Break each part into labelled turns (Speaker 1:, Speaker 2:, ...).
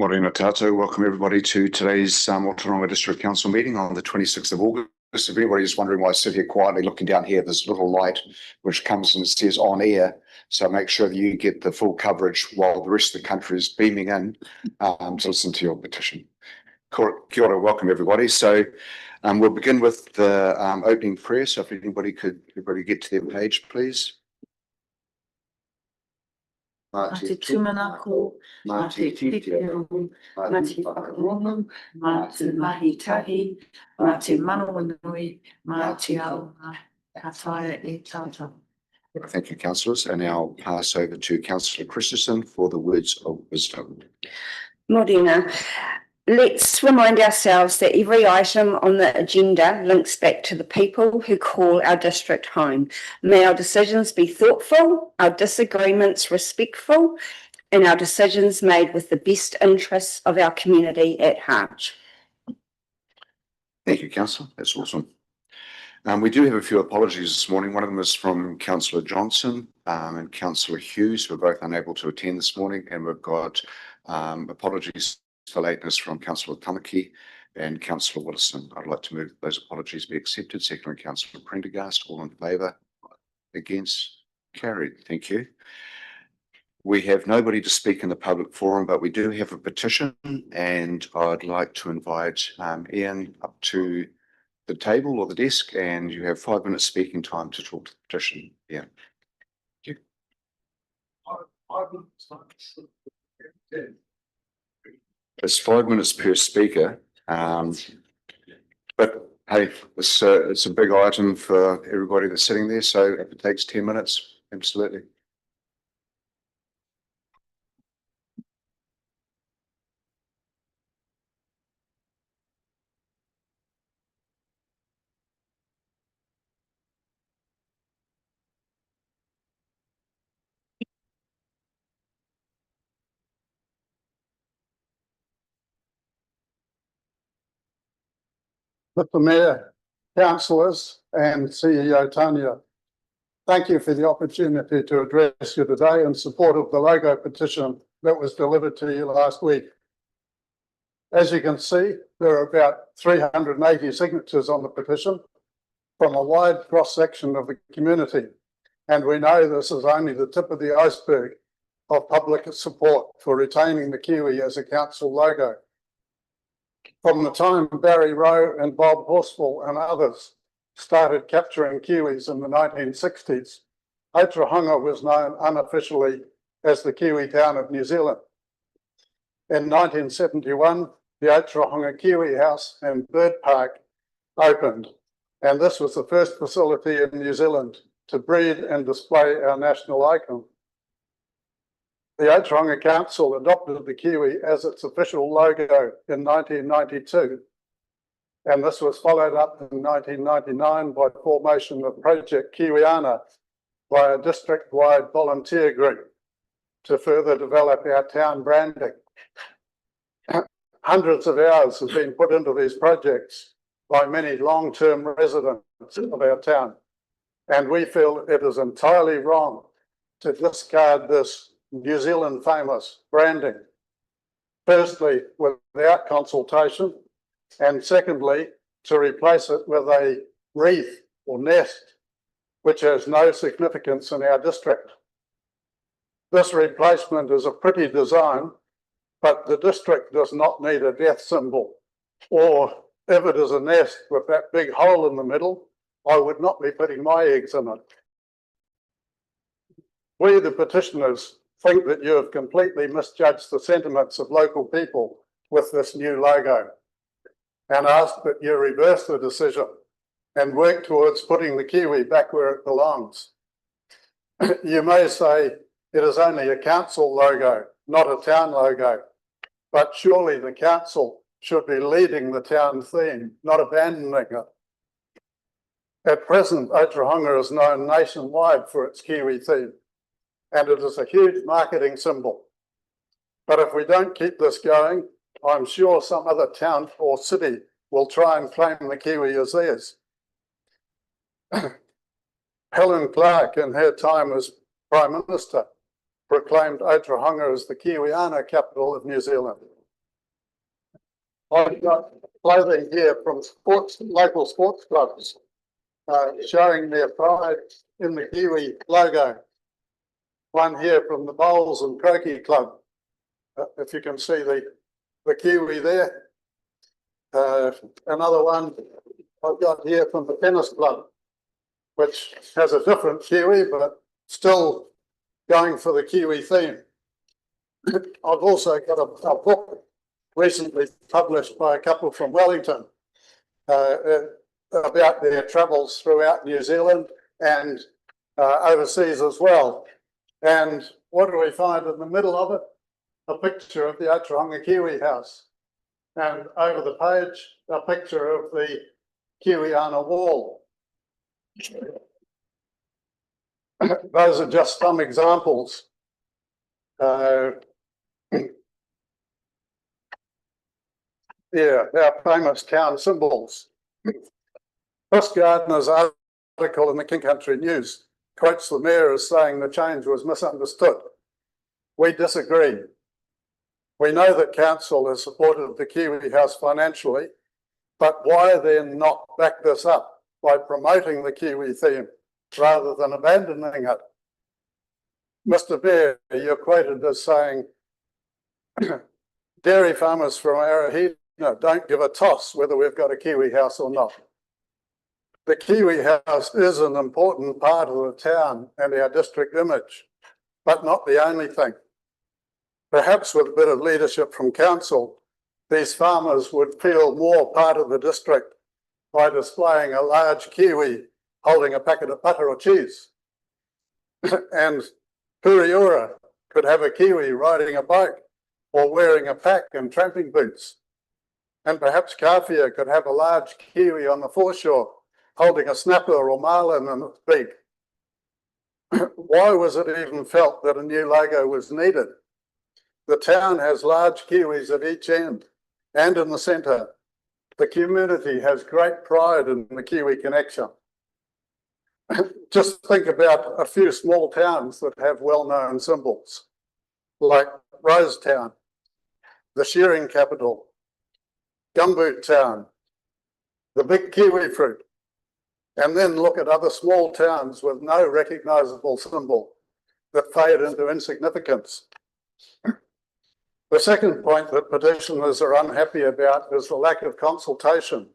Speaker 1: Morena tātou. Welcome everybody to today's Ōtorohanga District Council meeting on the 26th of August. If anybody's wondering why I sit here quietly looking down here, there's a little light which comes and says on air. So make sure that you get the full coverage while the rest of the country is beaming in to listen to your petition. Kia ora, welcome everybody. So we'll begin with the opening prayer. So if everybody get to their page, please.
Speaker 2: Mā te tūmanako, mā te titiro, mā te whakarongo, mā te mahi tahi, mā te manawanui, mā te aonga, ka taia e tātou.
Speaker 1: Thank you, councillors. And now I'll pass over to Councillor Christensen for the words of wisdom.
Speaker 3: Morena. Let's remind ourselves that every item on the agenda links back to the people who call our district home. May our decisions be thoughtful, our disagreements respectful, and our decisions made with the best interests of our community at heart.
Speaker 1: Thank you, Councillor. That's awesome. We do have a few apologies this morning. One of them is from Councillor Johnson and Councillor Hughes, who are both unable to attend this morning, and we've got apologies for lateness from Councillor Tamaki and Councillor Willison. I'd like to move those apologies be accepted. Secondly, Councillor Prendergast, all in favour? Against? Carried. Thank you. We have nobody to speak in the public forum, but we do have a petition, and I'd like to invite Ian up to the table or the desk, and you have 5 minutes speaking time to talk to the petition. Yeah. Thank you. It's 5 minutes per speaker, but hey, it's a big item for everybody that's sitting there. So if it takes 10 minutes, absolutely.
Speaker 4: Mr. Mayor, councillors and CEO Tania, thank you for the opportunity to address you today in support of the logo petition that was delivered to you last week. As you can see, there are about 380 signatures on the petition from a wide cross-section of the community, and we know this is only the tip of the iceberg of public support for retaining the Kiwi as a council logo. From the time Barry Rowe and Bob Horsfall and others started capturing Kiwis in the 1960s, Ōtorohanga was known unofficially as the Kiwi town of New Zealand. In 1971, the Ōtorohanga Kiwi House and Bird Park opened, and this was the first facility in New Zealand to breed and display our national icon. The Ōtorohanga Council adopted the Kiwi as its official logo in 1992, and this was followed up in 1999 by formation of Project Kiwiana by a district-wide volunteer group to further develop our town branding. Hundreds of hours have been put into these projects by many long-term residents of our town, and we feel it is entirely wrong to discard this New Zealand famous branding, firstly without consultation, and secondly to replace it with a wreath or nest which has no significance in our district. This replacement is a pretty design, but the district does not need a death symbol, or if it is a nest with that big hole in the middle, I would not be putting my eggs in it. We, the petitioners, think that you have completely misjudged the sentiments of local people with this new logo, and ask that you reverse the decision and work towards putting the Kiwi back where it belongs. You may say it is only a council logo, not a town logo, but surely the council should be leading the town theme, not abandoning it. At present, Ōtorohanga is known nationwide for its Kiwi theme, and it is a huge marketing symbol. But if we don't keep this going, I'm sure some other town or city will try and claim the Kiwi as theirs. Helen Clark, in her time as Prime Minister, proclaimed Ōtorohanga as the Kiwiana capital of New Zealand. I've got clothing here from local sports clubs, showing their pride in the Kiwi logo. One here from the Bowls and Croquet Club. If you can see the Kiwi there. Another one I've got here from the Tennis Club, which has a different Kiwi, but still going for the Kiwi theme. I've also got a book recently published by a couple from Wellington about their travels throughout New Zealand and overseas as well. And what do we find in the middle of it? A picture of the Ōtorohanga Kiwi house. And over the page, a picture of the Kiwiana wall. Those are just some examples. Yeah, our famous town symbols. Chris Gardner's article in the King Country News quotes the mayor as saying the change was misunderstood. We disagree. We know that council has supported the Kiwi House financially, but why then not back this up by promoting the Kiwi theme rather than abandoning it? Mr. Bear, you're quoted as saying, dairy farmers from Arahina don't give a toss whether we've got a Kiwi house or not. The Kiwi house is an important part of the town and our district image, but not the only thing. Perhaps with a bit of leadership from council, these farmers would feel more part of the district by displaying a large Kiwi holding a packet of butter or cheese. And Puriura could have a Kiwi riding a bike or wearing a pack and tramping boots. And perhaps Kawhia could have a large Kiwi on the foreshore holding a snapper or marlin in its beak. Why was it even felt that a new logo was needed? The town has large Kiwis at each end and in the centre. The community has great pride in the Kiwi connection. Just think about a few small towns that have well-known symbols, like Rosetown, the shearing capital, Gumboot Town, the big kiwi fruit, and then look at other small towns with no recognisable symbol that fade into insignificance. The second point that petitioners are unhappy about is the lack of consultation.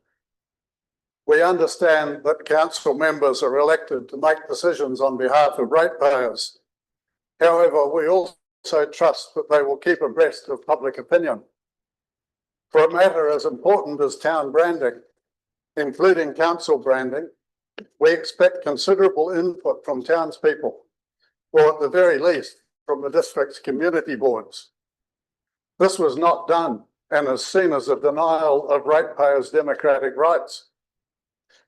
Speaker 4: We understand that council members are elected to make decisions on behalf of ratepayers. However, we also trust that they will keep abreast of public opinion. For a matter as important as town branding, including council branding, we expect considerable input from townspeople, or at the very least, from the district's community boards. This was not done and is seen as a denial of ratepayers' democratic rights.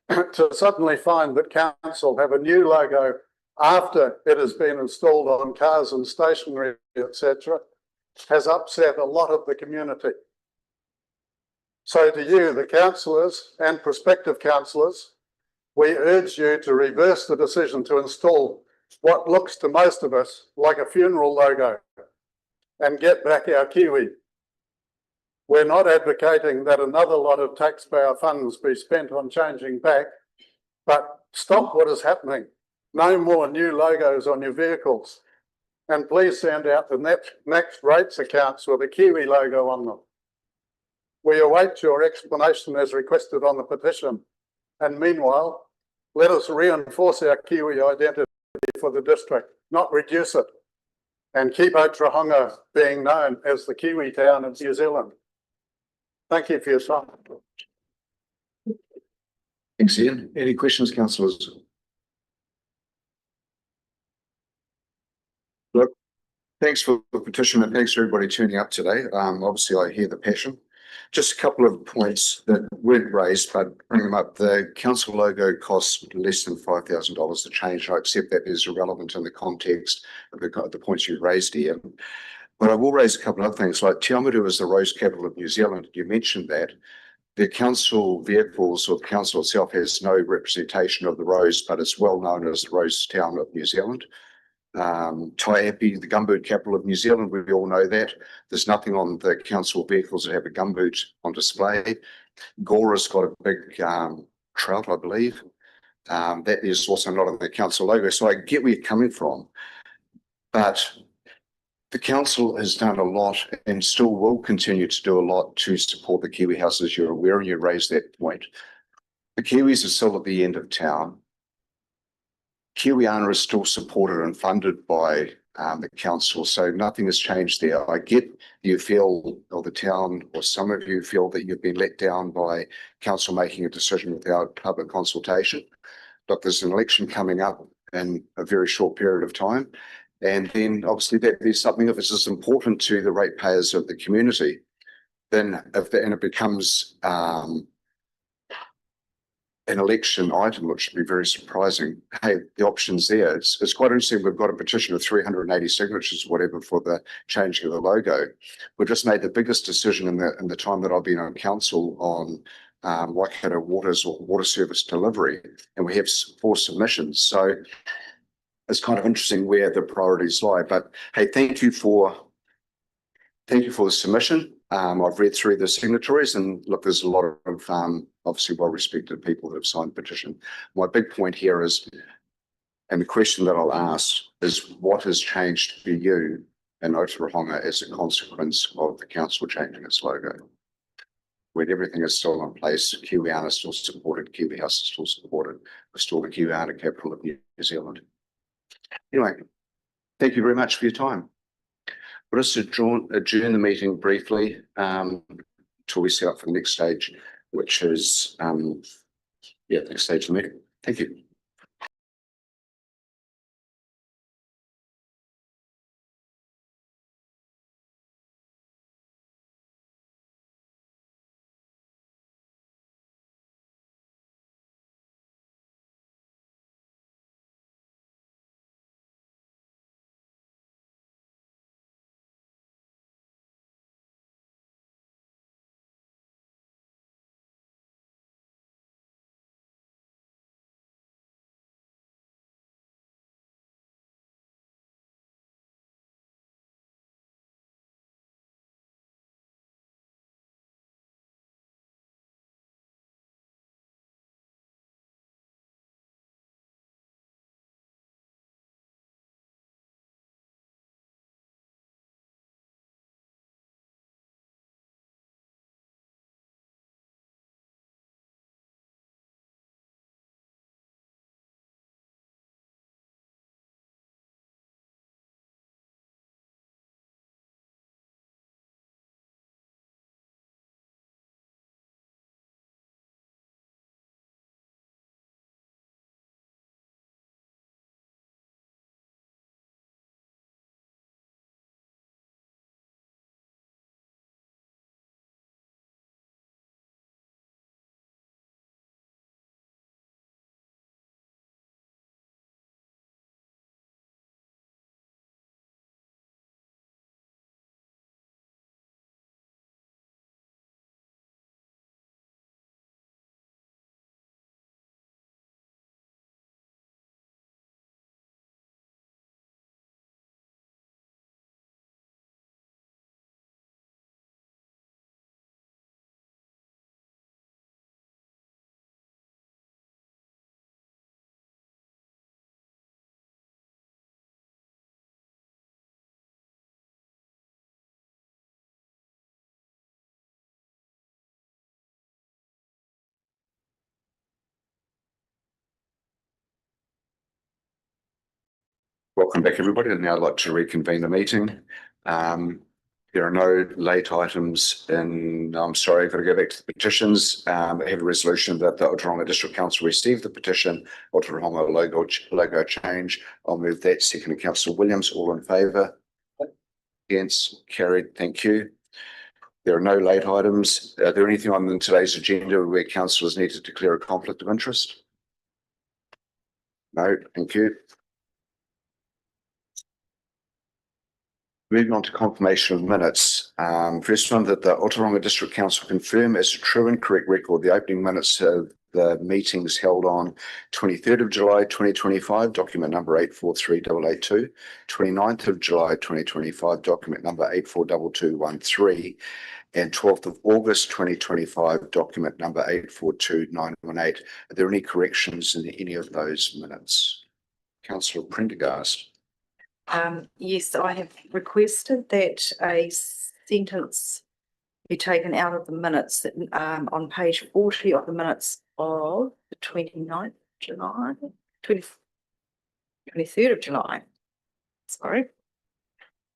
Speaker 4: To suddenly find that council have a new logo after it has been installed on cars and stationery, etc., has upset a lot of the community. So to you, the councillors and prospective councillors, we urge you to reverse the decision to install what looks to most of us like a funeral logo and get back our Kiwi. We're not advocating that another lot of taxpayer funds be spent on changing back, but stop what is happening. No more new logos on your vehicles. And please send out the next rates accounts with a Kiwi logo on them. We await your explanation as requested on the petition. And meanwhile, let us reinforce our Kiwi identity for the district, not reduce it, and keep Ōtorohanga being known as the Kiwi town of New Zealand. Thank you for your time.
Speaker 1: Thanks, Ian. Any questions, councillors? Look, thanks for the petition and thanks for everybody tuning up today. Obviously, I hear the passion. Just a couple of points that weren't raised, but bring them up. The council logo costs less than $5,000 to change. I accept that is irrelevant in the context of the points you raised here. But I will raise a couple of other things, like Te Awamutu is the rose capital of New Zealand. You mentioned that. The council vehicles or the council itself has no representation of the rose, but it's well known as the rose town of New Zealand. Taiapi, the gumboot capital of New Zealand, we all know that. There's nothing on the council vehicles that have a gumboot on display. Gora's got a big trout, I believe. That is also not on the council logo. So I get where you're coming from. But the council has done a lot and still will continue to do a lot to support the Kiwi House, as you're aware, and you raised that point. The Kiwis are still at the end of town. Kiwiana is still supported and funded by the council, so nothing has changed there. I get you feel, or the town, or some of you feel that you've been let down by council making a decision without public consultation. But there's an election coming up in a very short period of time. And then obviously that is something, if it's as important to the ratepayers of the community, then and it becomes an election item, which would be very surprising. Hey, the option's there. It's quite interesting. We've got a petition of 380 signatures, whatever, for the changing of the logo. We've just made the biggest decision in the time that I've been on council on Waikato Waters or water service delivery, and we have 4 submissions. So it's kind of interesting where the priorities lie. But hey, thank you for the submission. I've read through the signatories, and look, there's a lot of obviously well-respected people that have signed the petition. My big point here is, and the question that I'll ask is, what has changed for you in Ōtorohanga as a consequence of the council changing its logo? When everything is still in place, Kiwiana is still supported, Kiwi House is still supported, we're still the Kiwiana capital of New Zealand. Anyway, thank you very much for your time. We'll just adjourn the meeting briefly until we set up for the next stage, which is, the next stage of the meeting. Thank you. Welcome back, everybody. And now I'd like to reconvene the meeting. There are no late items, and I'm sorry, I've got to go back to the petitions. I have a resolution that the Ōtorohanga District Council received the petition, Ōtorohanga logo change. I'll move that. Second, Councillor Williams. All in favour? Against? Carried. Thank you. There are no late items. Are there anything on today's agenda where councillors need to declare a conflict of interest? No. Thank you. Moving on to confirmation of minutes. First one, that the Ōtorohanga District Council confirm as a true and correct record the opening minutes of the meetings held on 23rd of July 2025, document number 843882, 29th of July 2025, document number 842213, and 12th of August 2025, document number 842918. Are there any corrections in any of those minutes? Councillor Prendergast.
Speaker 2: Yes, I have requested that a sentence be taken out of the minutes that, on page 40 of the minutes of the 29th of July, 23rd of July. Sorry.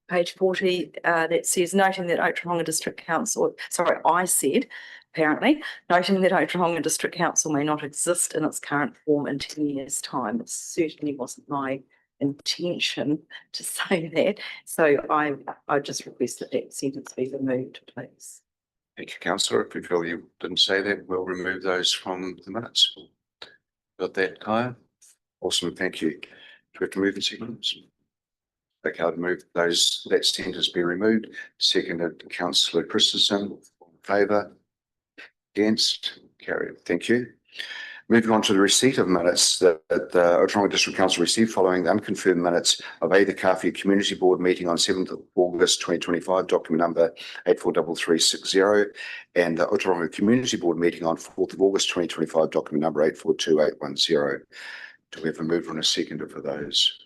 Speaker 2: Page 40, that says, noting that Ōtorohanga District Council, sorry, I said, apparently, noting that Ōtorohanga District Council may not exist in its current form in 10 years' time. It certainly wasn't my intention to say that. So I just request that that sentence be removed, please.
Speaker 1: Thank you, Councillor. If you feel you didn't say that, we'll remove those from the minutes. Got that, Kaya? Awesome, thank you. Do we have to move in sequence? Okay, I'd move that sentence be removed. Seconded, Councillor Christensen. In favour? Against? Carried. Thank you. Moving on to the receipt of minutes that the Ōtorohanga District Council received following the unconfirmed minutes of the Kawhia Community Board meeting on 7th of August 2025, document number 843360, and the Ōtorohanga Community Board meeting on 4th of August 2025, document number 842810. Do we have a mover and a seconder for those?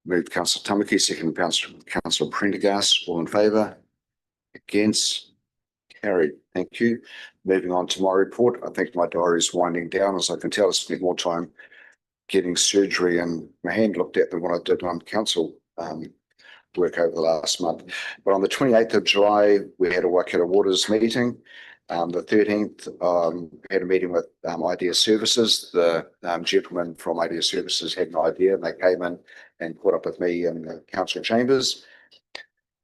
Speaker 1: Moved Councillor Tamaki, second Councillor Prendergast. All in favour? Against? Carried. Thank you. Moving on to my report. I think my diary is winding down. As I can tell, I spent more time getting surgery and my hand looked at than what I did on council work over the last month. But on the 28th of July, we had a Waikato Waters meeting. The 13th, had a meeting with Idea Services. The gentleman from Idea Services had an idea and they came in and caught up with me in the council chambers.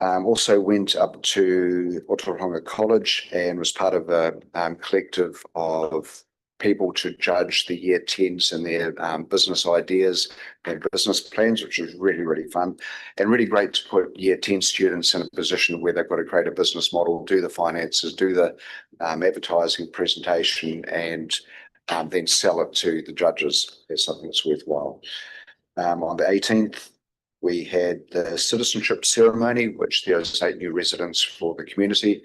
Speaker 1: Also went up to Ōtorohanga College and was part of a collective of people to judge the year 10s and their business ideas and business plans, which was really, really fun and really great to put year 10 students in a position where they've got to create a business model, do the finances, do the advertising presentation, and then sell it to the judges as something that's worthwhile. On the 18th, we had the citizenship ceremony, which there was 8 new residents for the community.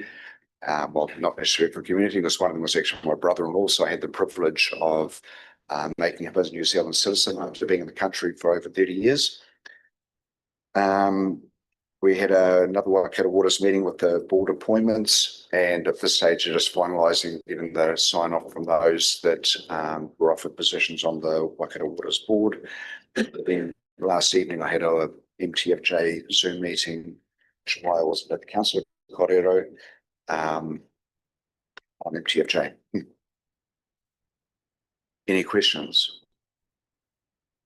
Speaker 1: Well, not necessarily for the community, because one of them was actually my brother-in-law, so I had the privilege of making him a New Zealand citizen after being in the country for over 30 years. We had another Waikato Waters meeting with the board appointments, and at this stage they're just finalising even the sign-off from those that were offered positions on the Waikato Waters board. Then last evening I had a MTFJ Zoom meeting, which I was at the Council of Korero on MTFJ. Any questions?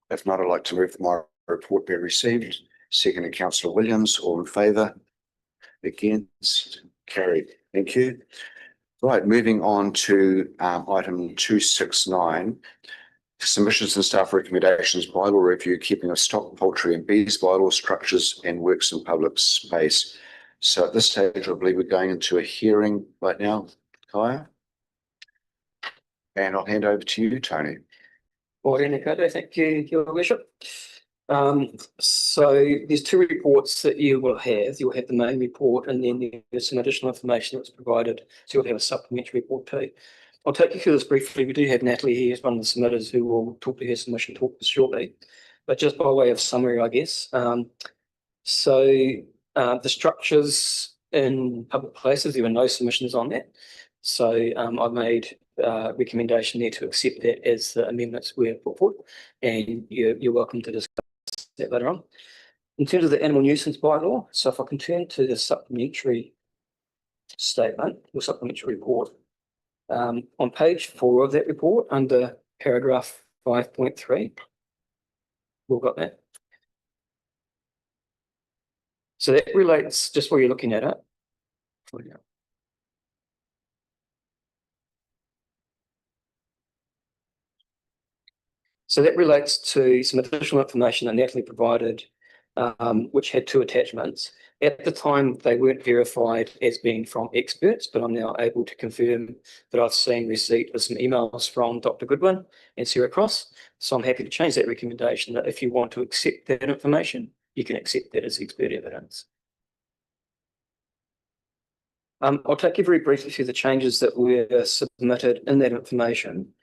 Speaker 1: If not, I'd like to move my report be received. Second, Councillor Williams. All in favour? Against? Carried. Thank you. Right, moving on to item 269. Submissions and staff recommendations, bylaw review, keeping of stock, poultry and bees, bylaw structures and works in public space. So at this stage, I believe we're going into a hearing right now, Kaya. And I'll hand over to you, Tony.
Speaker 5: Thank you, Your Worship. So there's 2 reports that you will have. You'll have the main report and then there's some additional information that's provided. So you'll have a supplementary report too. I'll take you through this briefly. We do have Natalie here as one of the submitters who will talk to her submission talk shortly. But just by way of summary, I guess. The structures in public places, there were no submissions on that. So I've made a recommendation there to accept that as the amendments were put forward. And you're welcome to discuss that later on. In terms of the animal nuisance bylaw, so if I can turn to the supplementary statement or supplementary report, on page 4 of that report under paragraph 5.3, we've got that. So that relates, just while you're looking at it, so that relates to some additional information that Natalie provided which had 2 attachments. At the time, they weren't verified as being from experts, but I'm now able to confirm that I've seen receipt of some emails from Dr. Goodwin and Sarah Cross. So I'm happy to change that recommendation, that if you want to accept that information, you can accept that as expert evidence. I'll take you very briefly through the changes that were submitted in that information.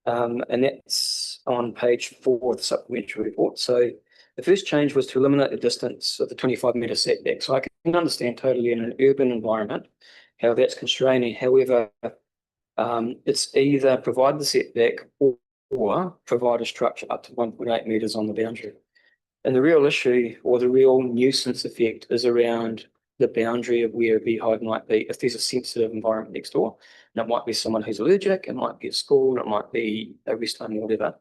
Speaker 5: And that's on page 4 of the supplementary report. So the first change was to eliminate the distance of the 25-metre setback. So I can understand totally in an urban environment how that's constraining. However, it's either provide the setback or provide a structure up to 1.8 metres on the boundary. And the real issue or the real nuisance effect is around the boundary of where a beehive might be if there's a sensitive environment next door. And it might be someone who's allergic, it might be a school, it might be a rest home or whatever.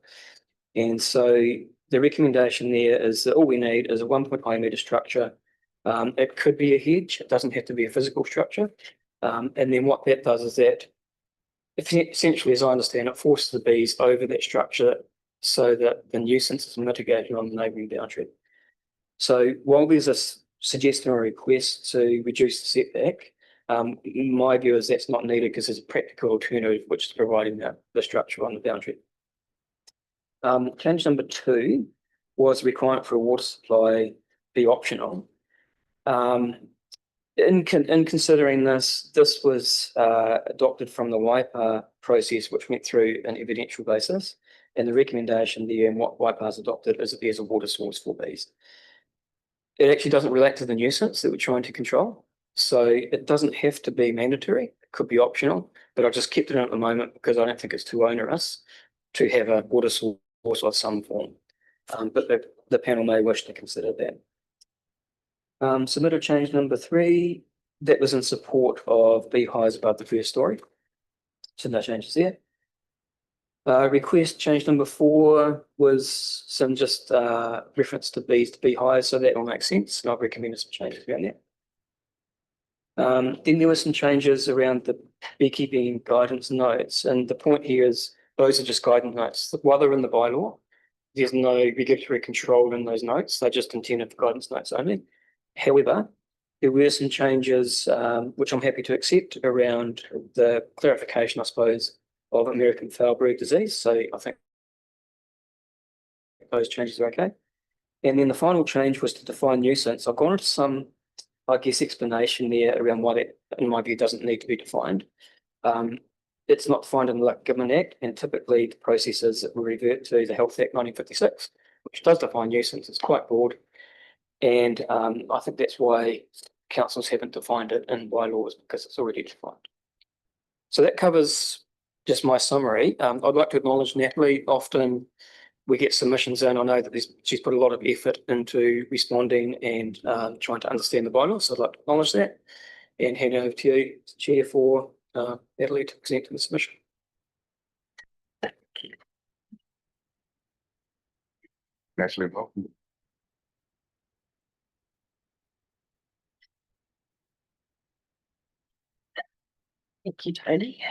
Speaker 5: And so the recommendation there is that all we need is a 1.5 metre structure. It could be a hedge, it doesn't have to be a physical structure. And then what that does is that, essentially, as I understand it, forces the bees over that structure so that the nuisance is mitigated on the neighbouring boundary. So while there's a suggestion or request to reduce the setback, my view is that's not needed because there's a practical alternative, which is providing the structure on the boundary. Change number 2 was the requirement for a water supply be optional. In considering this was adopted from the Waipa process, which went through an evidential basis. And the recommendation there and what Waipa has adopted is that there's a water source for bees. It actually doesn't relate to the nuisance that we're trying to control. So it doesn't have to be mandatory, it could be optional, but I've just kept it in at the moment because I don't think it's too onerous to have a water source of some form. But the panel may wish to consider that. Submitted change number 3, that was in support of beehives above the first story. So no changes there. Request change number 4 was some just reference to bees to beehives, so that will make sense. And I've recommended some changes around that. Then there were some changes around the beekeeping guidance notes, and the point here is those are just guidance notes. While they're in the bylaw, there's no regulatory control in those notes. They're just intended for guidance notes only. However, there were some changes which I'm happy to accept around the clarification, I suppose, of American foulbrood disease. So I think those changes are okay. And then the final change was to define nuisance. I've gone into some, I guess, explanation there around why that, in my view, doesn't need to be defined. It's not defined in the Government Act, and typically the process is that we revert to the Health Act 1956, which does define nuisance. It's quite broad. And I think that's why councils haven't defined it in bylaws, because it's already defined. So that covers just my summary. I'd like to acknowledge Natalie. Often we get submissions in. I know that she's put a lot of effort into responding and trying to understand the bylaws. So I'd like to acknowledge that and hand over to you, Chair, for Natalie to present the submission.
Speaker 1: Natalie, welcome.
Speaker 6: Thank you, Tony.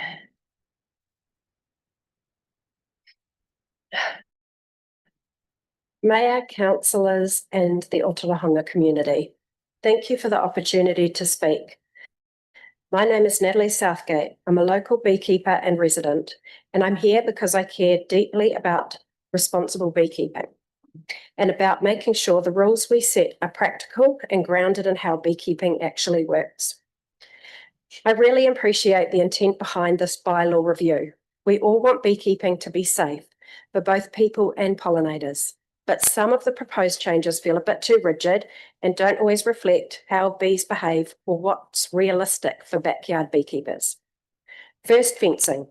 Speaker 6: Mayor, councillors and the Ōtorohanga community, thank you for the opportunity to speak. My name is Natalie Southgate. I'm a local beekeeper and resident, and I'm here because I care deeply about responsible beekeeping and about making sure the rules we set are practical and grounded in how beekeeping actually works. I really appreciate the intent behind this bylaw review. We all want beekeeping to be safe for both people and pollinators, but some of the proposed changes feel a bit too rigid and don't always reflect how bees behave or what's realistic for backyard beekeepers. First, fencing.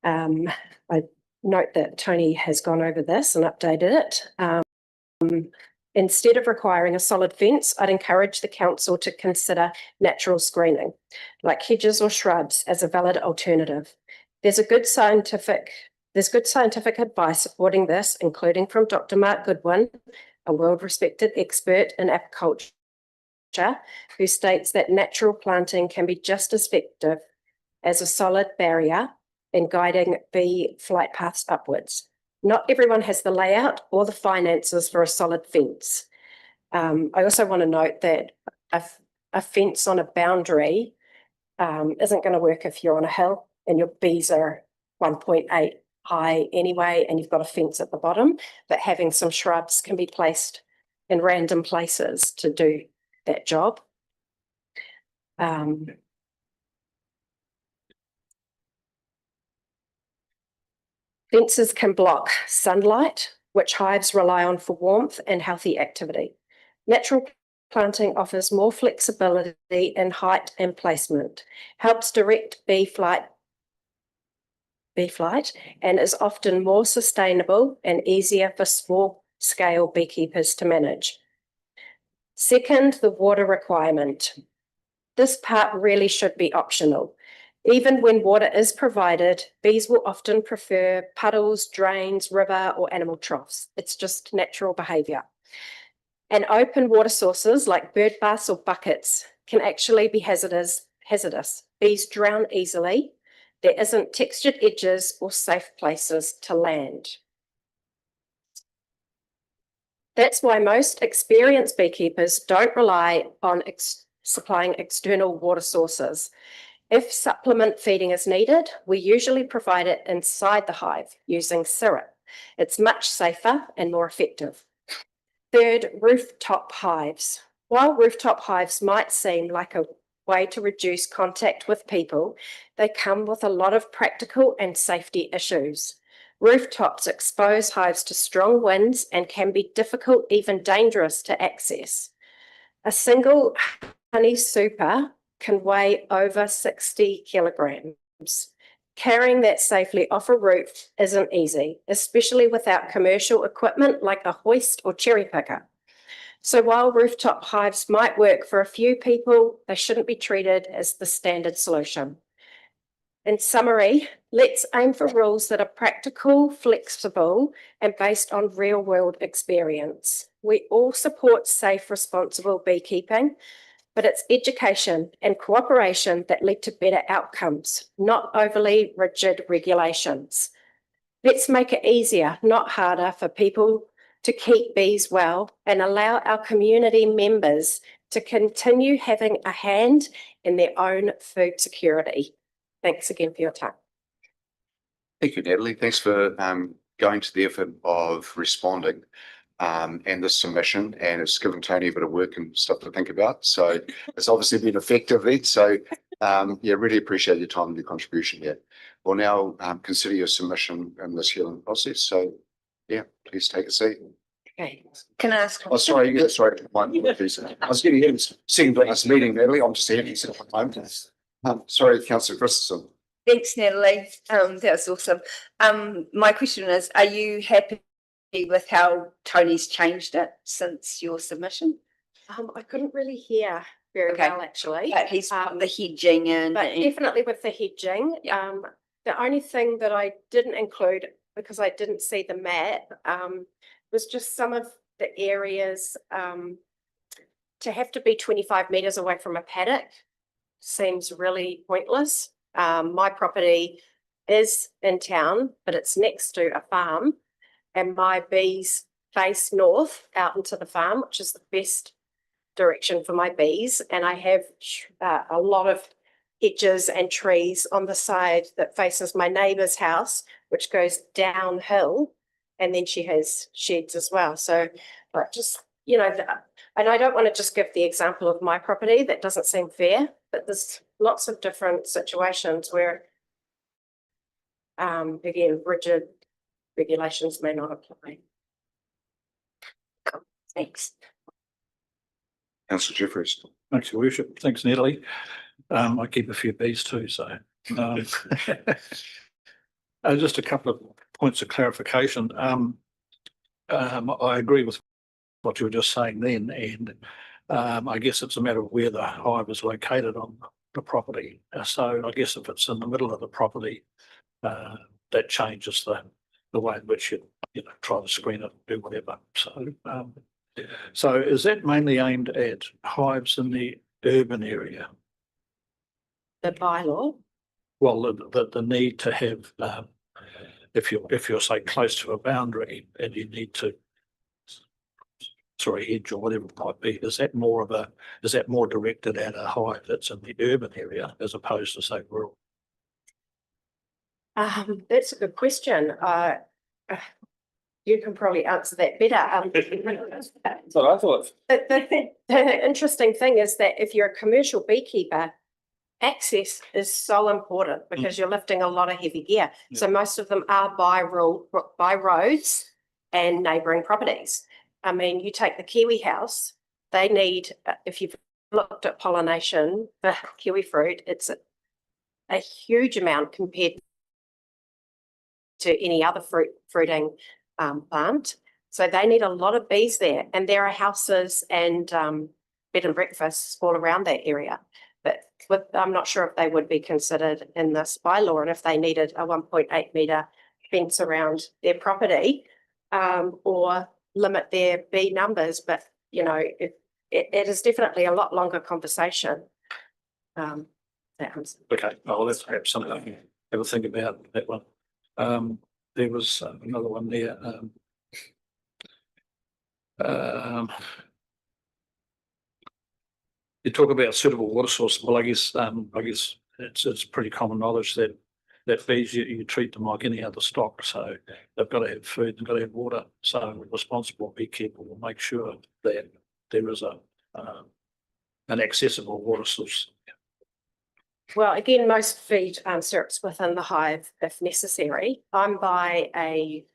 Speaker 6: I note that Tony has gone over this and updated it. Instead of requiring a solid fence, I'd encourage the council to consider natural screening, like hedges or shrubs, as a valid alternative. There's good scientific advice supporting this, including from Dr. Mark Goodwin, a world-respected expert in apiculture, who states that natural planting can be just as effective as a solid barrier in guiding bee flight paths upwards. Not everyone has the layout or the finances for a solid fence. I also want to note that a fence on a boundary isn't going to work if you're on a hill and your bees are 1.8 high anyway, and you've got a fence at the bottom, but having some shrubs can be placed in random places to do that job. Fences can block sunlight, which hives rely on for warmth and healthy activity. Natural planting offers more flexibility in height and placement, helps direct bee flight, and is often more sustainable and easier for small-scale beekeepers to manage. Second, the water requirement. This part really should be optional. Even when water is provided, bees will often prefer puddles, drains, river, or animal troughs. It's just natural behaviour. And open water sources like bird baths or buckets can actually be hazardous. Bees drown easily. There isn't textured edges or safe places to land. That's why most experienced beekeepers don't rely on supplying external water sources. If supplement feeding is needed, we usually provide it inside the hive using syrup. It's much safer and more effective. Third, rooftop hives. While rooftop hives might seem like a way to reduce contact with people, they come with a lot of practical and safety issues. Rooftops expose hives to strong winds and can be difficult, even dangerous to access. A single honey super can weigh over 60 kilograms. Carrying that safely off a roof isn't easy, especially without commercial equipment like a hoist or cherry picker. So while rooftop hives might work for a few people, they shouldn't be treated as the standard solution. In summary, let's aim for rules that are practical, flexible, and based on real-world experience. We all support safe, responsible beekeeping, but it's education and cooperation that lead to better outcomes, not overly rigid regulations. Let's make it easier, not harder, for people to keep bees well and allow our community members to continue having a hand in their own food security. Thanks again for your time.
Speaker 1: Thank you, Natalie. Thanks for going to the effort of responding and this submission, and it's given Tony a bit of work and stuff to think about. So it's obviously been effective there. So yeah, really appreciate your time and your contribution here. We'll now consider your submission in this hearing process. So yeah, please take a seat.
Speaker 3: Okay. Can I ask?
Speaker 1: Oh, sorry. Yeah, sorry. I was getting in second last meeting, Natalie. I'm just having some time. Sorry, Councillor Christensen.
Speaker 3: Thanks, Natalie. That was awesome. My question is, are you happy with how Tony's changed it since your submission?
Speaker 6: I couldn't really hear very well, actually.
Speaker 3: But he's put the hedging in.
Speaker 6: But definitely with the hedging. The only thing that I didn't include, because I didn't see the map, was just some of the areas to have to be 25 metres away from a paddock seems really pointless. My property is in town, but it's next to a farm, and my bees face north out into the farm, which is the best direction for my bees. And I have a lot of hedges and trees on the side that faces my neighbour's house, which goes downhill, and then she has sheds as well. So, but just, you know, and I don't want to just give the example of my property. That doesn't seem fair, but there's lots of different situations where, again, rigid regulations may not apply.
Speaker 3: Thanks.
Speaker 1: Councillor Jeffries.
Speaker 7: Thanks, Your Worship. Thanks, Natalie. I keep a few bees too, so. Just a couple of points of clarification. I agree with what you were just saying then, and I guess it's a matter of where the hive is located on the property. So I guess if it's in the middle of the property, that changes the way in which you try to screen it and do whatever. So is that mainly aimed at hives in the urban area?
Speaker 6: The bylaw?
Speaker 7: Well, the need to have, if you're say close to a boundary and you need to fence or a hedge or whatever it might be, is that more directed at a hive that's in the urban area as opposed to say rural?
Speaker 6: That's a good question. You can probably answer that better.
Speaker 5: That's what I thought.
Speaker 6: The interesting thing is that if you're a commercial beekeeper, access is so important because you're lifting a lot of heavy gear.
Speaker 7: Yeah.
Speaker 6: So most of them are by roads and neighbouring properties. I mean, you take the kiwi house, they need, if you've looked at pollination for kiwi fruit, it's a huge amount compared to any other fruiting plant. So they need a lot of bees there, and there are houses and bed and breakfasts all around that area. But I'm not sure if they would be considered in this bylaw, and if they needed a 1.8 metre fence around their property or limit their bee numbers. But, you know, it is definitely a lot longer conversation.
Speaker 7: Okay, well, that's perhaps something I can have a think about that one. There was another one there. You talk about suitable water source. Well, I guess it's pretty common knowledge that bees, you treat them like any other stock. So they've got to have food, they've got to have water. So a responsible beekeeper will make sure that there is an accessible water source.
Speaker 6: Well, again, most feed syrups within the hive if necessary. I'm by a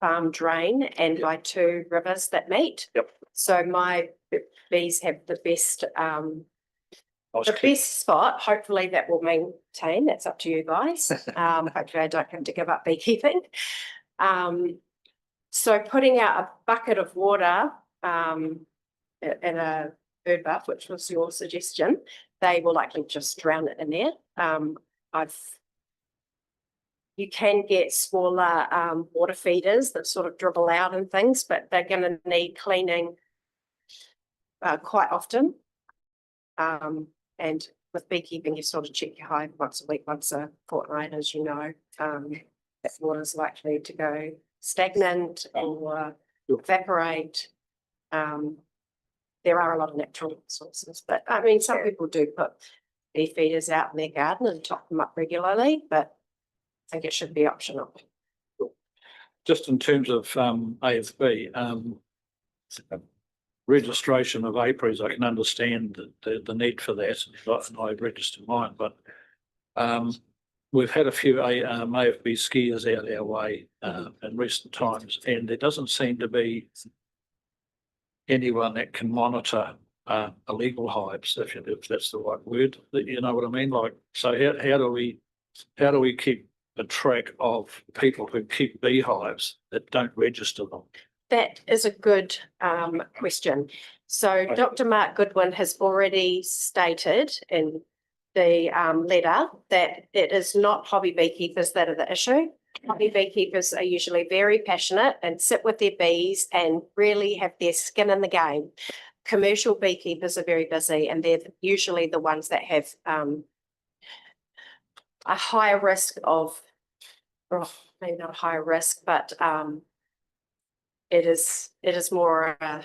Speaker 6: farm drain and by two rivers that meet.
Speaker 7: Yep.
Speaker 6: So my bees have the best spot. Hopefully that will maintain. That's up to you guys. Hopefully I don't have to give up beekeeping. So putting out a bucket of water in a bird bath, which was your suggestion, they will likely just drown it in there. You can get smaller water feeders that sort of dribble out and things, but they're going to need cleaning quite often. And with beekeeping, you sort of check your hive once a week, once a fortnight, as you know. That water is likely to go stagnant or evaporate. There are a lot of natural sources, but I mean, some people do put bee feeders out in their garden and top them up regularly, but I think it should be optional.
Speaker 7: Just in terms of AFB, registration of apiaries, I can understand the need for that, and I registered mine, but we've had a few AFB skiers out our way in recent times, and there doesn't seem to be anyone that can monitor illegal hives, if that's the right word. You know what I mean? Like, so how do we keep a track of people who keep beehives that don't register them?
Speaker 6: That is a good question. So Dr. Mark Goodwin has already stated in the letter that it is not hobby beekeepers that are the issue. Hobby beekeepers are usually very passionate and sit with their bees and really have their skin in the game. Commercial beekeepers are very busy, and they're usually the ones that have a higher risk of, maybe not a higher risk, but it is more a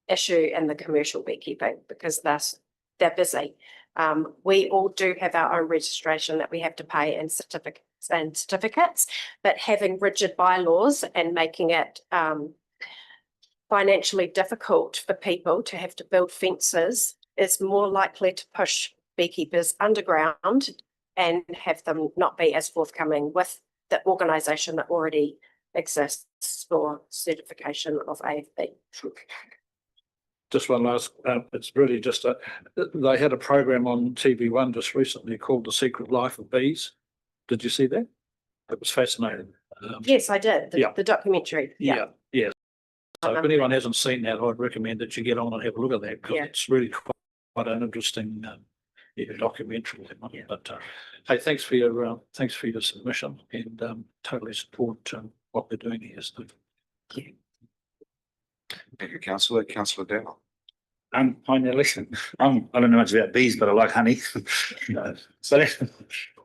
Speaker 6: issue in the commercial beekeeping because they're busy. We all do have our own registration that we have to pay and certificates, but having rigid bylaws and making it financially difficult for people to have to build fences is more likely to push beekeepers underground and have them not be as forthcoming with the organisation that already exists for certification of AFB.
Speaker 7: Just one last, it's really just they had a program on TV1 just recently called The Secret Life of Bees. Did you see that? It was fascinating.
Speaker 6: Yes, I did. The documentary.
Speaker 7: Yeah. So if anyone hasn't seen that, I'd recommend that you get on and have a look at that because it's really quite an interesting documentary.
Speaker 6: Yeah.
Speaker 7: But hey, thanks for your submission, and totally support what we're doing here. So.
Speaker 1: Thank you, Councillor. Councillor Dow.
Speaker 8: Hi, Nelly. I don't know much about bees, but I like honey.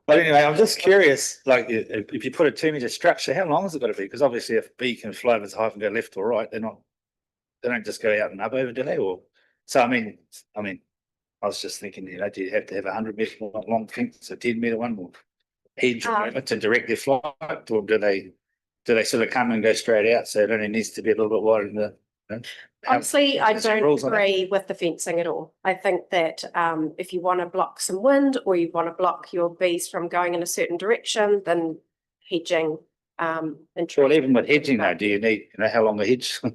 Speaker 8: But anyway, I'm just curious, like if you put a 2 metre structure, how long has it got to be? Because obviously if a bee can fly over the hive and go left or right, they're not they don't just go out and up over, do they? Or, so I mean, I was just thinking, you know, do you have to have 100-metre long fence, a 10-metre one, or hedge or whatever to direct their flight, or do they sort of come and go straight out? So it only needs to be a little bit wider than
Speaker 6: Honestly, I
Speaker 8: is there
Speaker 6: don't
Speaker 8: rules on that?
Speaker 6: agree with the fencing at all. I think that if you want to block some wind or you want to block your bees from going in a certain direction, then hedging. And
Speaker 8: Well, even with hedging though, do you need, you know, how long a hedge?
Speaker 6: Well,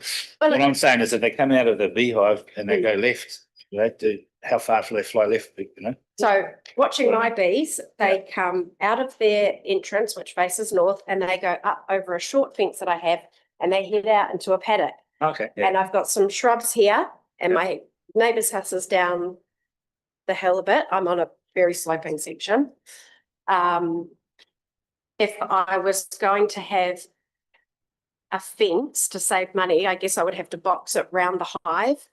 Speaker 8: What I'm saying is if they come out of the beehive and they go left, you know, how far should they fly left, you know?
Speaker 6: So watching my bees, they come out of their entrance, which faces north, and they go up over a short fence that I have, and they head out into a paddock.
Speaker 8: Okay, yeah.
Speaker 6: And I've got some shrubs here, and
Speaker 8: Yeah.
Speaker 6: my neighbour's house is down the hill a bit. I'm on a very sloping section. If I was going to have a fence to save money, I guess I would have to box it round the hive.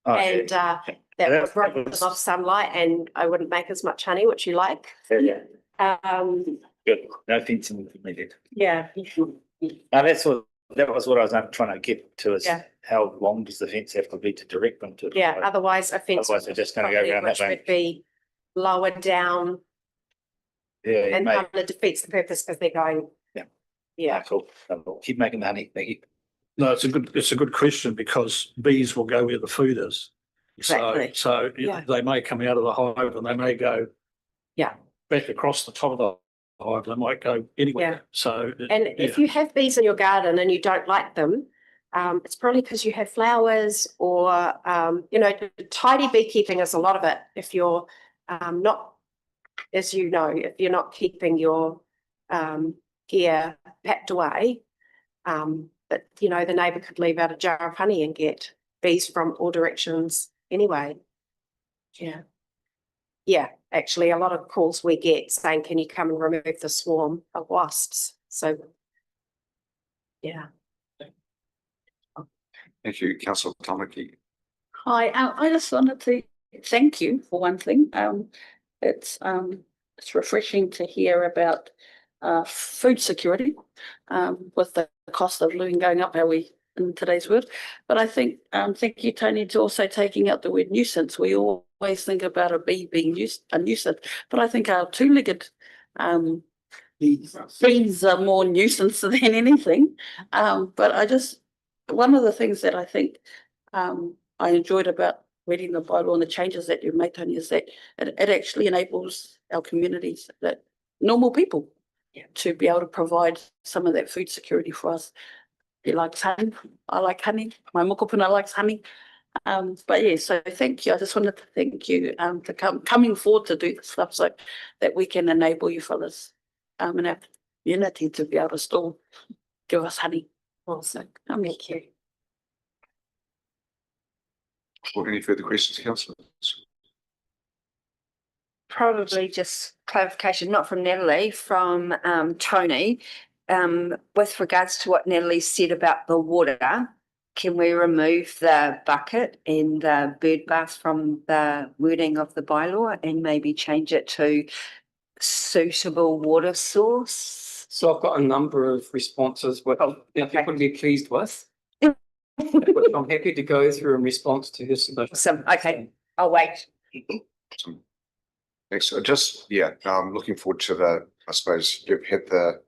Speaker 8: Oh,
Speaker 6: And
Speaker 8: yeah.
Speaker 6: that
Speaker 8: Yeah,
Speaker 6: would run
Speaker 8: that was-
Speaker 6: off sunlight, and I wouldn't make as much honey, which you like.
Speaker 8: Yeah,
Speaker 6: Yeah.
Speaker 8: good. No fencing needed.
Speaker 6: Yeah.
Speaker 8: Now that was what I was trying to get to is
Speaker 6: Yeah.
Speaker 8: how long does the fence have to be to direct them to?
Speaker 6: Yeah, otherwise a fence.
Speaker 8: Otherwise they're just gonna go
Speaker 6: property
Speaker 8: around that
Speaker 6: which
Speaker 8: way.
Speaker 6: would be lower down,
Speaker 8: Yeah, you
Speaker 6: and
Speaker 8: may,
Speaker 6: kind of defeats the purpose because they're going.
Speaker 8: Yeah.
Speaker 6: Yeah.
Speaker 8: cool. Keep making the honey, thank you.
Speaker 7: No, it's a good question because bees will go where the food is.
Speaker 6: Exactly.
Speaker 7: So
Speaker 6: Yeah.
Speaker 7: they may come out of the hive and they may go
Speaker 6: Yeah.
Speaker 7: back across the top of the hive. They might go anywhere.
Speaker 6: Yeah.
Speaker 7: So
Speaker 6: And if you have bees in your garden and you don't like them, it's probably because you have flowers or, you know, tidy beekeeping is a lot of it. If you're not, as you know, if you're not keeping your gear packed away, but, you know, the neighbour could leave out a jar of honey and get bees from all directions anyway. Yeah. Yeah, actually, a lot of calls we get saying, can you come and remove the swarm of wasps? So, yeah.
Speaker 1: Thank you, councillor Tamaki.
Speaker 2: Hi, I just wanted to thank you for one thing. It's refreshing to hear about food security with the cost of living going up, how we in today's world. But I think thank you, Tony, to also taking out the word nuisance. We always think about a bee being a nuisance, but I think our two-legged bees are more nuisance than anything. But one of the things that I think I enjoyed about reading the Bible and the changes that you've made, Tony, is that it actually enables our communities, that normal people, to be able to provide some of that food security for us. He likes honey. I like honey. My mokopuna likes honey. But yeah, so thank you. I just wanted to thank you for coming forward to do this stuff so that we can enable you fellas in our community to be able to still give us honey. Also, thank you.
Speaker 1: Or any further questions, councillors?
Speaker 3: Probably just clarification, not from Natalie, from Tony. With regards to what Natalie said about the water, can we remove the bucket and the bird bath from the wording of the bylaw and maybe change it to suitable water source?
Speaker 5: So I've got a number of responses, which people would be pleased with. Which I'm happy to go through in response to this.
Speaker 3: Awesome. Okay, I'll wait.
Speaker 1: Thanks. So just, yeah, I'm looking forward to I suppose you've had the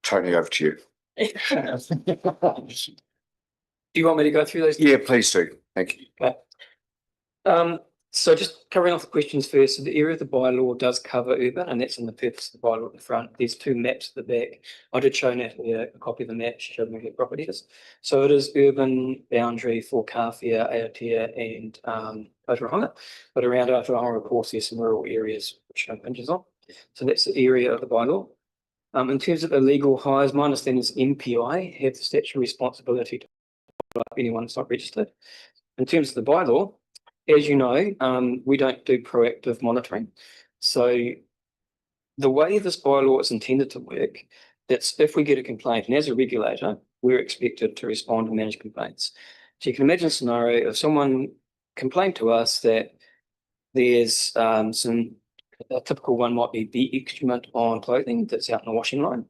Speaker 1: Tony, over to you.
Speaker 5: Do you want me to go through those?
Speaker 1: Yeah, please do. Thank you.
Speaker 5: Okay. So just covering off the questions first, so the area of the bylaw does cover urban, and that's in the purpose of the bylaw at the front. There's two maps at the back. I did show Natalie a copy of the map. She showed me what property is. So it is urban boundary for Kawhia, Aotea and Ōtorohanga, but around Ōtorohanga, of course, there's some rural areas which it impinges on. So that's the area of the bylaw. In terms of illegal hires, my understanding is MPI have the statutory responsibility to follow up anyone that's not registered. In terms of the bylaw, as you know, we don't do proactive monitoring. So the way this bylaw is intended to work, that's if we get a complaint, and as a regulator, we're expected to respond and manage complaints. So you can imagine a scenario if someone complained to us that there's a typical one might be bee excrement on clothing that's out in the washing line.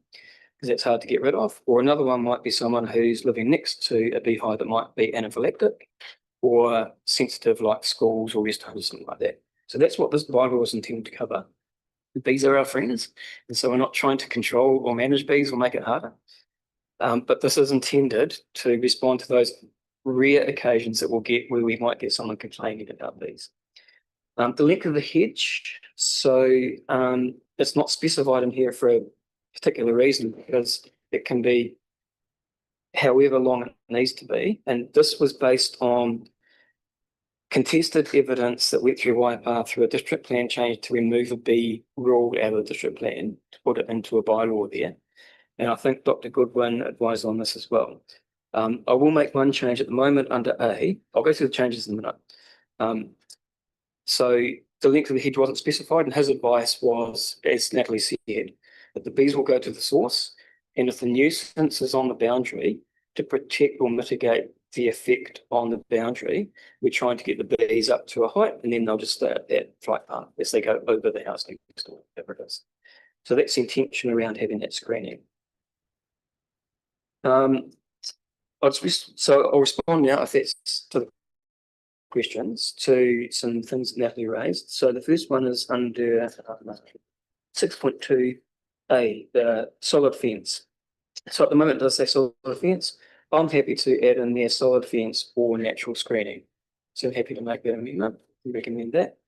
Speaker 5: because that's hard to get rid of. Or another one might be someone who's living next to a beehive that might be anaphylactic or sensitive, like schools or rest homes, something like that. So that's what this bylaw was intended to cover. Bees are our friends, and so we're not trying to control or manage bees or make it harder. But this is intended to respond to those rare occasions that we'll get where we might get someone complaining about bees. The length of the hedge, so it's not specified in here for a particular reason, because it can be however long it needs to be. And this was based on contested evidence that went through Waipa through a district plan change to remove a bee rule out of the district plan to put it into a bylaw there. And I think Dr. Goodwin advised on this as well. I will make one change at the moment under A. I'll go through the changes in a minute. So the length of the hedge wasn't specified, and his advice was, as Natalie said, that the bees will go to the source, and if the nuisance is on the boundary, to protect or mitigate the effect on the boundary, we're trying to get the bees up to a height, and then they'll just stay at that flight path as they go over the house next door, whatever it is. So that's the intention around having that screening. I'll respond now, if that's to the questions, to some things that Natalie raised. So the first one is under 6.2A, the solid fence. So at the moment it does say solid fence. I'm happy to add in there solid fence or natural screening. So I'm happy to make that amendment and recommend that.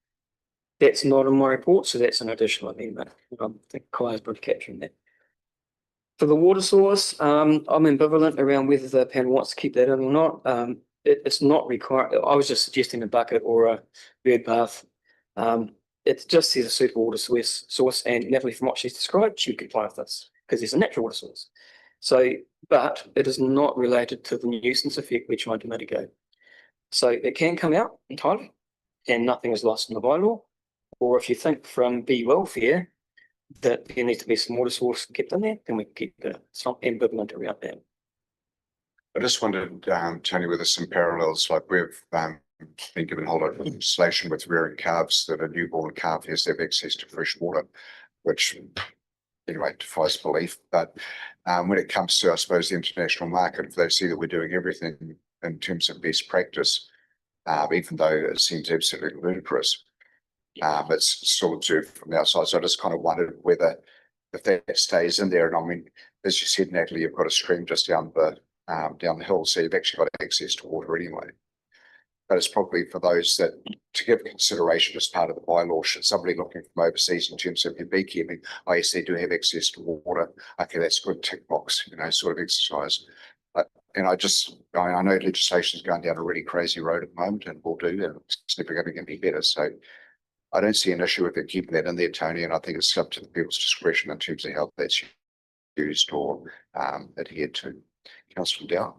Speaker 5: That's not in my report, so that's an additional amendment. I think Kai's probably capturing that. For the water source, I'm ambivalent around whether the panel wants to keep that in or not. It's not required. I was just suggesting a bucket or a bird bath. It just says a suitable water source, and Natalie, from what she's described, she would comply with this because there's a natural water source. So, but it is not related to the nuisance effect we're trying to mitigate. So it can come out entirely and nothing is lost in the bylaw. Or if you think from bee welfare that there needs to be some water source kept in there, then we can keep it. It's not ambivalent around that.
Speaker 1: I just wondered, Tony, whether some parallels, like we've been given a whole lot of legislation with rearing calves, that a newborn calf has to have access to fresh water, which anyway defies belief. But when it comes to, I suppose, the international market, if they see that we're doing everything in terms of best practice, even though it seems absolutely ludicrous, it's still observed from the outside. So I just kind of wondered whether if that stays in there, and I mean, as you said, Natalie, you've got a stream just down the hill, so you've actually got access to water anyway. But it's probably for those that to give consideration as part of the bylaw, should somebody looking from overseas in terms of their beekeeping, oh yes, they do have access to water. Okay, that's good tick box, sort of exercise. And I know legislation is going down a really crazy road at the moment, and will do, and it's never going to get any better. So I don't see an issue with it keeping that in there, Tony, and I think it's up to the people's discretion in terms of how that's used or adhered to. Councillor Dow.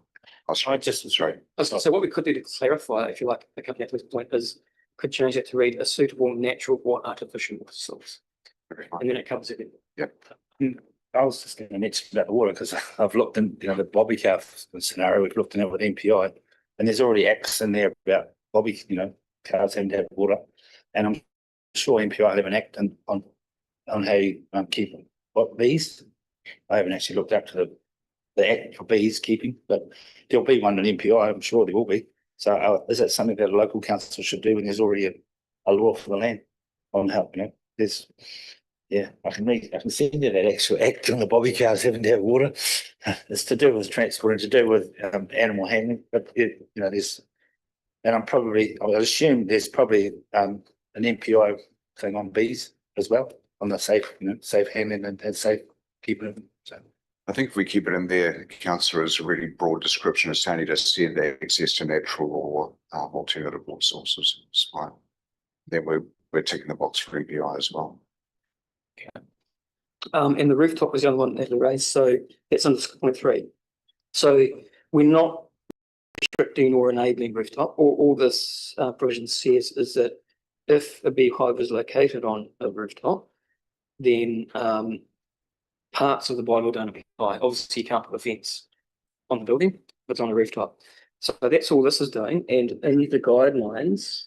Speaker 5: So what we could do to clarify, if you like, the company at this point is could change it to read a suitable natural or artificial water source. And then it covers it.
Speaker 1: Yep.
Speaker 8: I was just going to mention about the water because I've looked in, the bobby calf scenario. We've looked in it with MPI, and there's already acts in there about bobby, calves having to have water, and I'm sure MPI have an act on how you keep bees. I haven't actually looked up to the act for bees keeping, but there'll be one in MPI. I'm sure there will be. So is that something that a local council should do when there's already a law for the land on how there's. Yeah, I can send you that actual act on the bobby cows having to have water. It's to do with transport and to do with animal handling. But there's, and I assume there's probably an MPI thing on bees as well, on the safe handling and safe keeping. So
Speaker 1: I think if we keep it in there, councillor, is a really broad description, as Tony just said, access to natural or alternative water sources. It's fine. Then we're ticking the box for MPI as well.
Speaker 5: And the rooftop was the other one that Natalie raised, so that's under 6.3. So we're not restricting or enabling rooftop. All this provision says is that if a beehive is located on a rooftop, then parts of the bylaw don't apply. Obviously, you can't put a fence on the building, but it's on a rooftop. So that's all this is doing. And in the guidelines,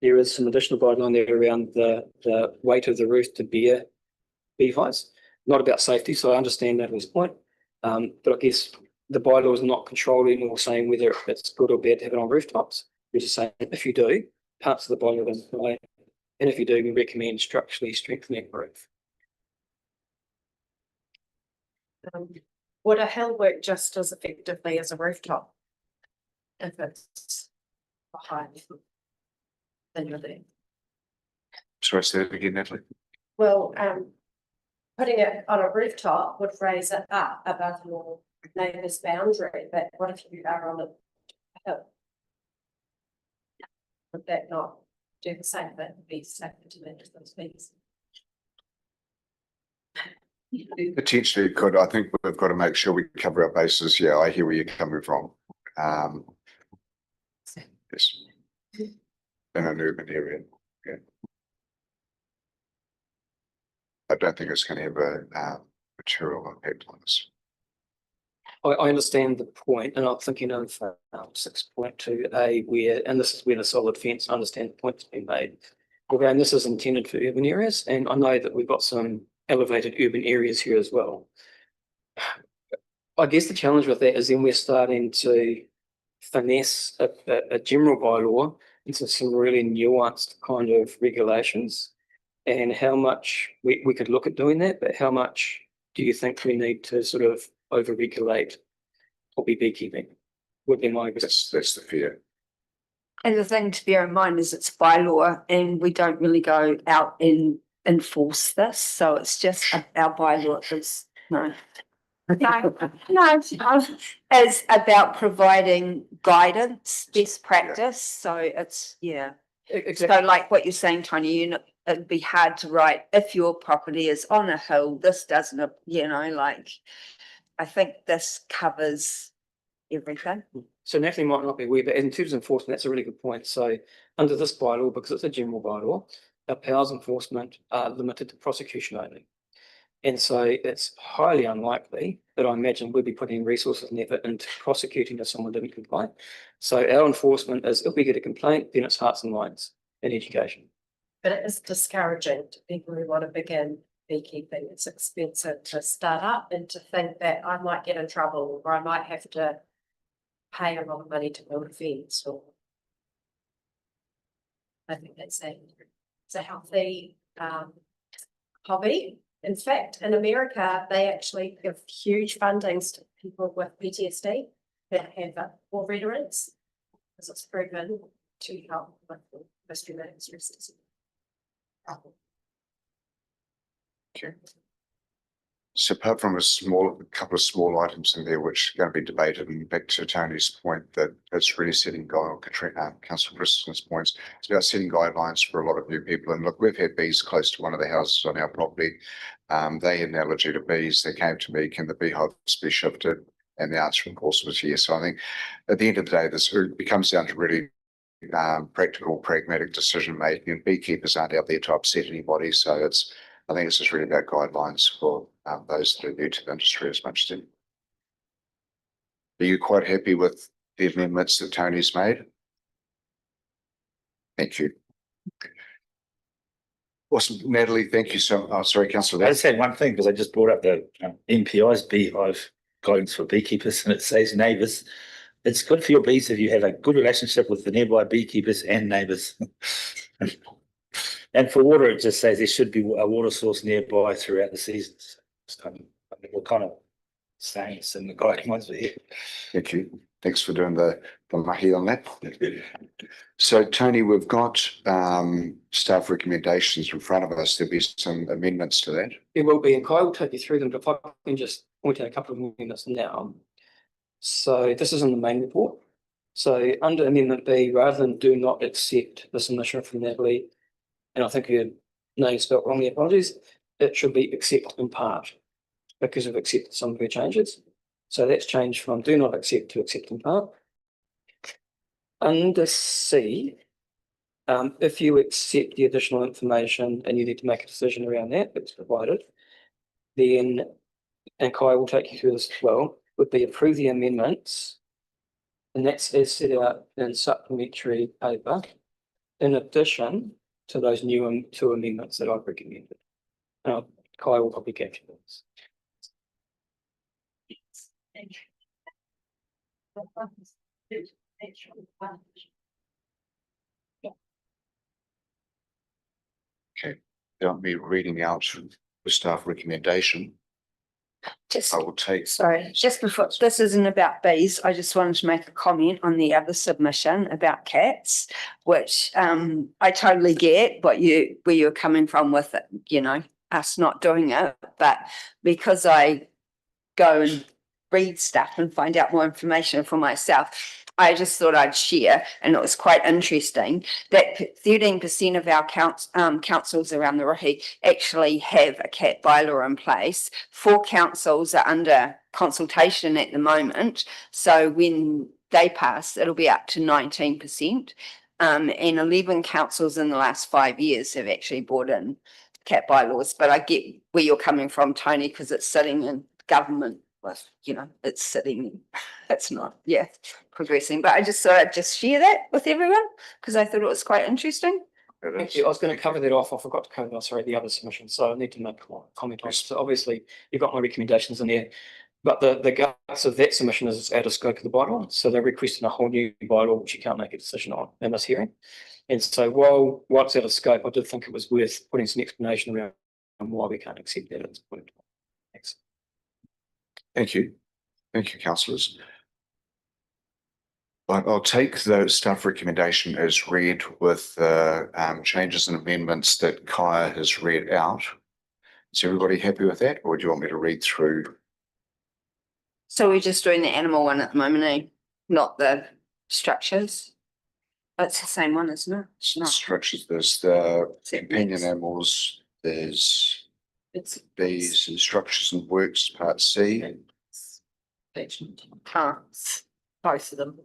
Speaker 5: there is some additional guideline there around the weight of the roof to bear beehives. not about safety, so I understand Natalie's point. But I guess the bylaw is not controlling or saying whether it's good or bad to have it on rooftops. We're just saying if you do, parts of the bylaw don't apply. And if you do, we recommend structurally strengthening the roof.
Speaker 6: Would a hill work just as effectively as a rooftop? If it's high than you're there.
Speaker 1: Sorry, say that again, Natalie.
Speaker 6: Well, putting it on a rooftop would raise it up above your neighbour's boundary, but what if you are on a hill? Would that not do the same, but be safer to manage those things?
Speaker 1: Potentially it could. I think we've got to make sure we cover our bases. Yeah, I hear where you're coming from. Yes. In an urban area. Yeah. I don't think it's going to have a material impact on us.
Speaker 5: I understand the point, and I'm thinking of 6.2A where, and this is where the solid fence, I understand the point's been made. Again, this is intended for urban areas, and I know that we've got some elevated urban areas here as well. I guess the challenge with that is then we're starting to finesse a general bylaw into some really nuanced kind of regulations, and how much we could look at doing that, but how much do you think we need to sort of over-regulate hobby beekeeping? Would be my guess.
Speaker 1: That's the fear.
Speaker 3: And the thing to bear in mind is it's bylaw and we don't really go out and enforce this. So it's just our bylaw is, no. No, it's about providing guidance, best practice. So it's, yeah.
Speaker 5: Exactly.
Speaker 3: So like what you're saying, Tony, it'd be hard to write if your property is on a hill, this doesn't, like, I think this covers everything.
Speaker 5: So Natalie might not be aware, but in terms of enforcement, that's a really good point. So under this bylaw, because it's a general bylaw, our powers of enforcement are limited to prosecution only. And so it's highly unlikely that I imagine we'd be putting resources and effort into prosecuting if someone didn't comply. So our enforcement is if we get a complaint, then it's hearts and minds in education.
Speaker 6: But it is discouraging to people who want to begin beekeeping. It's expensive to start up and to think that I might get in trouble or I might have to pay a lot of money to build a fence, or I think it's a healthy hobby. In fact, in America, they actually give huge fundings to people with PTSD that have war veterans, because it's proven to help with post-traumatic stress disorder.
Speaker 1: Okay. So apart from a couple of small items in there which are going to be debated, and back to Tony's point that it's really setting Councillor Bristol's points, it's about setting guidelines for a lot of new people. And look, we've had bees close to one of the houses on our property. They had an allergy to bees. They came to me, can the beehives be shifted? And the answer, of course, was yes. So I think at the end of the day, this comes down to really practical, pragmatic decision making, and beekeepers aren't out there to upset anybody. So I think it's just really about guidelines for those that are new to the industry as much as them. Are you quite happy with the amendments that Tony's made? Thank you. Awesome. Natalie, thank you so much. Oh, sorry, Councillor.
Speaker 8: I just had one thing, because I just brought up the MPI's beehive guidance for beekeepers, and it says neighbours. It's good for your bees if you have a good relationship with the nearby beekeepers and neighbours. And for water, it just says there should be a water source nearby throughout the seasons. So, we're kind of saying it's in the guidelines here.
Speaker 1: Thank you. Thanks for doing the mahi on that. So Tony, we've got staff recommendations in front of us. There'll be some amendments to that.
Speaker 5: There will be, and Kai will take you through them, but if I can just point out a couple of amendments now. So this is in the main report. So under Amendment B, rather than do not accept the submission from Natalie, and I think your name spelled wrongly, apologies, it should be accept in part, because we've accepted some of her changes. So that's changed from do not accept to accept in part. Under C, if you accept the additional information and you need to make a decision around that, it's provided, then, and Kai will take you through this as well, would be approve the amendments, and that's as set out in supplementary paper, in addition to those new two amendments that I've recommended. And I'll Kai will probably capture this.
Speaker 1: Don't be reading out the staff recommendation.
Speaker 3: Just,
Speaker 1: I will take.
Speaker 3: sorry, just before, this isn't about bees, I just wanted to make a comment on the other submission about cats, which I totally get where you're coming from with it, you know, us not doing it, but because I go and read stuff and find out more information for myself, I just thought I'd share, and it was quite interesting that 13% of our councils around the Rihi actually have a cat bylaw in place. 4 councils are under consultation at the moment, so when they pass, it'll be up to 19%. And 11 councils in the last 5 years have actually brought in cat bylaws, but I get where you're coming from, Tony, because it's sitting in government. You know, it's sitting, it's not, progressing, but I just thought I'd just share that with everyone because I thought it was quite interesting.
Speaker 5: Thank you. I was going to cover that off. I forgot to cover that, sorry, the other submission. So I need to make a comment on it. So obviously you've got my recommendations in there, but the guts of that submission is out of scope of the bylaw. So they're requesting a whole new bylaw, which you can't make a decision on in this hearing. And so while it's out of scope, I did think it was worth putting some explanation around why we can't accept that at this point. Thanks.
Speaker 1: Thank you. Thank you, councillors. I'll take the staff recommendation as read with the changes and amendments that Kaya has read out. Is everybody happy with that, or do you want me to read through?
Speaker 3: So we're just doing the animal one at the moment, eh? Not the structures. It's the same one, isn't it? No.
Speaker 1: Structures, there's the
Speaker 3: Except
Speaker 1: companion
Speaker 3: next.
Speaker 1: animals, there's
Speaker 2: It's
Speaker 1: bees and structures and works, part C.
Speaker 3: Plants.
Speaker 2: both of them.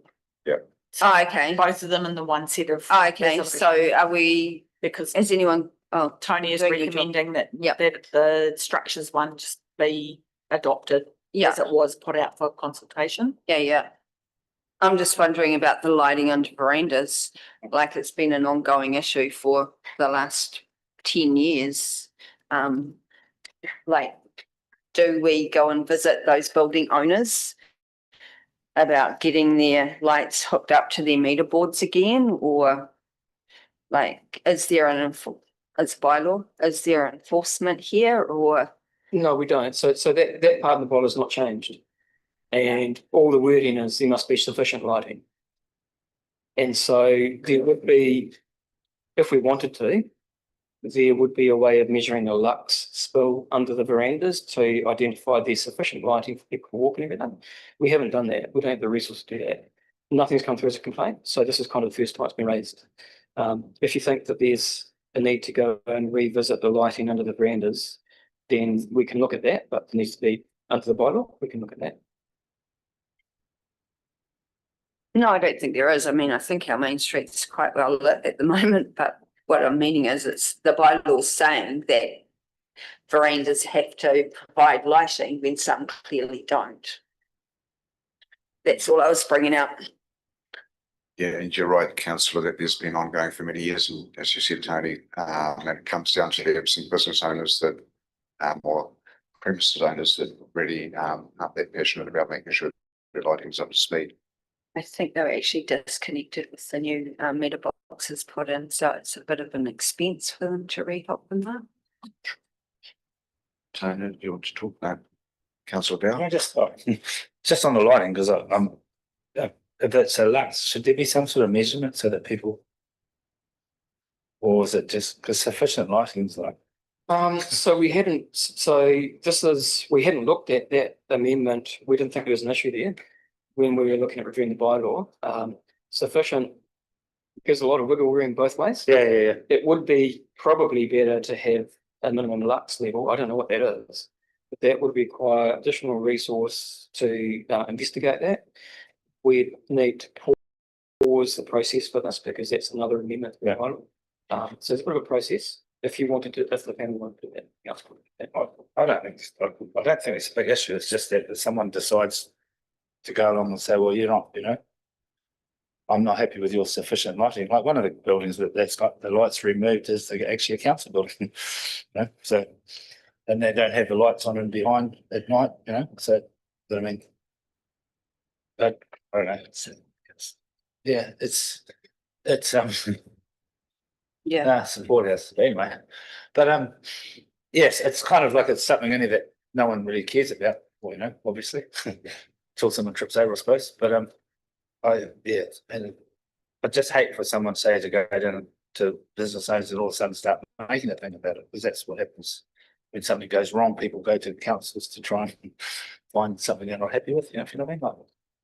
Speaker 3: Oh, okay.
Speaker 2: Both of them in the one set of.
Speaker 3: Oh, okay, so are we,
Speaker 2: Because
Speaker 3: is anyone, oh,
Speaker 2: Tony is
Speaker 3: doing your job.
Speaker 2: recommending that,
Speaker 3: Yep.
Speaker 2: that the structures one just be adopted
Speaker 3: yeah,
Speaker 2: as it was put out for consultation.
Speaker 3: yeah. I'm just wondering about the lighting under verandas, like it's been an ongoing issue for the last 10 years. Like, do we go and visit those building owners about getting their lights hooked up to their meter boards again, or like, is there it's bylaw, is there enforcement here, or?
Speaker 5: No, we don't. So that part of the bylaw has not changed. And all the wording is there must be sufficient lighting. And so there would be, if we wanted to, there would be a way of measuring the lux spill under the verandas to identify there's sufficient lighting for people to walk and everything. We haven't done that. We don't have the resources to do that. Nothing's come through as a complaint. So this is kind of the first time it's been raised. If you think that there's a need to go and revisit the lighting under the verandas, then we can look at that, but it needs to be under the bylaw. We can look at that.
Speaker 3: No, I don't think there is. I mean, I think our main street's quite well lit at the moment, but what I'm meaning is it's the bylaw saying that verandas have to provide lighting when some clearly don't. That's all I was bringing up.
Speaker 1: Yeah, and you're right, councillor, that there's been ongoing for many years, and as you said, Tony, and it comes down to there some business owners that, or premises owners that really aren't that passionate about making sure the lighting's up to speed.
Speaker 3: I think they're actually disconnected with the new meter boxes put in, so it's a bit of an expense for them to rehook them up.
Speaker 1: Tony, do you want to talk about councillor Dow?
Speaker 8: I just on the lighting, because if it's a lux, should there be some sort of measurement so that people, or is it just because sufficient lighting's like?
Speaker 5: So we hadn't looked at that amendment. We didn't think there was an issue there when we were looking at reviewing the bylaw. Sufficient, there's a lot of wiggle room both ways.
Speaker 8: Yeah.
Speaker 5: It would be probably better to have a minimum lux level. I don't know what that is, but that would require additional resource to investigate that. We need to pause the process for this because that's another amendment.
Speaker 8: Yeah.
Speaker 5: So it's a bit of a process. If you wanted to, if the panel wanted to do that,
Speaker 8: I don't think it's a big issue. It's just that if someone decides to go along and say, well, you're not, I'm not happy with your sufficient lighting. Like one of the buildings that's got the lights removed is actually a council building. So and they don't have the lights on and behind at night, you know, so, but I mean. But, I don't know, yeah, it's,
Speaker 3: Yeah.
Speaker 8: support us, anyway, but, yes, it's kind of like it's something in there that no one really cares about, well, you know, obviously. Till someone trips over, I suppose, but, yeah, and I just hate for someone, say, to go down to business owners and all of a sudden start making a thing about it, because that's what happens. When something goes wrong, people go to councils to try and find something they're not happy with, you know, if you know what I mean, like.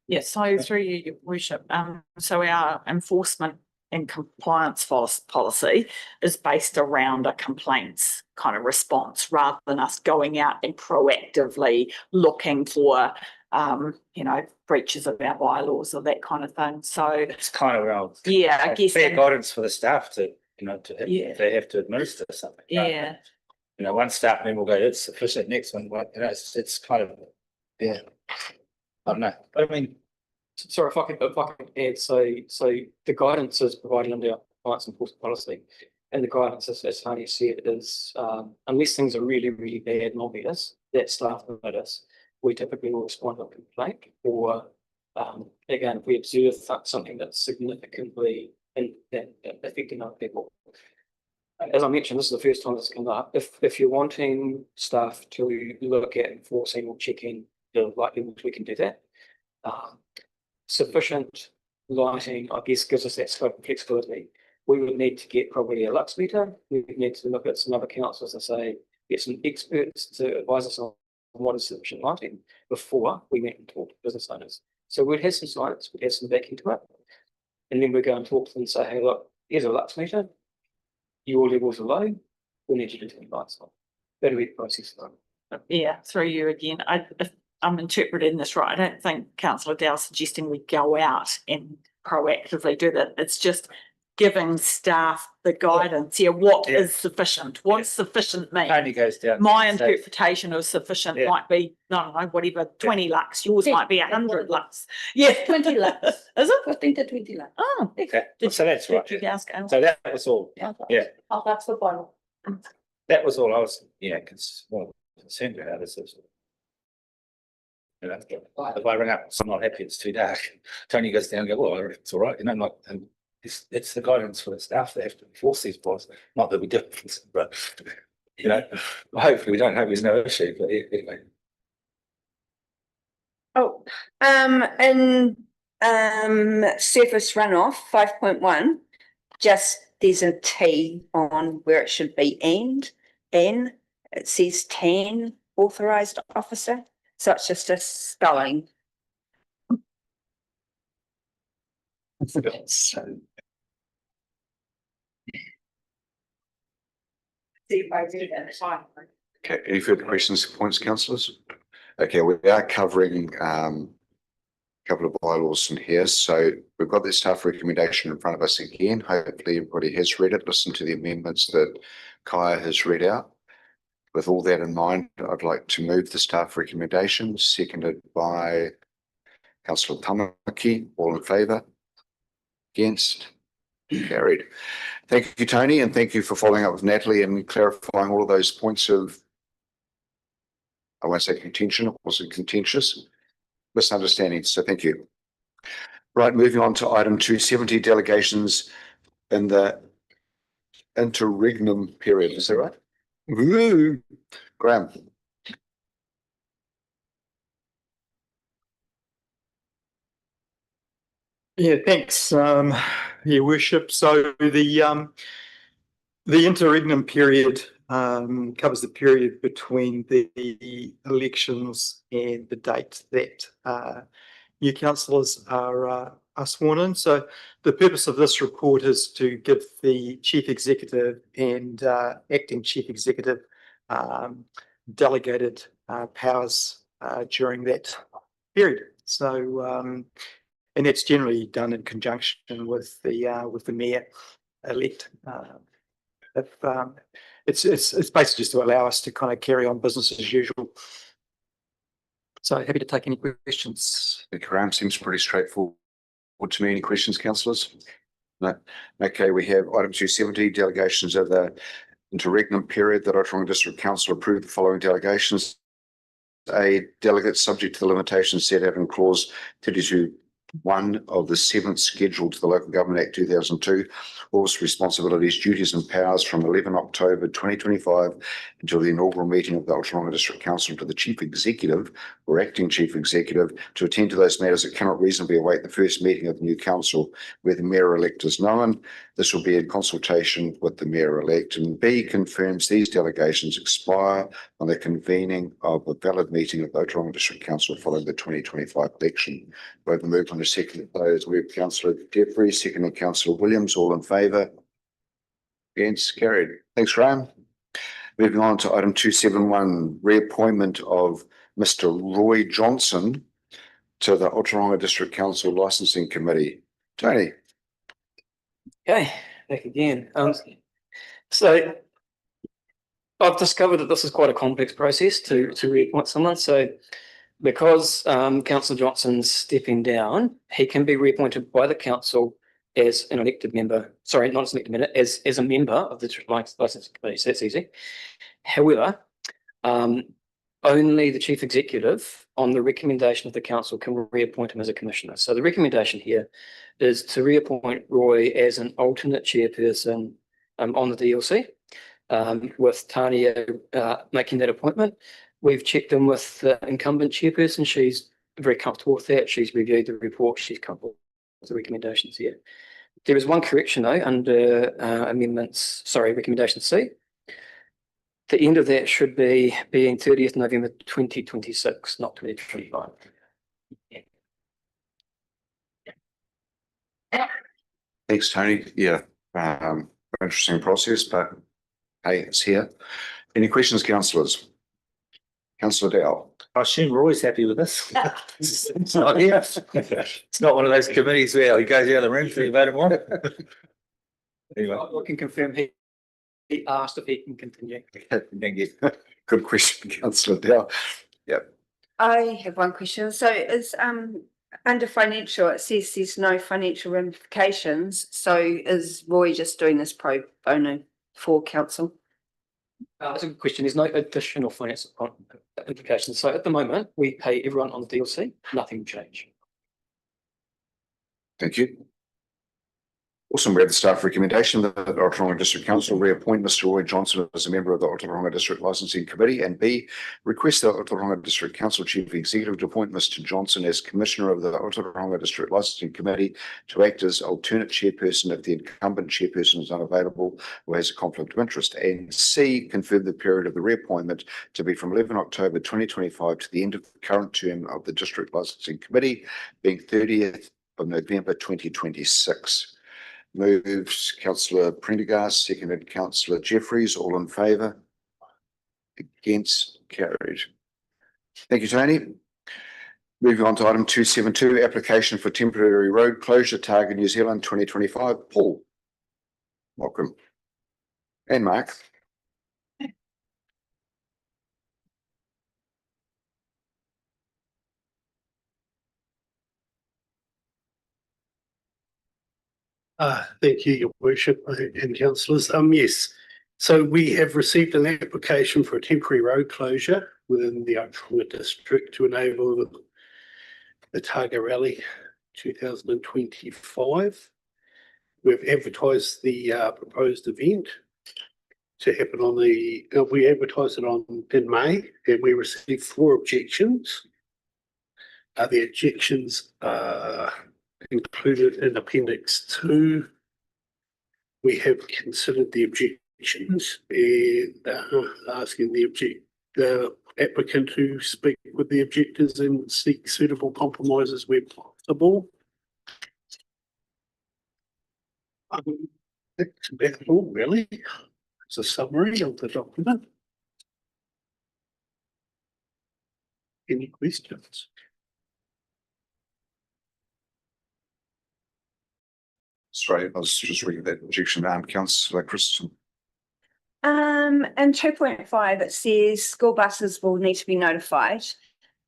Speaker 2: Yeah, so through you, Your Worship, so our enforcement and compliance policy is based around a complaints kind of response rather than us going out and proactively looking for, you know, breaches of our bylaws or that kind of thing. So
Speaker 8: It's kind of around.
Speaker 2: yeah, I guess.
Speaker 8: Fair guidance for the staff to, you know,
Speaker 2: Yeah.
Speaker 8: they have to administer something. right?
Speaker 2: Yeah,
Speaker 8: You know, one staff member will go, it's sufficient, next one, well, you know, it's kind of, yeah. I don't know, but I mean,
Speaker 5: Sorry, if I could add, so the guidance is provided under our compliance enforcement policy. And the guidance, as Tony said, is unless things are really, really bad and obvious, that staff will notice, we typically will respond to a complaint, or again, if we observe something that's significantly affecting other people. As I mentioned, this is the first time this come up. If you're wanting staff to look at enforcing or checking the likelihoods, we can do that. Sufficient lighting, I guess, gives us that scope of flexibility. We would need to get probably a lux meter. We would need to look at some other councils and say, get some experts to advise us on what is sufficient lighting before we went and talk to business owners. So we'd have some science, we'd have some backing to it. And then we go and talk to them and say, hey, look, here's a lux meter. Your levels are low. We need you to turn your lights on. That'll be the process.
Speaker 2: yeah, through you again. If I'm interpreting this right, I don't think Councillor Dow's suggesting we go out and proactively do that. It's just giving staff the guidance. Yeah, what is sufficient? What's sufficient mean?
Speaker 8: Tony goes down.
Speaker 2: My
Speaker 8: so-
Speaker 2: interpretation of sufficient
Speaker 8: Yeah.
Speaker 2: might be, I don't know, whatever, 20 lux. Yours might be 100 lux. Yeah.
Speaker 3: 20 lux.
Speaker 2: Is it?
Speaker 3: 15 to 20 lux.
Speaker 2: Oh,
Speaker 8: Okay,
Speaker 2: Did-
Speaker 8: so that's right.
Speaker 2: did you ask? Al?
Speaker 8: So that was all, yeah,
Speaker 3: Oh, that's the final.
Speaker 8: that was all I was, concerned about is this. You know, if I ring up, I'm not happy, it's too dark. Tony goes down and goes, well, it's all right, you know, like, and it's the guidance for the staff that have to enforce these laws. Not that we do, but, you know, hopefully we don't hope there's no issue, but anyway.
Speaker 3: Oh, and surface runoff, 5.1, just there's a T on where it should be N, it says TAN, authorised officer, so it's just a spelling.
Speaker 8: So,
Speaker 1: Okay, any further questions, points, councillors? Okay, we are covering a couple of bylaws in here. So we've got the staff recommendation in front of us again. Hopefully everybody has read it, listened to the amendments that Kaya has read out. With all that in mind, I'd like to move the staff recommendation, seconded by Councillor Tamaki. All in favour? Against? Carried. Thank you, Tony, and thank you for following up with Natalie and clarifying all of those points of, I won't say contention, it wasn't contentious, misunderstandings. So thank you. Right, moving on to item 270, delegations in the interregnum period. Is that right? Woo! Graham.
Speaker 9: Yeah, thanks, Your Worship. So the interregnum period covers the period between the elections and the date that new councillors are sworn in. So the purpose of this report is to give the Chief Executive and Acting Chief Executive delegated powers during that period. So and that's generally done in conjunction with the mayor elect. It's basically just to allow us to kind of carry on business as usual. So happy to take any questions.
Speaker 1: The Graham seems pretty straightforward to me. Any questions, councillors? No. Okay, we have item 270, delegations of the interregnum period that Ōtorohanga District Council approved the following delegations. A delegate subject to the limitations set out in clause 32(1) of the 7th schedule to the Local Government Act 2002, all its responsibilities, duties and powers from 11 October 2025 until the inaugural meeting of the Ōtorohanga District Council, to the Chief Executive or Acting Chief Executive to attend to those matters that cannot reasonably await the first meeting of the new council where the Mayor-elect is known. This will be in consultation with the Mayor-elect. And B, confirms these delegations expire on the convening of a valid meeting of the Ōtorohanga District Council following the 2025 election. Both the movement is seconded by those. We have Councillor Jeffrey, seconded Councillor Williams. All in favour? Against? Carried. Thanks, Graham. Moving on to item 271, reappointment of Mr. Roy Johnson to the Ōtorohanga District Council Licensing Committee. Tony.
Speaker 5: Okay, back again. So I've discovered that this is quite a complex process to reappoint someone. So because Councillor Johnson's stepping down, he can be reappointed by the council as an elected member. Sorry, not as an elected member, as a member of the District Licensing Committee. So that's easy. However, only the Chief Executive, on the recommendation of the council, can reappoint him as a commissioner. So the recommendation here is to reappoint Roy as an alternate chairperson on the DLC, with Tania making that appointment. We've checked in with the incumbent chairperson. She's very comfortable with that. She's reviewed the report. She's comfortable with the recommendations here. There is one correction though under recommendation C. The end of that should be being 30th November 2026, not 2025.
Speaker 1: Thanks, Tony. Yeah, interesting process, but hey, it's here. Any questions, councillors? Councillor Dowell.
Speaker 8: I assume Roy's happy with this. It's not here. It's not one of those committees where he goes out of the room for the vote tomorrow. Anyway.
Speaker 5: I can confirm he asked if he can continue.
Speaker 8: Thank you.
Speaker 1: Good question, Councillor Dowell. Yep.
Speaker 3: I have one question. So is under financial, it says there's no financial ramifications. So is Roy just doing this pro bono for council?
Speaker 5: That's a good question. There's no additional financial implications. So at the moment, we pay everyone on the DLC. Nothing will change.
Speaker 1: Thank you. Awesome. We have the staff recommendation that the Ōtorohanga District Council reappoint Mr. Roy Johnson as a member of the Ōtorohanga District Licensing Committee, and B, request the Ōtorohanga District Council Chief Executive to appoint Mr. Johnson as Commissioner of the Ōtorohanga District Licensing Committee to act as alternate chairperson if the incumbent chairperson is unavailable or has a conflict of interest, and C, confirm the period of the reappointment to be from 11 October 2025 to the end of the current term of the District Licensing Committee, being 30th of November 2026. Moves Councillor Prendergast, seconded Councillor Jeffries. All in favour? Against? Carried. Thank you, Tony. Moving on to item 272, application for temporary road closure, Targa, New Zealand, 2025. Paul, welcome. And Mark.
Speaker 10: Thank you, Your Worship and councillors. Yes, so we have received an application for a temporary road closure within the Ōtorohanga district to enable the Targa Rally 2025. We've advertised the proposed event to happen on we advertised it in May, and we received 4 objections. The objections are included in Appendix 2. We have considered the objections and asking the applicant to speak with the objectors and seek suitable compromises where possible. That's about all, really. It's a summary of the document. Any questions?
Speaker 1: Sorry, I was just reading that objection. Councillor Christensen.
Speaker 3: In 2.5, it says school buses will need to be notified.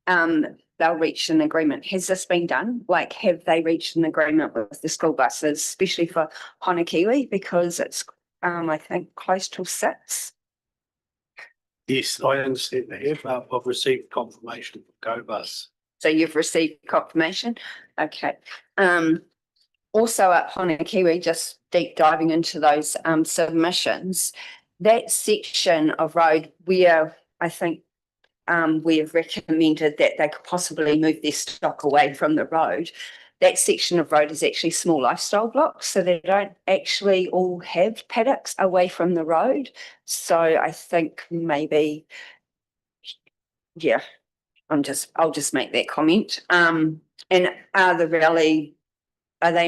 Speaker 3: They'll reach an agreement. Has this been done? Like, have they reached an agreement with the school buses, especially for Honakiwi, because it's I think close to 6.
Speaker 10: Yes, I understand that. I've received confirmation from GoBus.
Speaker 3: So you've received confirmation? Okay. Also at Honakiwi, just deep diving into those submissions, that section of road where I think we have recommended that they could possibly move their stock away from the road. That section of road is actually small lifestyle blocks, so they don't actually all have paddocks away from the road. So I think maybe, yeah, I'll just make that comment. And are they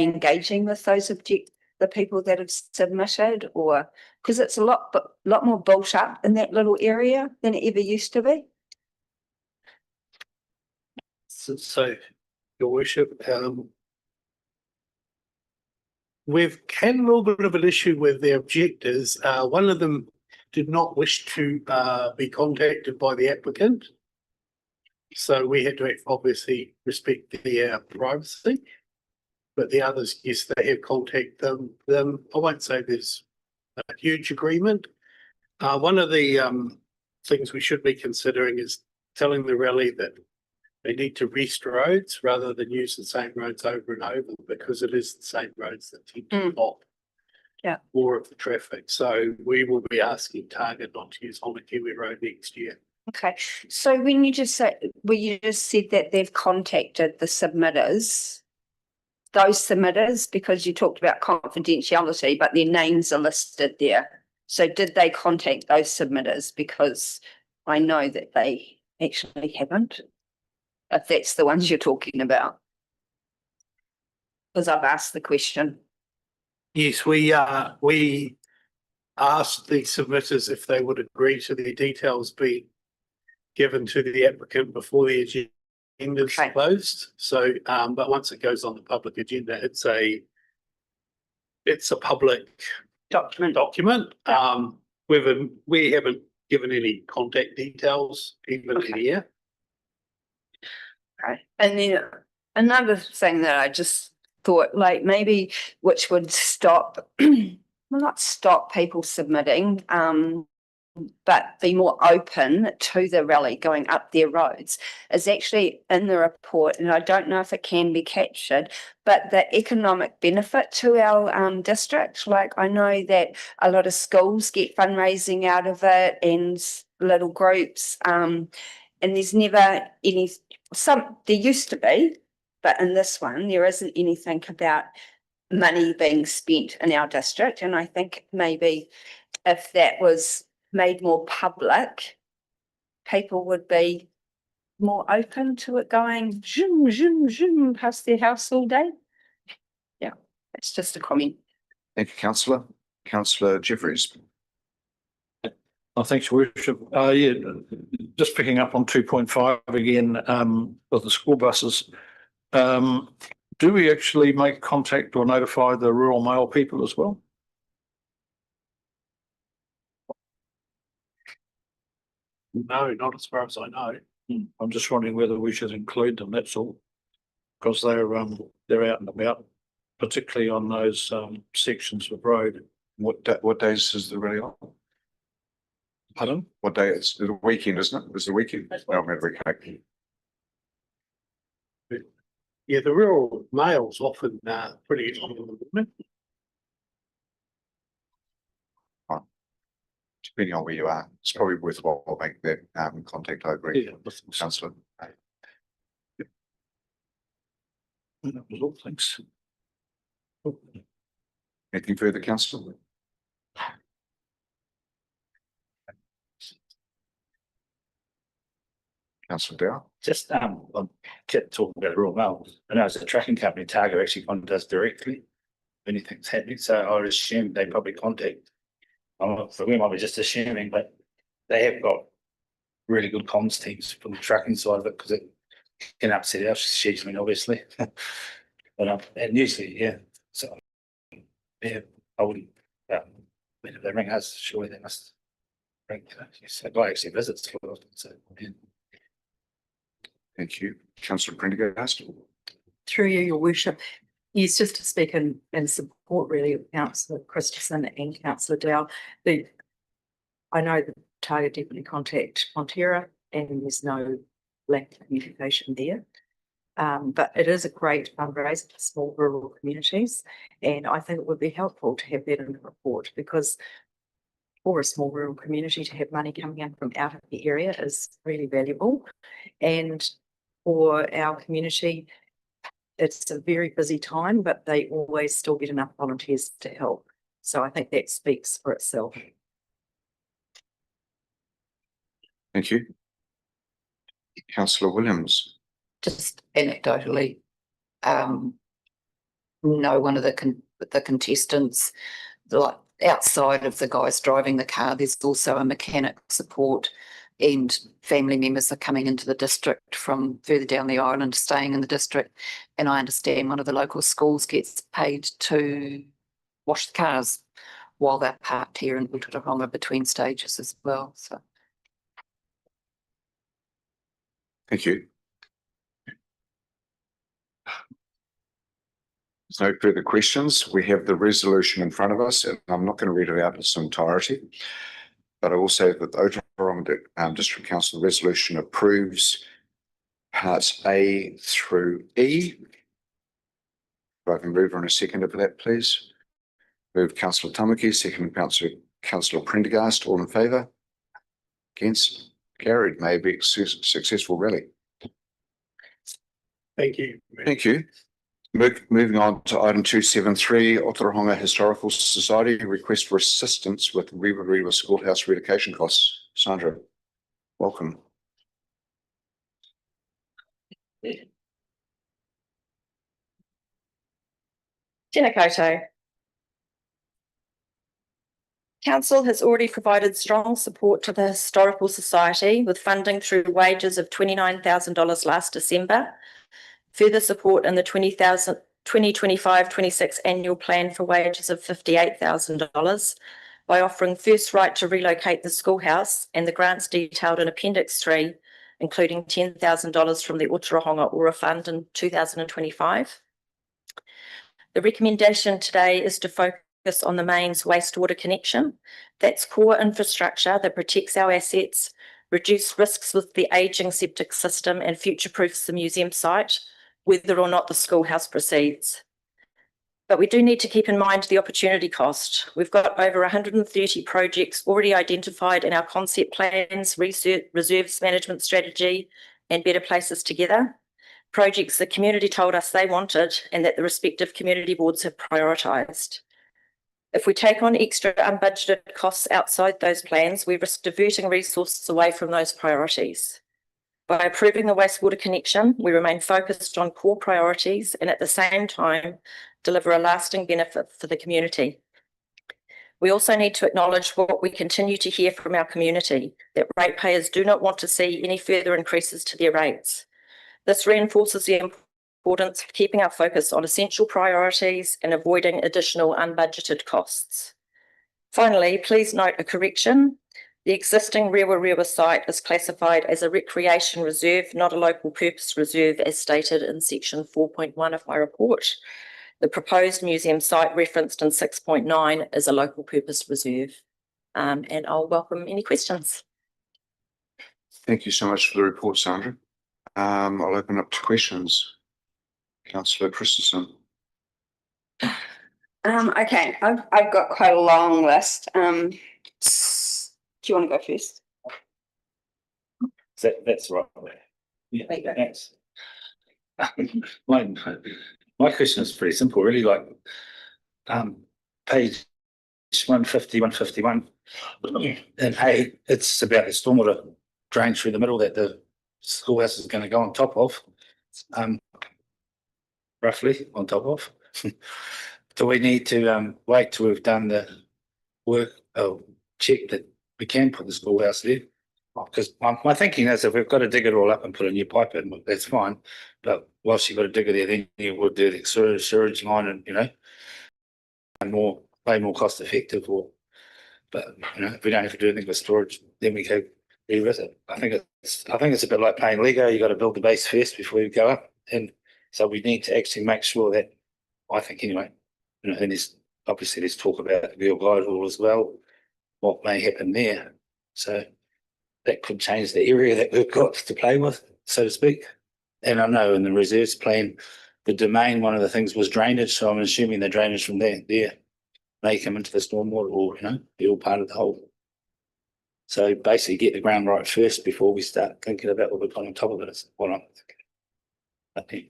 Speaker 3: engaging with those the people that have submitted, or because it's a lot more built up in that little area than it ever used to be?
Speaker 10: So, Your Worship, we've had a little bit of an issue with the objectors. One of them did not wish to be contacted by the applicant. So we had to obviously respect their privacy. But the others, yes, they have contacted them. I won't say there's a huge agreement. One of the things we should be considering is telling the rally that they need to rest roads rather than use the same roads over and over, because it is the same roads that tend to block more of the traffic. So we will be asking Target not to use Honakiwi Road next year.
Speaker 3: Okay, so when you just said that they've contacted the submitters, those submitters, because you talked about confidentiality, but their names are listed there. So did they contact those submitters? Because I know that they actually haven't, if that's the ones you're talking about. Because I've asked the question.
Speaker 10: Yes, we asked the submitters if they would agree to the details be given to the applicant before the agenda is closed. So, but once it goes on the public agenda, it's a public document. We haven't given any contact details even here.
Speaker 3: Okay, and then another thing that I just thought, like, maybe which would stop, well, not stop people submitting, but be more open to the rally going up their roads, is actually in the report, and I don't know if it can be captured, but the economic benefit to our district. Like, I know that a lot of schools get fundraising out of it and little groups, and there's never any, there used to be, but in this one, there isn't anything about money being spent in our district. And I think maybe if that was made more public, people would be more open to it going zoom, zoom, zoom past their house all day. Yeah, that's just a comment.
Speaker 1: Thank you, Councillor. Councillor Jeffries.
Speaker 7: Thanks, Your Worship. Yeah, just picking up on 2.5 again, with the school buses. Do we actually make contact or notify the Rural Mail people as well?
Speaker 10: No, not as far as I know.
Speaker 7: I'm just wondering whether we should include them, that's all. Because they're out and about, particularly on those sections of road.
Speaker 1: What days is the rally on?
Speaker 7: Pardon?
Speaker 1: What day? It's the weekend, isn't it? It's the weekend. Okay.
Speaker 10: Yeah, the Rural Mail's often pretty on the limit.
Speaker 1: Depending on where you are, it's probably worthwhile making that contact over.
Speaker 7: Yeah,
Speaker 1: Councillor.
Speaker 7: That was all, thanks.
Speaker 1: Anything further, Councillor? Councillor Dow.
Speaker 8: Just I'm talking about Rural Mail. I know it's a tracking company, Target actually contacts us directly when anything's happening. So I would assume they probably contact. We might be just assuming, but they have got really good comms teams from the tracking side of it, because it can upset our scheduling, obviously. But and usually, yeah. So yeah, I wouldn't. If they ring us, surely they must ring. Yes, the guy actually visits quite often. So yeah.
Speaker 1: Thank you. Councillor Prendergast.
Speaker 2: Through you, Your Worship. Yes, just to speak in support really of Councillor Christensen and Councillor Dow. I know the target definitely contact Fonterra and there's no lack of communication there. But it is a great fundraiser for small rural communities, and I think it would be helpful to have that in the report, because for a small rural community to have money coming in from out of the area is really valuable. And for our community, it's a very busy time, but they always still get enough volunteers to help. So I think that speaks for itself.
Speaker 1: Thank you. Councillor Williams.
Speaker 11: Just anecdotally, know one of the contestants, like outside of the guys driving the car, there's also a mechanic support, and family members are coming into the district from further down the island, staying in the district. And I understand one of the local schools gets paid to wash the cars while they're parked here in Ōtorohanga between stages as well. So.
Speaker 1: Thank you. There's no further questions. We have the resolution in front of us, and I'm not going to read it out in its entirety, but I will say that the Ōtorohanga District Council resolution approves parts A through E. If I can move on a second for that, please. Move Councillor Tamaki, second Councillor Prendergast, all in favour? Against? Carried. May be a successful rally.
Speaker 10: Thank you.
Speaker 1: Thank you. Moving on to item 273, Ōtorohanga Historical Society request for assistance with Rewa Rewa Schoolhouse relocation costs. Sandra, welcome.
Speaker 3: Tēnā koutou. Council has already provided strong support to the Historical Society with funding through wages of $29,000 last December. Further support in the 2025-26 annual plan for wages of $58,000 by offering first right to relocate the schoolhouse and the grants detailed in Appendix 3, including $10,000 from the Ōtorohanga Ora Fund in 2025. The recommendation today is to focus on the mains wastewater connection. That's core infrastructure that protects our assets, reduce risks with the ageing septic system, and future-proofs the museum site, whether or not the schoolhouse proceeds. But we do need to keep in mind the opportunity cost. We've got over 130 projects already identified in our concept plans, reserves management strategy, and Better Places Together. Projects the community told us they wanted and that the respective community boards have prioritised. If we take on extra unbudgeted costs outside those plans, we risk diverting resources away from those priorities. By approving the wastewater connection, we remain focused on core priorities and at the same time deliver a lasting benefit for the community. We also need to acknowledge what we continue to hear from our community, that ratepayers do not want to see any further increases to their rates. This reinforces the importance of keeping our focus on essential priorities and avoiding additional unbudgeted costs. Finally, please note a correction. The existing Rewa Rewa site is classified as a recreation reserve, not a local purpose reserve, as stated in section 4.1 of my report. The proposed museum site referenced in 6.9 is a local purpose reserve. And I'll welcome any questions.
Speaker 1: Thank you so much for the report, Sandra. I'll open up to questions. Councillor Christensen.
Speaker 3: Okay, I've got quite a long list. Do you want to go first?
Speaker 8: That's right. Yeah, thanks. My question is pretty simple, really. Like, page 150, 151, and A, it's about the stormwater drain through the middle that the schoolhouse is going to go on top of. Roughly on top of. Do we need to wait till we've done the work, check that we can put the schoolhouse there? Because my thinking is if we've got to dig it all up and put a new pipe in, that's fine. But whilst you've got to dig it there, then you would do the sewage line and, you know, and way more cost effective. But you know, if we don't have to do anything with storage, then we go revisit. I think it's a bit like playing Lego. You got to build the base first before you go up, and so we need to actually make sure that I think anyway, and there's obviously there's talk about the Girl Guide Hall as well, what may happen there. So that could change the area that we've got to play with, so to speak. And I know in the reserves plan, the domain, one of the things was drainage, so I'm assuming the drainage from there may come into the stormwater or, be all part of the whole. So basically get the ground right first before we start thinking about what we've got on top of it, is what I'm thinking. I think.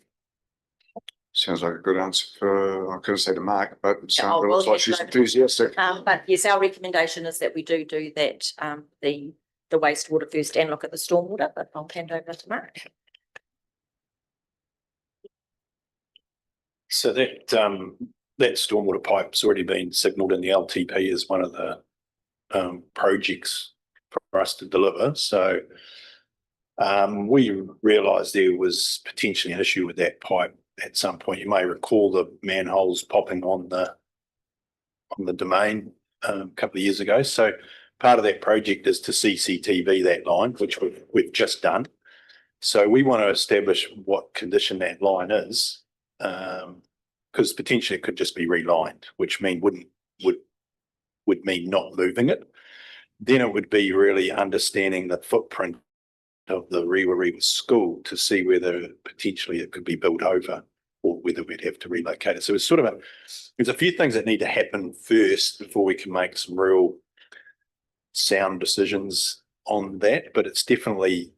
Speaker 1: Sounds like a good answer for, I couldn't say to Mark, but it
Speaker 2: Yeah, I'll-
Speaker 1: looks
Speaker 2: we'll
Speaker 1: like she's
Speaker 2: head over.
Speaker 1: enthusiastic.
Speaker 2: But yes, our recommendation is that we do that, the wastewater first and look at the stormwater, but I'll hand over to Mark.
Speaker 12: So that stormwater pipe's already been signalled in the LTP as one of the projects for us to deliver. So we realised there was potentially an issue with that pipe at some point. You may recall the manholes popping on the domain a couple of years ago. So part of that project is to CCTV that line, which we've just done. So we want to establish what condition that line is, because potentially it could just be relined, which would mean not moving it. Then it would be really understanding the footprint of the Rewa school to see whether potentially it could be built over or whether we'd have to relocate it. So it's there's a few things that need to happen first before we can make some real sound decisions on that, but it's definitely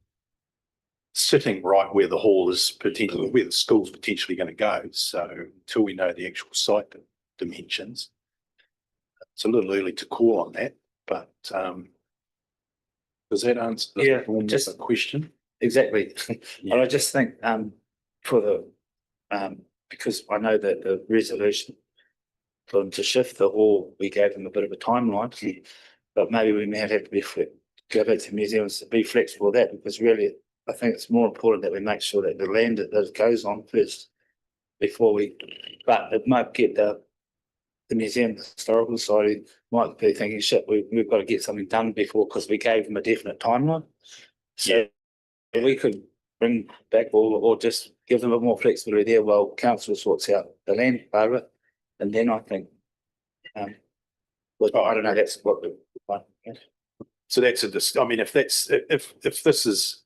Speaker 12: sitting right where the hall is potentially, where the school's potentially going to go. So until we know the actual site dimensions, it's a little early to call on that, but does that answer
Speaker 8: just
Speaker 12: the question?
Speaker 8: Exactly. And I just think for the because I know that the resolution for them to shift the hall, we gave them a bit of a timeline, but maybe we may have to go back to museums to be flexible with that, because really I think it's more important that we make sure that the land that it goes on first before but it might get the museum, the historical society might be thinking, shit, we've got to get something done before, because we gave them a definite timeline. So we could bring back or just give them a bit more flexibility there while council sorts out the land part of it. And then I think, I don't know, that's what we want.
Speaker 12: So that's if this is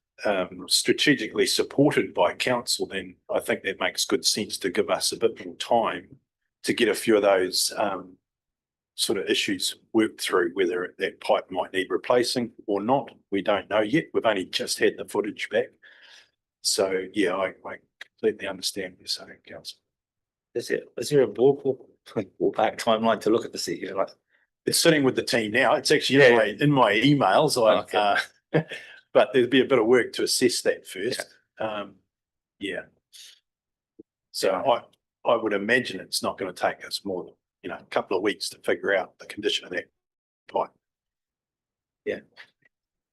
Speaker 12: strategically supported by council, then I think that makes good sense to give us a bit more time to get a few of those sort of issues worked through, whether that pipe might need replacing or not. We don't know yet. We've only just had the footage back. So yeah, I completely understand what you're saying, council.
Speaker 8: Is there a ballpark timeline to look at the city?
Speaker 12: It's sitting with the team now. It's actually in my emails. But there'd be a bit of work to assess that first. So I would imagine it's not going to take us more than a couple of weeks to figure out the condition of that pipe.
Speaker 8: Yeah,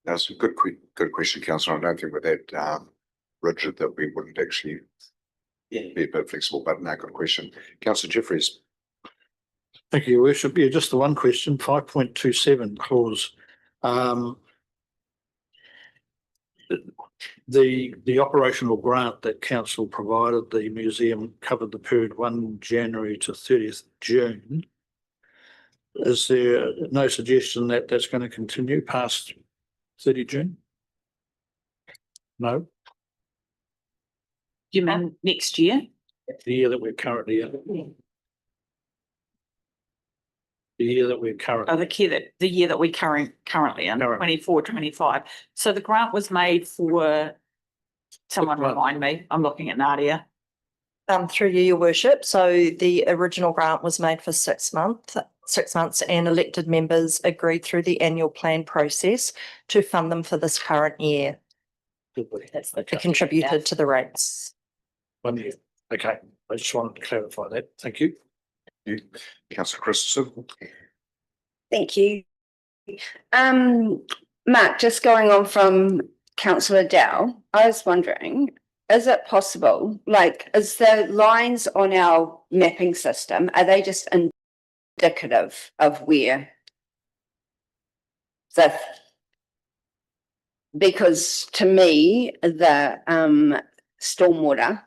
Speaker 1: That's a good question, councillor. I don't think with that rigid that we wouldn't actually be a bit flexible, but no, good question. Councillor Jeffries.
Speaker 7: Thank you, Your Worship. Yeah, just the one question, 5.27 clause. The operational grant that council provided the museum covered the period 1 January to 30th June. Is there no suggestion that that's going to continue past 30 June? No?
Speaker 2: You mean next year?
Speaker 7: The year that we're currently in. The year that we're currently.
Speaker 2: Oh, the year that we currently in, 24-25. So the grant was made for, someone remind me, I'm looking at Nadia.
Speaker 13: Through you, Your Worship. So the original grant was made for 6 months, and elected members agreed through the annual plan process to fund them for this current year.
Speaker 2: That's the
Speaker 13: It contributed to the rates.
Speaker 7: 1 year. Okay. I just wanted to clarify that. Thank you.
Speaker 1: Councillor Christensen.
Speaker 3: Thank you. Mark, just going on from Councillor Dow, I was wondering, is it possible, is the lines on our mapping system, are they just indicative of where because to me, the stormwater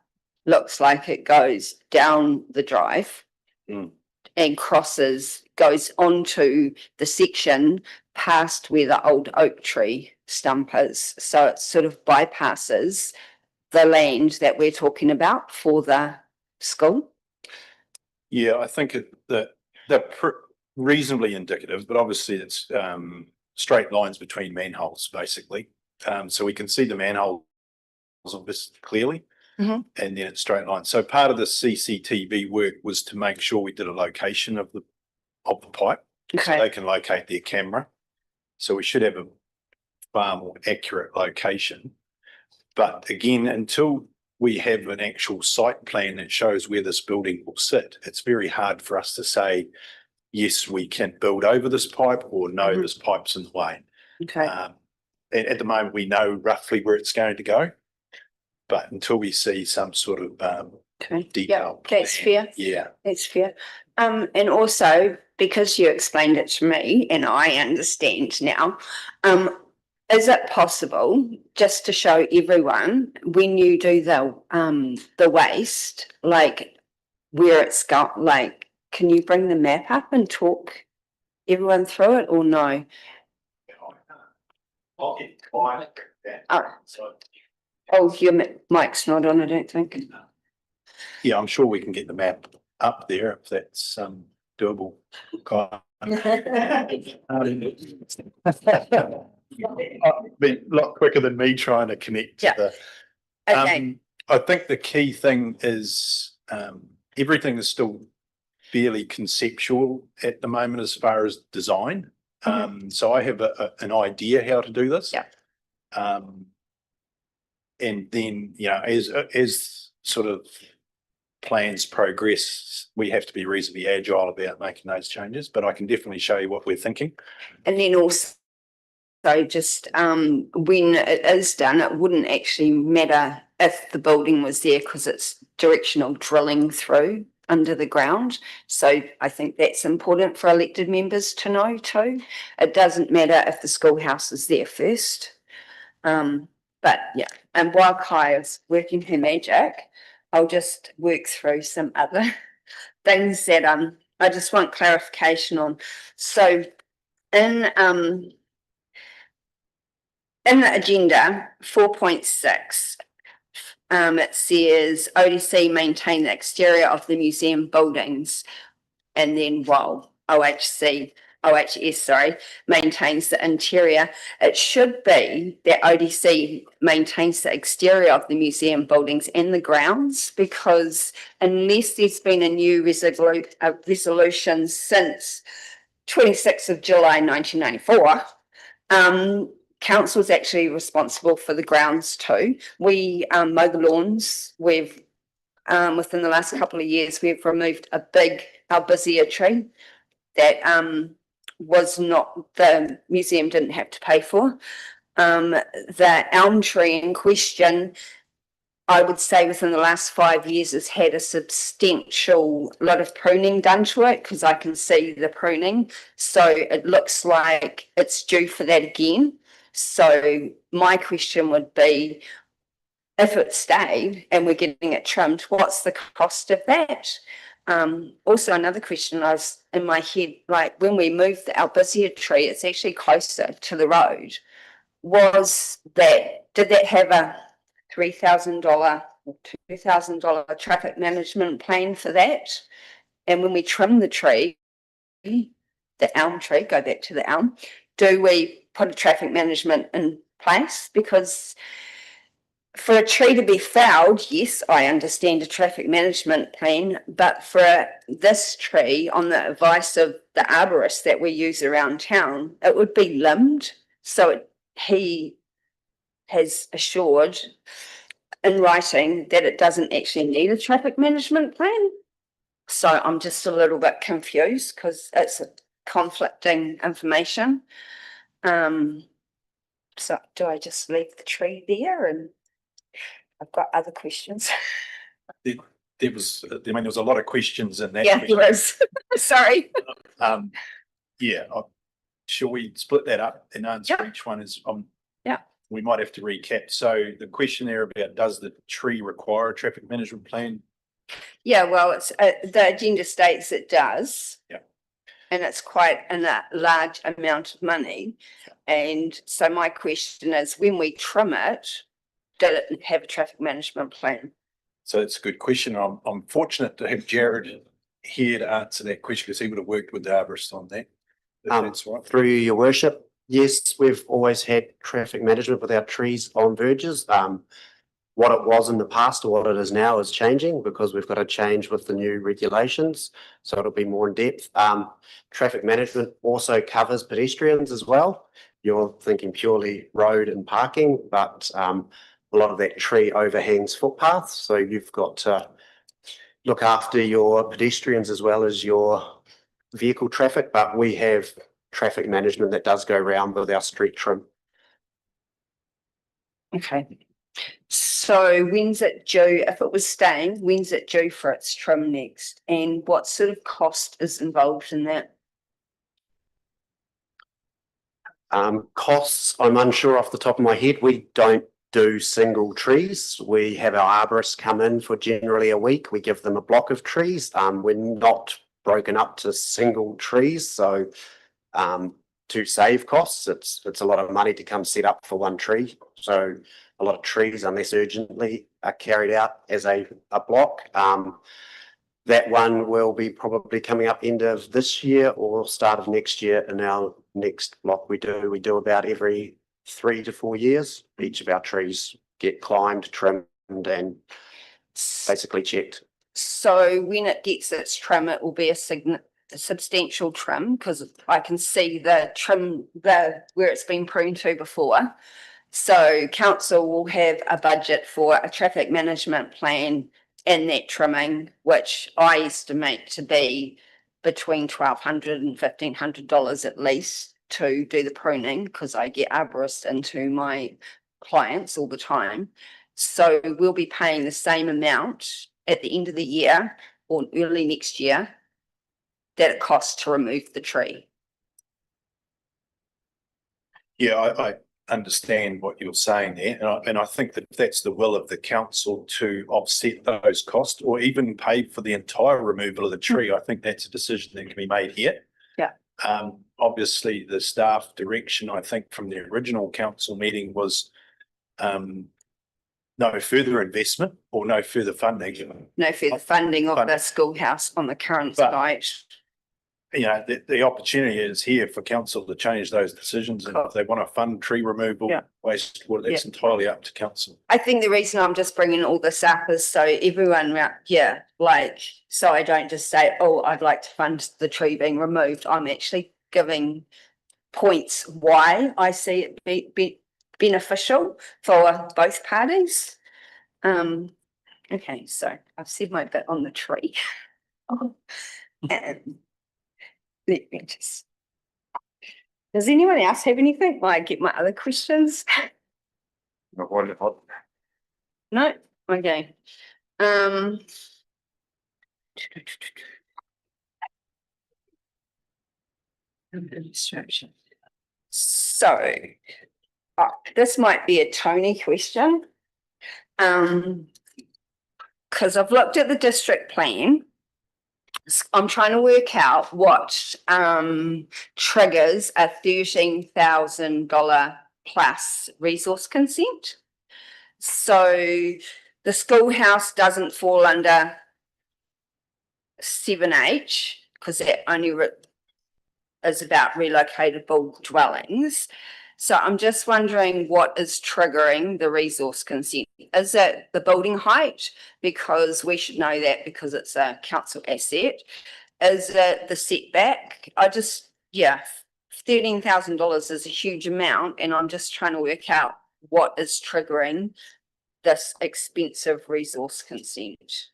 Speaker 3: looks like it goes down the drive
Speaker 12: Mm.
Speaker 3: and goes onto the section past where the old oak tree stump is. So it sort of bypasses the land that we're talking about for the school.
Speaker 12: Yeah, I think they're reasonably indicative, but obviously it's straight lines between manholes, basically. So we can see the manholes of this clearly,
Speaker 3: Mhm.
Speaker 12: and then it's straight lines. So part of the CCTV work was to make sure we did a location of the pipe, so
Speaker 3: Okay.
Speaker 12: they can locate their camera. So we should have a far more accurate location. But again, until we have an actual site plan that shows where this building will sit, it's very hard for us to say, yes, we can build over this pipe, or no,
Speaker 3: Mhm.
Speaker 12: this pipe's in the way.
Speaker 3: Okay.
Speaker 12: At the moment, we know roughly where it's going to go, but until we see some sort of
Speaker 3: Okay.
Speaker 12: detail.
Speaker 3: Yeah, that's
Speaker 12: plan,
Speaker 3: fair.
Speaker 12: Yeah.
Speaker 3: That's fair. And also because you explained it to me and I understand now, is it possible just to show everyone when you do the waste, like where it's got, like, can you bring the map up and talk everyone through it or no? Oh, your mic's not on, I don't think.
Speaker 12: Yeah, I'm sure we can get the map up there if that's doable. Been a lot quicker than me trying to connect to the.
Speaker 3: Okay.
Speaker 12: I think the key thing is everything is still fairly conceptual at the moment as far as design. So I have an idea how to do this.
Speaker 3: Yeah.
Speaker 12: And then, as sort of plans progress, we have to be reasonably agile about making those changes, but I can definitely show you what we're thinking.
Speaker 3: And then also just when it is done, it wouldn't actually matter if the building was there because it's directional drilling through under the ground. So I think that's important for elected members to know too. It doesn't matter if the schoolhouse is there first. But yeah, and while Kai is working her magic, I'll just work through some other things that I just want clarification on. So in the agenda 4.6, it says ODC maintain the exterior of the museum buildings, and then while OHS maintains the interior. It should be that ODC maintains the exterior of the museum buildings and the grounds, because unless there's been a new resolution since 26th of July 1994, council is actually responsible for the grounds too. We mow the lawns. We've within the last couple of years, we've removed a big albizia tree that the museum didn't have to pay for. The elm tree in question, I would say within the last 5 years, has had a substantial lot of pruning done to it, because I can see the pruning. So it looks like it's due for that again. So my question would be, if it stayed and we're getting it trimmed, what's the cost of that? Also another question I was in my head, like when we moved the albizia tree, it's actually closer to the road. Did that have a $3,000 or $2,000 traffic management plan for that? And when we trim the tree, the elm tree, go back to the elm, do we put a traffic management in place? Because for a tree to be felled, yes, I understand a traffic management plan, but for this tree, on the advice of the arborist that we use around town, it would be limbed. So he has assured in writing that it doesn't actually need a traffic management plan. So I'm just a little bit confused because it's conflicting information. So do I just leave the tree there? And I've got other questions.
Speaker 12: There was a lot of questions in that.
Speaker 3: Yeah, there was. Sorry.
Speaker 12: Yeah. Shall we split that up and answer
Speaker 3: Yep.
Speaker 12: each one as
Speaker 3: Yeah.
Speaker 12: we might have to recap. So the question there about does the tree require a traffic management plan?
Speaker 3: Yeah, well, it's, the agenda states it does.
Speaker 12: Yeah.
Speaker 3: And it's quite a large amount of money. And so my question is, when we trim it, did it have a traffic management plan?
Speaker 12: So it's a good question. I'm fortunate to have Jared here to answer that question because he would have worked with the arborist on that. If that's right.
Speaker 14: Through your worship, yes, we've always had traffic management with our trees on verges. What it was in the past or what it is now is changing because we've got to change with the new regulations. So it'll be more in depth. Traffic management also covers pedestrians as well. You're thinking purely road and parking, but a lot of that tree overhangs footpaths. So you've got to look after your pedestrians as well as your vehicle traffic, but we have traffic management that does go around with our street trim.
Speaker 3: Okay. So when's it due, if it was staying, when's it due for its trim next? And what sort of cost is involved in that?
Speaker 14: Costs, I'm unsure off the top of my head. We don't do single trees. We have our arborists come in for generally a week. We give them a block of trees. We're not broken up to single trees. So to save costs, it's a lot of money to come set up for one tree. So a lot of trees, unless urgently, are carried out as a block. That one will be probably coming up end of this year or start of next year. In our next block we do about every 3 to 4 years. Each of our trees get climbed, trimmed and basically checked.
Speaker 3: So when it gets its trim, it will be a substantial trim because I can see the trim where it's been pruned to before. So council will have a budget for a traffic management plan and that trimming, which I estimate to be between $1,200 and $1,500 at least to do the pruning, because I get arborists into my clients all the time. So we'll be paying the same amount at the end of the year or early next year that it costs to remove the tree.
Speaker 12: Yeah, I understand what you're saying there. And I think that if that's the will of the council to offset those costs or even pay for the entire removal of the tree, I think that's a decision that can be made here.
Speaker 3: Yeah.
Speaker 12: Obviously, the staff direction, I think, from the original council meeting was no further investment or no further funding.
Speaker 3: No further funding of the schoolhouse on the current site.
Speaker 12: You know, the opportunity is here for council to change those decisions, and if they want to fund tree removal, wastewater, that's entirely up to council.
Speaker 3: I think the reason I'm just bringing all this up is so everyone, so I don't just say, oh, I'd like to fund the tree being removed. I'm actually giving points why I see it be beneficial for both parties. Okay, so I've said my bit on the tree. And let me just. Does anyone else have anything? While I get my other questions? No? Okay. Administration. So, this might be a Tony question. Because I've looked at the district plan. I'm trying to work out what triggers a $13,000 plus resource consent. So the schoolhouse doesn't fall under 7H because that only is about relocatable dwellings. So I'm just wondering what is triggering the resource consent. Is it the building height? Because we should know that because it's a council asset. Is it the setback? $13,000 is a huge amount and I'm just trying to work out what is triggering this expensive resource consent.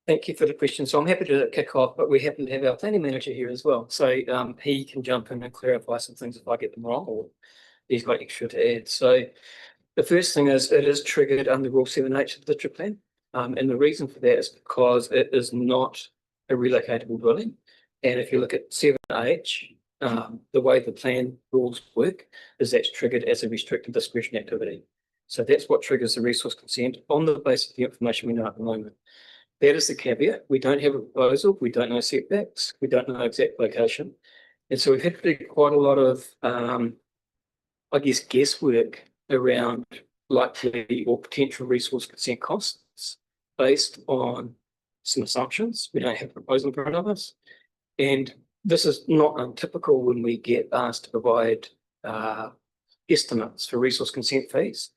Speaker 5: Thank you for the question. So I'm happy to kick off, but we happen to have our planning manager here as well. So he can jump in and clarify some things if I get them wrong or he's got extra to add. So the first thing is it is triggered under Rule 7H of the district plan. And the reason for that is because it is not a relocatable dwelling. And if you look at 7H, the way the plan rules work is that's triggered as a restricted discretion activity. So that's what triggers the resource consent on the basis of the information we know at the moment. That is the caveat. We don't have a proposal. We don't know setbacks. We don't know exact location. And so we've had to do quite a lot of, I guess, guesswork around likely or potential resource consent costs based on some assumptions. We don't have a proposal in front of us. And this is not untypical when we get asked to provide estimates for resource consent fees.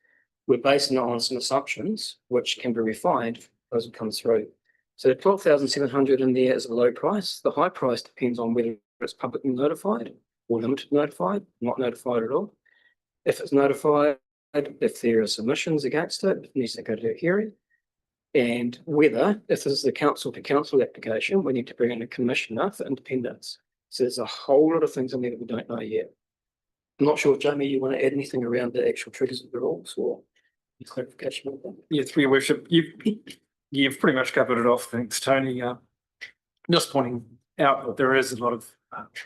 Speaker 5: We're basing it on some assumptions which can be refined as it comes through. So the 12,700 in there is a low price. The high price depends on whether it's publicly notified or limited notified, not notified at all. If it's notified, if there are submissions against it, it needs to go to a hearing. And whether, if this is a council to council application, we need to bring in a commissioner for independence. So there's a whole lot of things in there that we don't know yet. I'm not sure, Jamie, you want to add anything around the actual triggers of the rules or clarification of that?
Speaker 7: Yeah, through your worship, you've pretty much covered it off. Thanks, Tony. Just pointing out that there is a lot of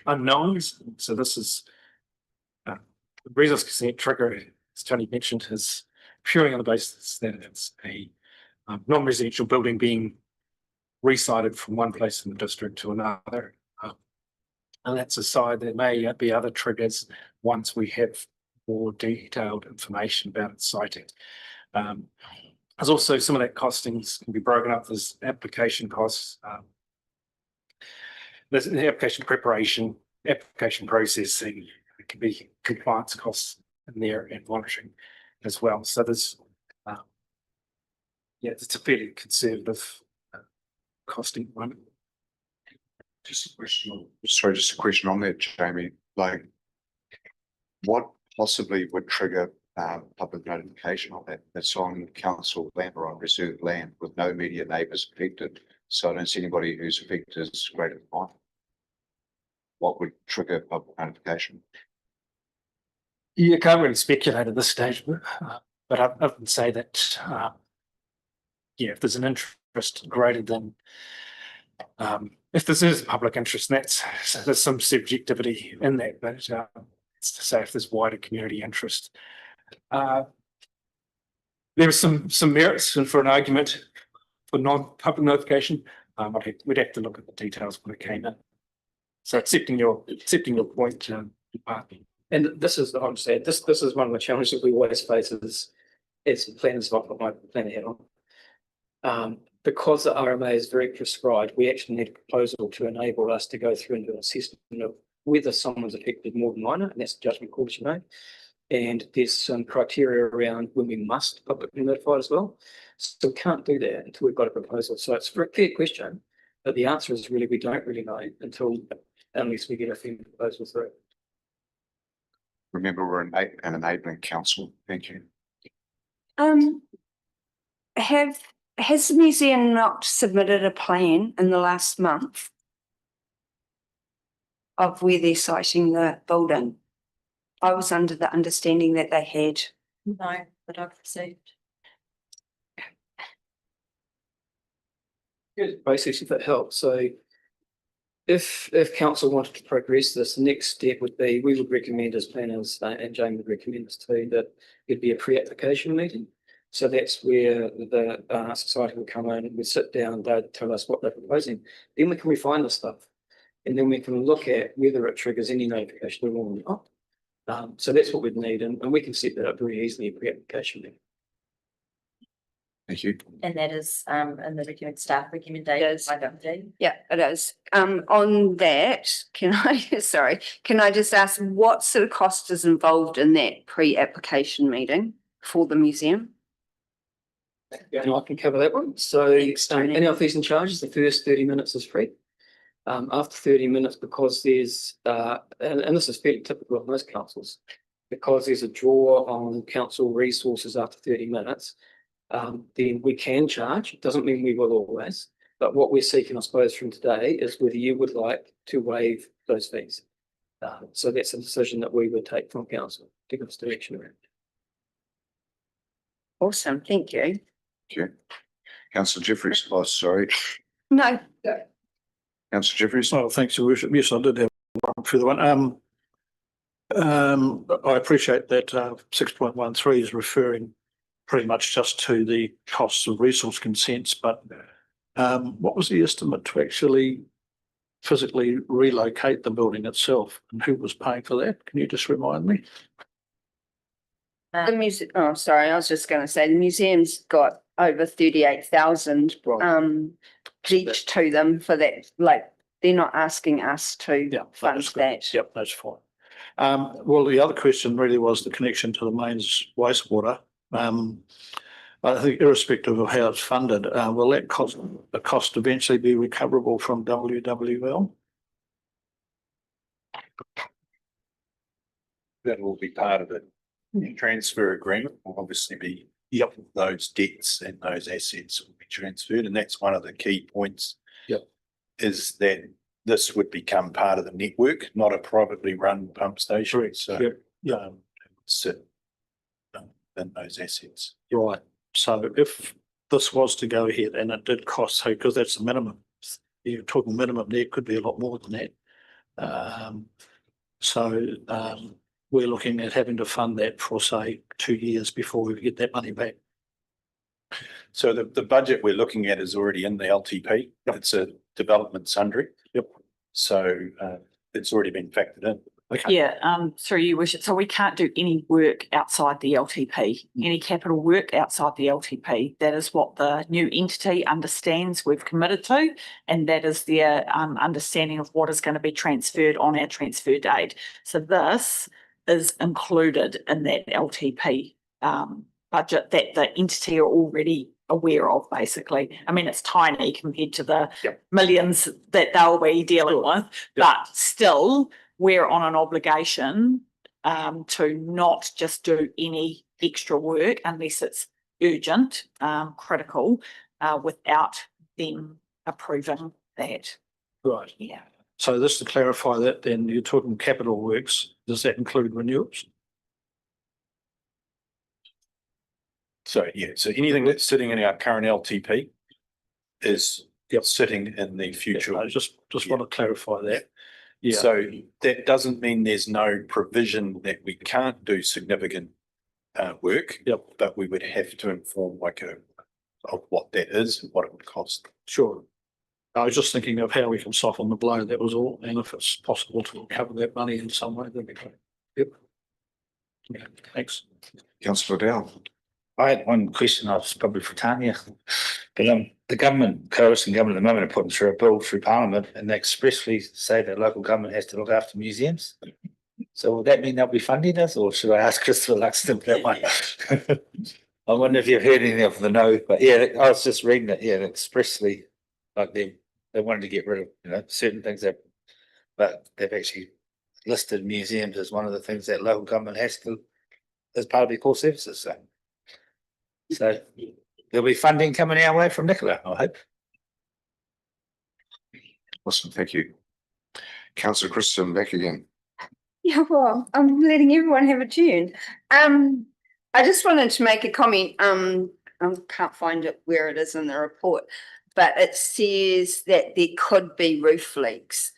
Speaker 7: unknowns. So this is the resource consent trigger, as Tony mentioned, is purely on the basis that it's a non-residential building being resited from one place in the district to another. And that's aside, there may be other triggers once we have more detailed information about its siting. There's also some of that costings can be broken up as application costs. There's the application preparation, application processing, it can be compliance costs in there and monitoring as well. So there's, yeah, it's a fairly conservative costing one.
Speaker 1: Just a question, just a question on that, Jamie, like what possibly would trigger public notification of that? That's on council land or on reserved land with no immediate neighbours affected. So I don't see anybody who's affected is greater than 5. What would trigger public notification?
Speaker 7: You can't really speculate at this stage, but I would say that, yeah, if there's an interest greater than, if this is public interest, so there's some subjectivity in that, but it's to say if there's wider community interest. There are some merits for an argument for non-public notification. We'd have to look at the details when it came in. So accepting your point,
Speaker 5: and this is, I would say, this is one of the challenges that we always face as planners. Not put my planner hat on. Because the RMA is very prescribed, we actually need a proposal to enable us to go through and do an assessment of whether someone's affected more than minor, and that's a judgment call, as you know. And there's some criteria around when we must publicly notify as well. So we can't do that until we've got a proposal. So it's a fair question, but the answer is really we don't really know unless we get a fair proposal through.
Speaker 1: Remember, we're an enabling council. Thank you.
Speaker 3: Has the museum not submitted a plan in the last month of where they're siting the building? I was under the understanding that they had.
Speaker 13: No, that I've received.
Speaker 5: Good. Basically, if it helps. So if council wanted to progress this, the next step would be, we would recommend as planners, and Jane would recommend this too, that it'd be a pre-application meeting. So that's where the society would come in, we'd sit down, they'd tell us what they're proposing. Then we can refine the stuff. And then we can look at whether it triggers any notification at all or not. So that's what we'd need, and we can set that up very easily in pre-application meeting.
Speaker 1: Thank you.
Speaker 13: And that is in the staff recommendation.
Speaker 3: Yeah, it is. On that, can I just ask what sort of cost is involved in that pre-application meeting for the museum?
Speaker 5: And I can cover that one. So any of fees and charges, the first 30 minutes is free. After 30 minutes, because there's, and this is fairly typical of most councils, because there's a draw on council resources after 30 minutes, then we can charge. It doesn't mean we will always, but what we're seeking, I suppose, from today is whether you would like to waive those fees. So that's a decision that we would take from council to give us direction around.
Speaker 3: Awesome, thank you.
Speaker 1: Thank you. Councillor Jeffries, oh, sorry.
Speaker 3: No.
Speaker 1: Councillor Jeffries.
Speaker 7: well, thanks, Your Worship. Yes, I did have one further one. I appreciate that 6.13 is referring pretty much just to the costs of resource consents, but what was the estimate to actually physically relocate the building itself, and who was paying for that? Can you just remind me?
Speaker 3: The museum, oh, sorry, I was just gonna say, the museum's got over 38,000
Speaker 7: Right.
Speaker 3: pledged to them for that, like, they're not asking us to
Speaker 7: Yeah,
Speaker 3: fund
Speaker 7: that's good.
Speaker 3: that.
Speaker 7: Yep, that's fine. Well, the other question really was the connection to the mains wastewater. I think irrespective of how it's funded, will that cost eventually be recoverable from WWL?
Speaker 12: That will be part of it. The transfer agreement will obviously be, those debts and those assets will be transferred, and that's one of the key points.
Speaker 7: Yep.
Speaker 12: Is that this would become part of the network, not a privately run pump station.
Speaker 7: Correct.
Speaker 12: So,
Speaker 7: Yep.
Speaker 12: it would sit in those assets.
Speaker 7: Right. So if this was to go ahead and it did cost, so because that's the minimum, you're talking minimum there, could be a lot more than that. We're looking at having to fund that for, say, 2 years before we get that money back.
Speaker 12: So the budget we're looking at is already in the LTP. Yep. It's a development sundry.
Speaker 7: Yep.
Speaker 12: So it's already been factored in.
Speaker 7: Okay.
Speaker 2: Yeah, through you, wish it. So we can't do any work outside the LTP, any capital work outside the LTP. That is what the new entity understands we've committed to, and that is their understanding of what is going to be transferred on our transfer date. So this is included in that LTP budget that the entity are already aware of, basically. I mean, it's tiny compared to the millions that they'll be dealing with, but still, we're on an obligation to not just do any extra work unless it's urgent, critical, without them approving that.
Speaker 7: Right.
Speaker 2: Yeah.
Speaker 7: So just to clarify that, then you're talking capital works. Does that include renewals?
Speaker 12: So so anything that's sitting in our current LTP is sitting in the future.
Speaker 7: I just want to clarify that. Yeah.
Speaker 12: So that doesn't mean there's no provision that we can't do significant work.
Speaker 7: Yep.
Speaker 12: But we would have to inform of what that is and what it would cost.
Speaker 7: Sure. I was just thinking of how we can soften the blow, that was all, and if it's possible to recover that money in some way, that'd be great. Yep. Okay, thanks.
Speaker 1: Councillor Dow.
Speaker 8: I had one question, I was probably for Tanya, but the government, coalition government at the moment are putting through a bill through Parliament, and they expressly say that local government has to look after museums. So will that mean they'll be funding us, or should I ask Christopher Luxton that one? I wonder if you've heard anything of the no, but yeah, I was just reading it, expressly, like they wanted to get rid of, certain things but they've actually listed museums as one of the things that local government has to, as part of their core services, so there'll be funding coming our way from Nicola, I hope.
Speaker 1: Awesome, thank you. Councillor Christian, back again.
Speaker 3: Yeah, well, I'm letting everyone have a turn. I just wanted to make a comment. I can't find it where it is in the report, but it says that there could be roof leaks.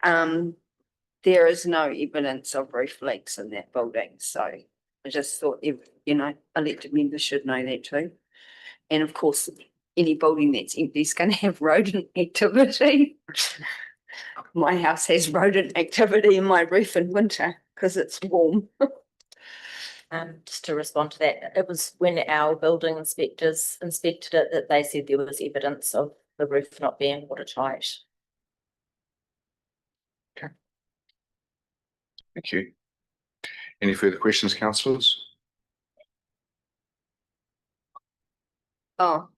Speaker 3: There is no evidence of roof leaks in that building, so I just thought, elected members should know that too. And of course, any building that's empty is going to have rodent activity. My house has rodent activity in my roof in winter because it's warm.
Speaker 15: Just to respond to that, it was when our building inspectors inspected it that they said there was evidence of the roof not being watertight.
Speaker 1: Okay. Thank you. Any further questions, councillors?
Speaker 3: Oh,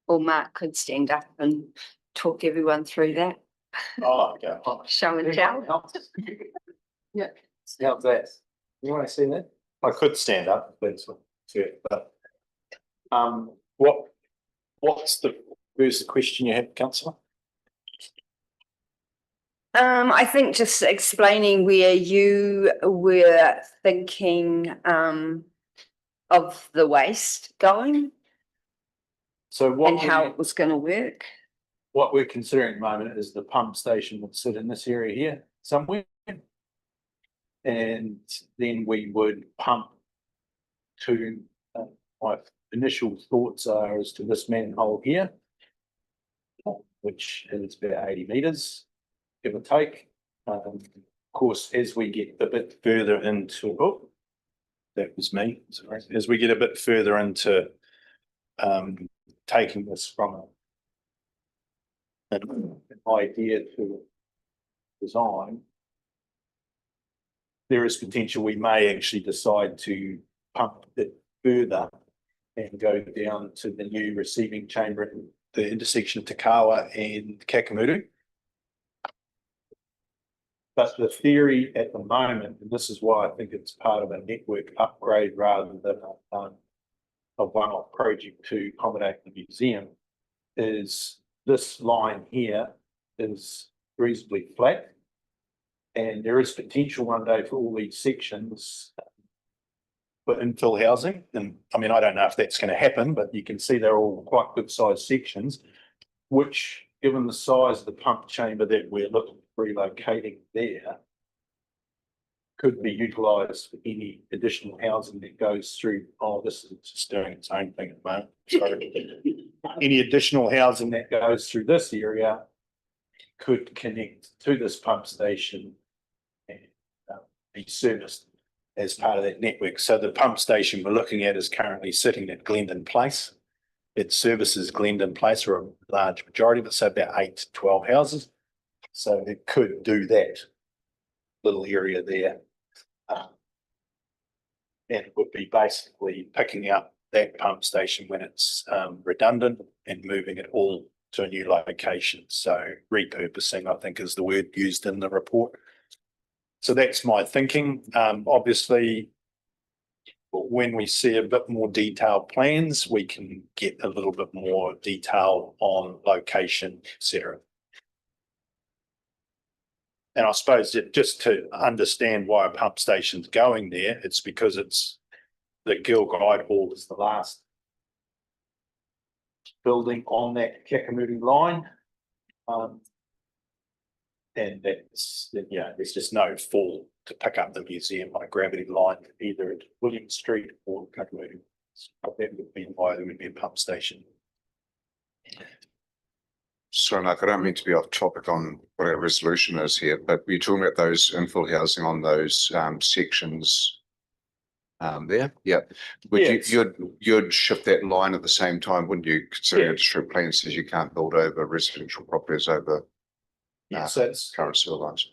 Speaker 3: well, Mark could stand up and talk everyone through that.
Speaker 12: Oh, okay.
Speaker 3: Show and tell.
Speaker 12: Yeah. How's that? You want to see that? I could stand up, but what's the first question you have, councillor?
Speaker 3: I think just explaining where you were thinking of the waste going
Speaker 12: So
Speaker 3: and how it was going to work.
Speaker 12: what we're considering at the moment is the pump station would sit in this area here somewhere. And then we would pump to, my initial thoughts are as to this manhole here, which is about 80 metres, give or take. Of course, as we get a bit further into, oh, that was me, sorry. As we get a bit further into taking this from an idea to design, there is potential we may actually decide to pump it further and go down to the new receiving chamber at the intersection of Takawa and Kakamuru. But the theory at the moment, and this is why I think it's part of a network upgrade rather than a one-off project to accommodate the museum, is this line here is reasonably flat. And there is potential one day for all these sections for infill housing. And I mean, I don't know if that's going to happen, but you can see they're all quite good sized sections, which, given the size of the pump chamber that we're looking at relocating there, could be utilised for any additional housing that goes through. Oh, this is just doing its own thing at the moment. Sorry. Any additional housing that goes through this area could connect to this pump station and be serviced as part of that network. So the pump station we're looking at is currently sitting at Glendon Place. It services Glendon Place, or a large majority of it, so about 8 to 12 houses. So it could do that little area there. And it would be basically picking up that pump station when it's redundant and moving it all to a new location. So repurposing, I think, is the word used in the report. So that's my thinking. Obviously, when we see a bit more detailed plans, we can get a little bit more detail on location, etc. And I suppose that just to understand why a pump station's going there, it's because it's the Girl Guide Hall is the last building on that Kakamuru line. And that's, yeah, there's just no fall to pick up the museum by gravity line, either at William Street or Kakamuru. So that would be why there would be a pump station.
Speaker 1: So, Mark, I don't mean to be off topic on what our resolution is here, but we're talking about those infill housing on those sections there. Yeah. You'd shift that line at the same time, wouldn't you? Considering a district plan says you can't build over residential properties over
Speaker 12: So it's
Speaker 1: current sewer lines.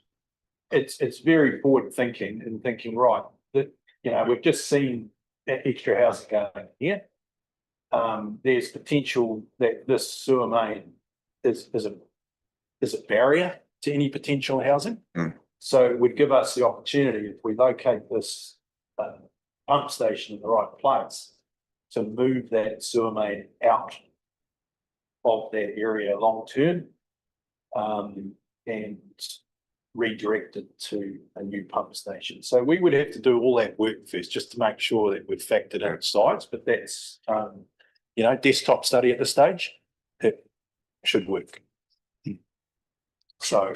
Speaker 12: It's very forward thinking and thinking, right, that, you know, we've just seen that extra housing going here. There's potential that this sewer main is a barrier to any potential housing. So it would give us the opportunity, if we locate this pump station in the right place, to move that sewer main out of that area long term and redirect it to a new pump station. So we would have to do all that work first just to make sure that we've factored in sites, but that's you know, desktop study at this stage. It should work. So,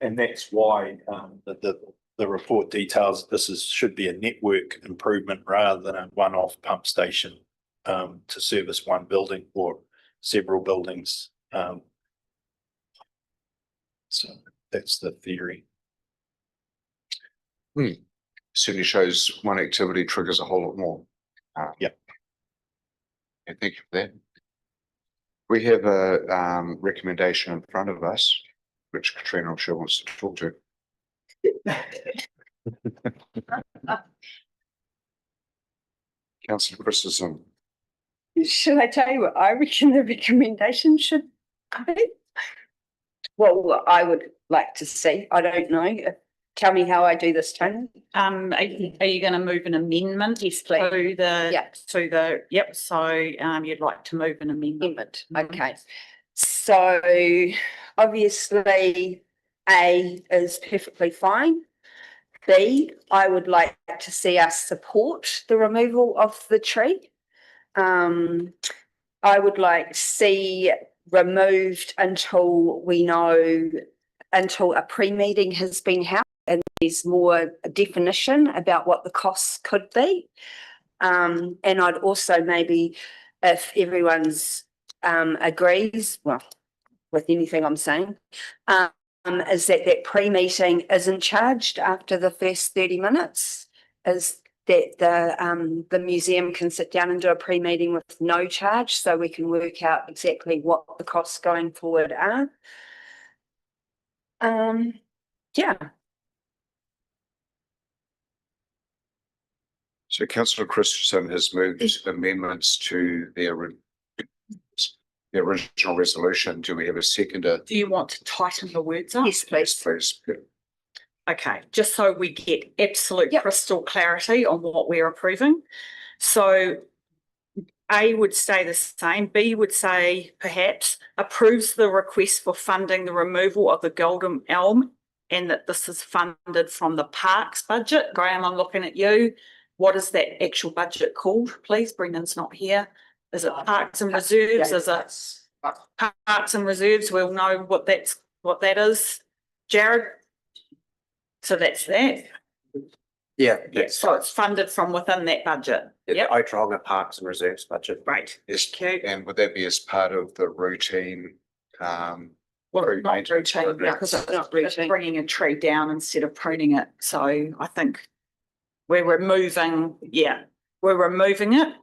Speaker 12: and that's why the report details this should be a network improvement rather than a one-off pump station to service one building or several buildings. So that's the theory.
Speaker 1: Certainly shows one activity triggers a whole lot more.
Speaker 12: Yeah.
Speaker 1: Thank you for that. We have a recommendation in front of us, which Katrina, I'm sure, wants to talk to. Councillor Christensen.
Speaker 3: Should I tell you what I reckon the recommendation should be? Well, I would like to see, I don't know. Tell me how I do this, Tony.
Speaker 2: Are you going to move an amendment?
Speaker 3: Yes, please.
Speaker 2: To the,
Speaker 3: Yeah.
Speaker 2: to the, yep, so you'd like to move an amendment.
Speaker 3: Okay. So obviously A is perfectly fine. B, I would like to see us support the removal of the tree. I would like C removed until we know, until a pre-meeting has been held. and there's more definition about what the costs could be. And I'd also maybe, if everyone's agrees, well, with anything I'm saying, is that pre-meeting isn't charged after the first 30 minutes, is that the museum can sit down and do a pre-meeting with no charge, so we can work out exactly what the costs going forward are. Yeah.
Speaker 1: So Councillor Christensen has moved amendments to the original resolution. Do we have a seconder?
Speaker 2: Do you want to tighten the words up?
Speaker 3: Yes, please.
Speaker 1: Please.
Speaker 2: Okay, just so we get absolute
Speaker 3: Yep.
Speaker 2: crystal clarity on what we're approving. So A would stay the same. B would say perhaps approves the request for funding the removal of the golden elm and that this is funded from the parks budget. Graham, I'm looking at you. What is that actual budget called, please? Brendan's not here. Is it Parks and Reserves? Is it Parks and Reserves? We'll know what that is. Jared? So that's that.
Speaker 14: Yeah.
Speaker 2: So it's funded from within that budget. Yep.
Speaker 14: Ōtorohanga Parks and Reserves budget.
Speaker 2: Right.
Speaker 1: Yes.
Speaker 2: Okay.
Speaker 1: And would that be as part of the routine?
Speaker 2: Well, it's not routine because it's
Speaker 3: not
Speaker 2: it's
Speaker 3: routine.
Speaker 2: bringing a tree down instead of pruning it. So I think we're removing it.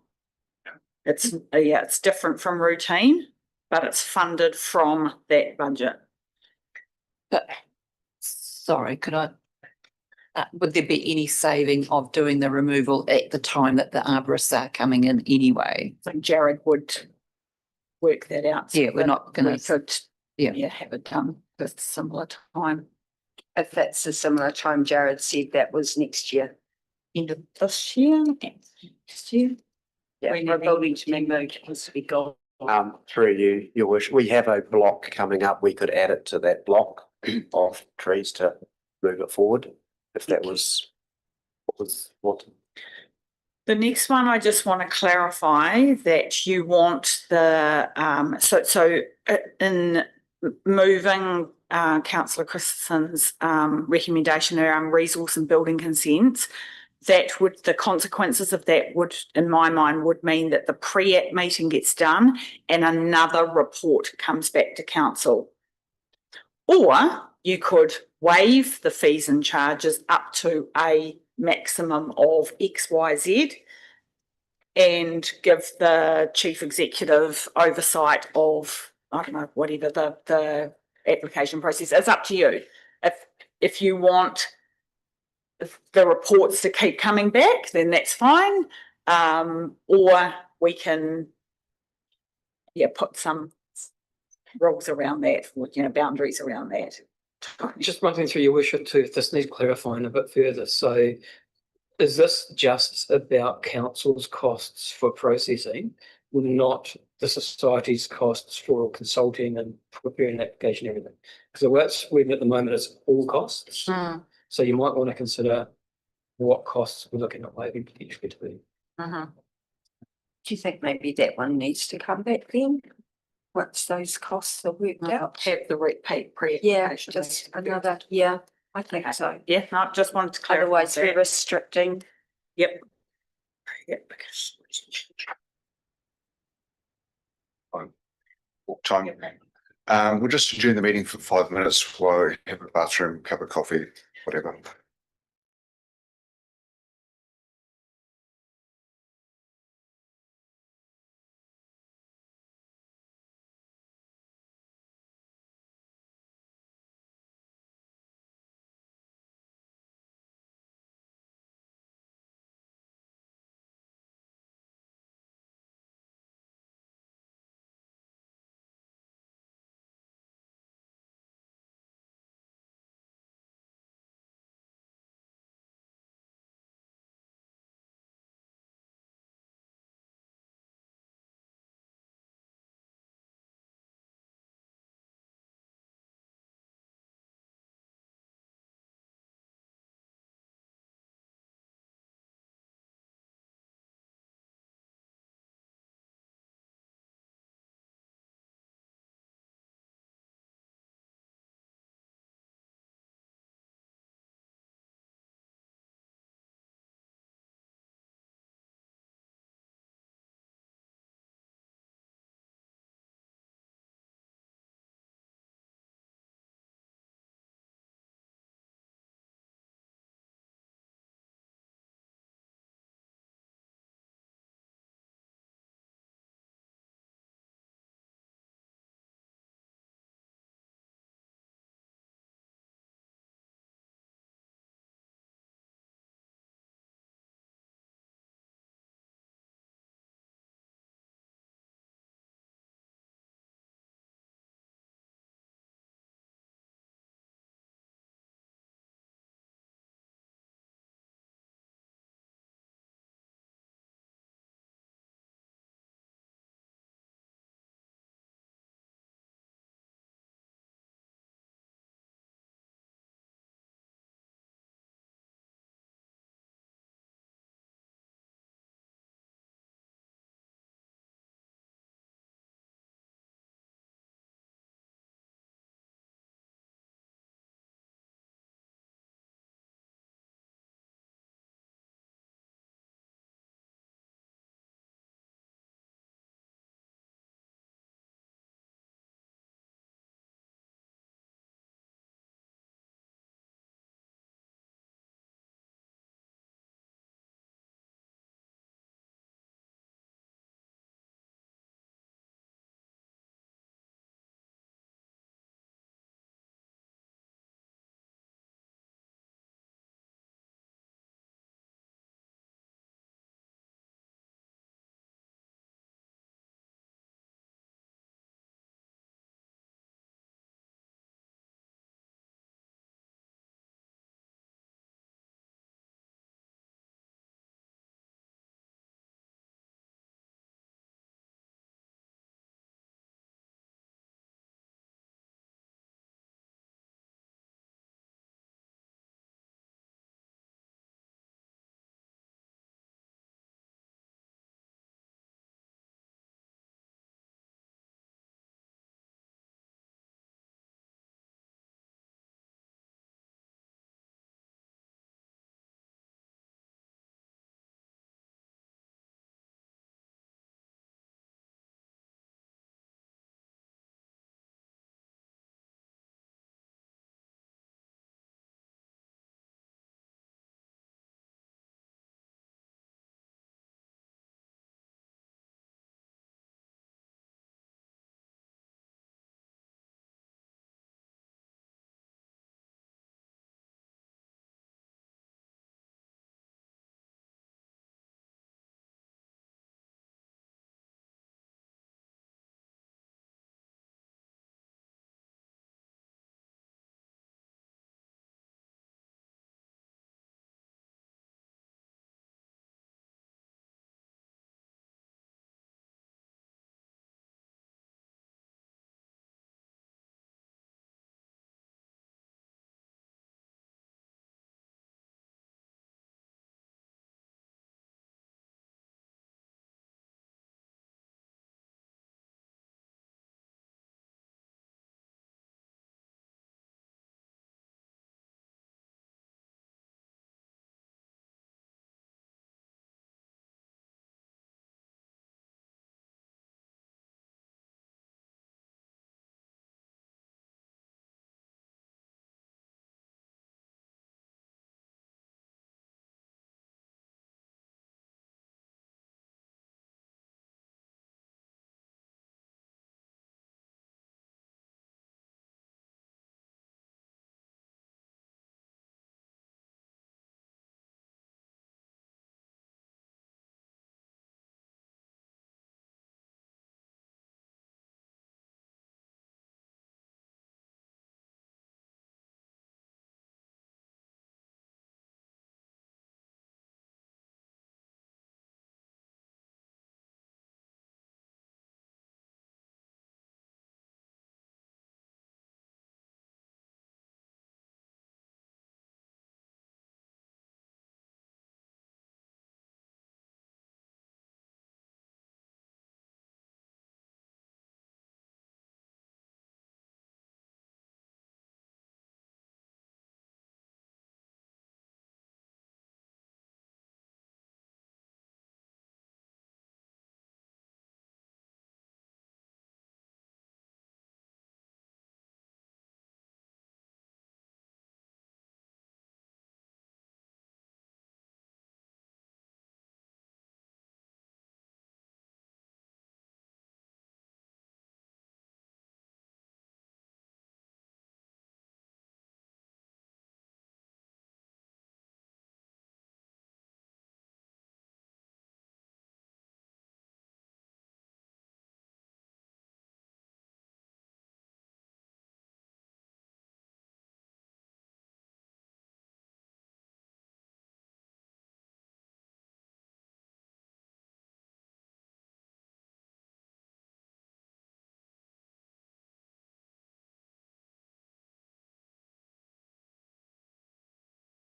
Speaker 2: It's different from routine, but it's funded from that budget.
Speaker 11: But, sorry, could I? Would there be any saving of doing the removal at the time that the arborists are coming in anyway?
Speaker 2: I think Jared would work that out.
Speaker 11: Yeah, we're not gonna-
Speaker 2: We could,
Speaker 11: Yeah.
Speaker 2: have it done at a similar time.
Speaker 3: If that's a similar time, Jared said that was next year.
Speaker 2: End of this year, next year.
Speaker 3: Yeah,
Speaker 2: When
Speaker 3: for a
Speaker 2: you
Speaker 3: building
Speaker 2: need
Speaker 3: to be moved, it must be gone.
Speaker 14: Through you, your wish, we have a block coming up. We could add it to that block of trees to move it forward, if that was what was wanted.
Speaker 2: The next one, I just want to clarify that you want the, in moving councillor Christensen's recommendation around resource and building consents, the consequences of that would, in my mind, would mean that the pre-app meeting gets done and another report comes back to council. Or you could waive the fees and charges up to a maximum of X, Y, Z and give the chief executive oversight of, I don't know, whatever the application process is. Up to you. If you want the reports to keep coming back, then that's fine. Or we can put some rules around that, boundaries around that.
Speaker 5: Just running through your worship too, this needs clarifying a bit further. So is this just about council's costs for processing, not the society's costs for consulting and preparing an application and everything? Because the way it's written at the moment is all costs. So you might want to consider what costs we're looking at waiving potentially to be.
Speaker 3: Do you think maybe that one needs to come back then? Once those costs are worked out?
Speaker 2: Have the pre-application.
Speaker 3: Yeah, just another, I think so.
Speaker 2: Yeah, no, just wanted to clarify.
Speaker 3: Otherwise,
Speaker 2: that.
Speaker 3: we're restricting.
Speaker 2: Yep.
Speaker 1: Walk time. We'll just adjourn the meeting for 5 minutes while we have a bathroom, cup of coffee, whatever.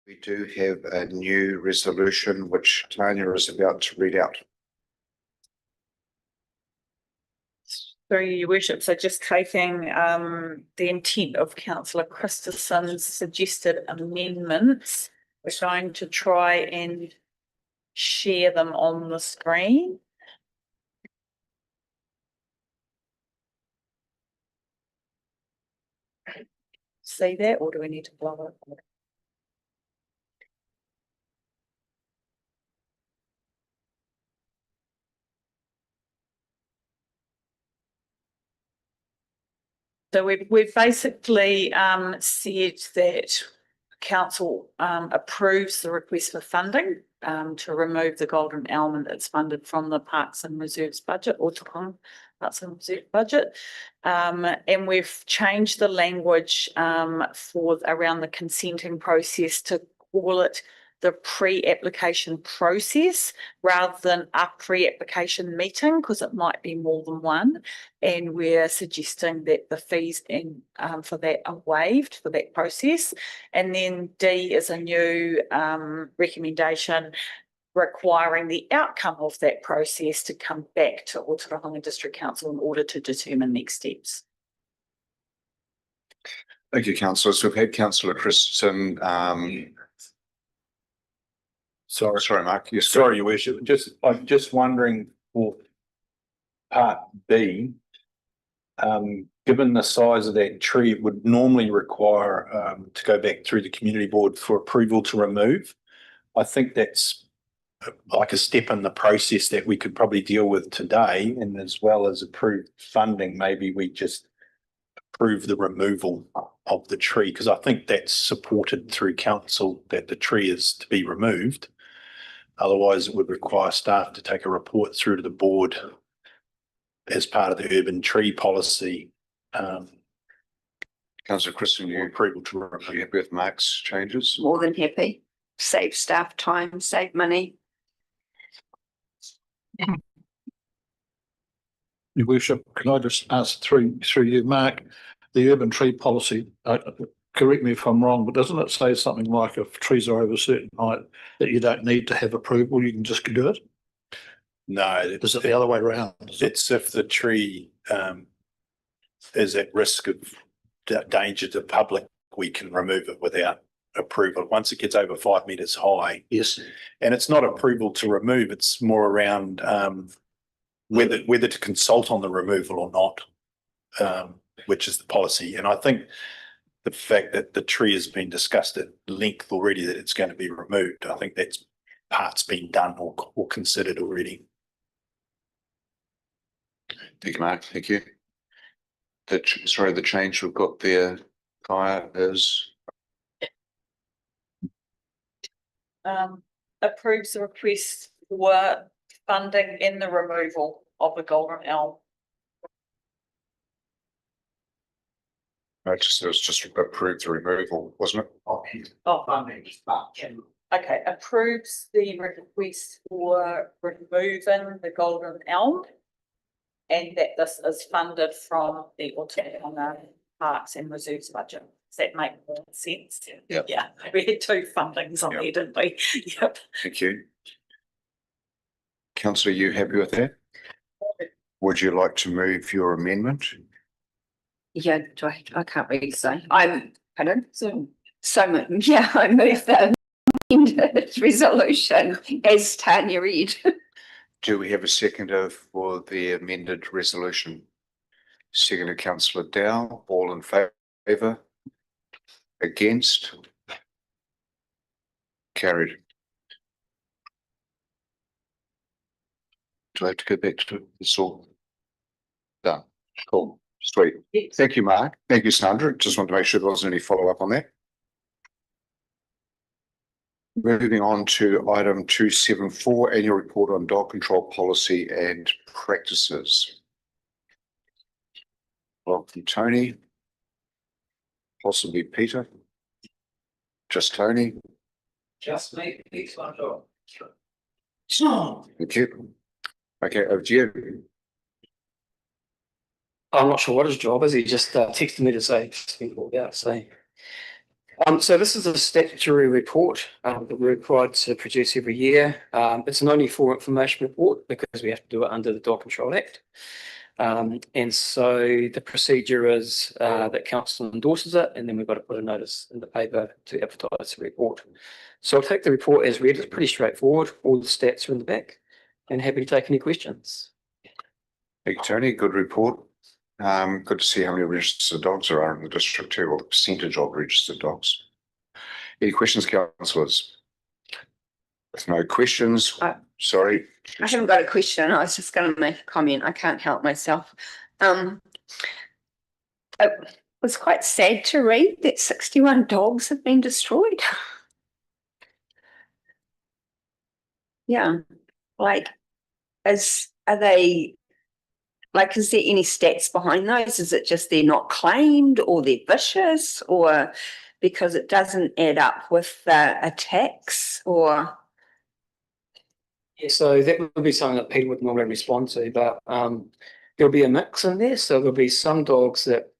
Speaker 1: We do have a new resolution which Tanya is about to read out.
Speaker 2: Through your worship, so just taking the intent of councillor Christerson's suggested amendments. We're going to try and share them on the screen. See that, or do we need to blow it? So we've basically said that council approves the request for funding to remove the golden element that's funded from the Parks and Reserves budget, Ōtorohanga Parks and Reserve budget. And we've changed the language for around the consenting process to call it the pre-application process rather than a pre-application meeting, because it might be more than one. And we're suggesting that the fees for that are waived for that process. And then D is a new recommendation requiring the outcome of that process to come back to Ōtorohanga District Council in order to determine next steps.
Speaker 1: Thank you, councillors. We've had councillor Christensen. Sorry, Mark. Yes,
Speaker 12: Sorry, your worship. I'm just wondering for part B, given the size of that tree, it would normally require to go back through the community board for approval to remove. I think that's like a step in the process that we could probably deal with today, and as well as approved funding, maybe we just approve the removal of the tree, because I think that's supported through council that the tree is to be removed. Otherwise, it would require staff to take a report through to the board as part of the urban tree policy.
Speaker 1: Councillor Christensen, you
Speaker 12: approval to remove.
Speaker 1: Are you happy with Mark's changes?
Speaker 3: More than happy. Save staff time, save money.
Speaker 7: Your worship, can I just ask through you, Mark, the urban tree policy, correct me if I'm wrong, but doesn't it say something like if trees are over a certain height that you don't need to have approval, you can just do it?
Speaker 12: No.
Speaker 7: Is it the other way around?
Speaker 12: It's if the tree is at risk of danger to the public, we can remove it without approval. Once it gets over 5 metres high.
Speaker 7: Yes.
Speaker 12: And it's not approval to remove, it's more around whether to consult on the removal or not, which is the policy. And I think the fact that the tree has been discussed at length already, that it's going to be removed, I think that's part's been done or considered already.
Speaker 1: Thank you, Mark. Thank you. The change we've got there, Kaya, is
Speaker 2: approves the request for funding in the removal of the golden elm.
Speaker 1: it was just approved the removal, wasn't it?
Speaker 2: Oh, funding. Okay, approves the request for removing the golden elm, and that this is funded from the Ōtorohanga Parks and Reserves budget. Does that make more sense?
Speaker 1: Yep.
Speaker 2: Yeah, we had two fundings on there, didn't we? Yep.
Speaker 1: Thank you. Councillor, are you happy with that? Would you like to move your amendment?
Speaker 3: Yeah, I can't really say. Pardon? Yeah, I move the amended resolution as Tanya read.
Speaker 1: Do we have a seconder for the amended resolution? Seconded, councillor Dow. All in favour? Against? Carried. Do I have to go back to this all? Done. Cool. Sweet.
Speaker 2: Yes.
Speaker 1: Thank you, Mark. Thank you, Sandra. Just want to make sure there wasn't any follow-up on that. Moving on to item 274, annual report on dog control policy and practices. Welcome, Tony. Possibly Peter. Just Tony.
Speaker 5: Just me, please, one door.
Speaker 1: Thank you. Okay, over to you.
Speaker 5: I'm not sure what his job is. He just texted me to say, yeah, so So this is a statutory report that we're required to produce every year. It's an only for information report because we have to do it under the Dog Control Act. And so the procedure is that council endorses it, and then we've got to put a notice in the paper to advertise the report. So I'll take the report as read. It's pretty straightforward. All the stats are in the back, and happy to take any questions.
Speaker 1: Thank you, Tony. Good report. Good to see how many registered dogs there are in the district too, or the percentage of registered dogs. Any questions, councillors? If no questions, sorry.
Speaker 3: I haven't got a question. I was just going to make a comment. I can't help myself. It was quite sad to read that 61 dogs have been destroyed. Yeah, like, is there any stats behind those? Is it just they're not claimed, or they're vicious, or because it doesn't add up with the attacks, or?
Speaker 5: Yeah, so that would be something that people would normally respond to, but there'll be a mix in there. So there'll be some dogs that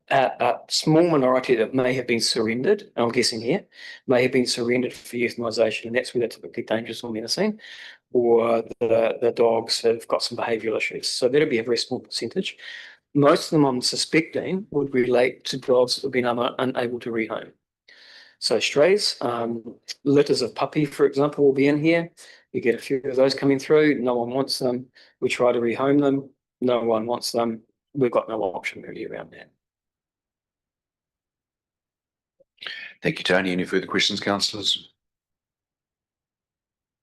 Speaker 5: a small minority that may have been surrendered, and I'm guessing here, may have been surrendered for euthanisation, and that's where they're typically dangerous or menacing, or the dogs have got some behavioural issues. So that'll be a very small percentage. Most of them I'm suspecting would relate to dogs that have been unable to rehome. So strays, litters of puppy, for example, will be in here. You get a few of those coming through. No one wants them. We try to rehome them. No one wants them. We've got no option really around that.
Speaker 1: Thank you, Tony. Any further questions, councillors?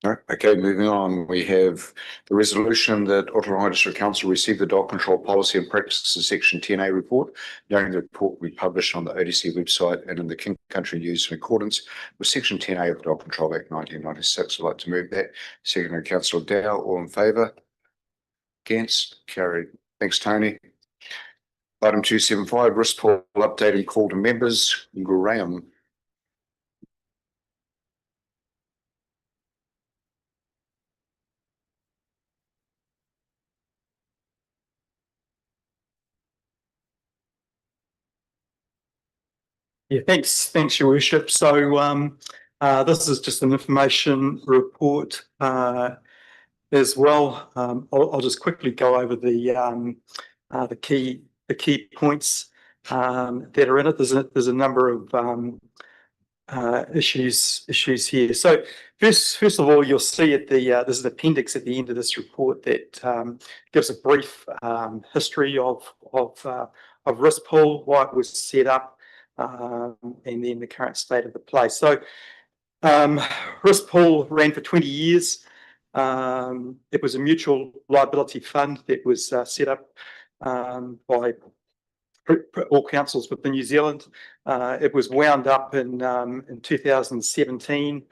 Speaker 1: No? Okay, moving on. We have the resolution that Ōtorohanga District Council received the dog control policy and practices section 10A report. Noting the report we published on the ODC website and in the King Country News in accordance with section 10A of the Dog Control Act 1996. I'd like to move that. Second, Councillor Dow, all in favour? Against? Carried. Thanks, Tony. Item 275, risk pool update and call to members. Graham.
Speaker 9: Yeah, thanks, Your Worship. So this is just an information report as well. I'll just quickly go over the key points that are in it. There's a number of issues here. So first of all, you'll see at there's an appendix at the end of this report that gives a brief history of risk pool, why it was set up, and then the current state of the place. So risk pool ran for 20 years. It was a mutual liability fund that was set up by all councils within New Zealand. It was wound up in 2017,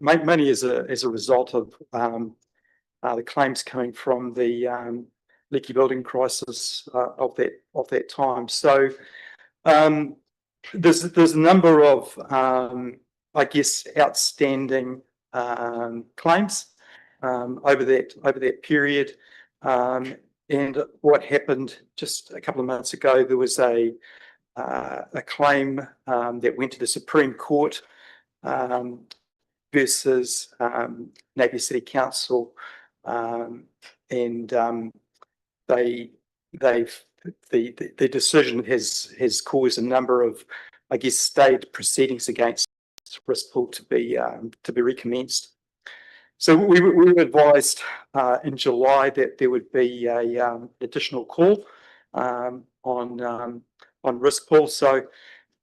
Speaker 9: mainly as a result of the claims coming from the leaky building crisis of that time. So there's a number of outstanding claims over that period. And what happened just a couple of months ago, there was a claim that went to the Supreme Court versus Napier City Council, and the decision has caused a number of, stayed proceedings against risk pool to be recommenced. So we were advised in July that there would be a additional call on risk pool. So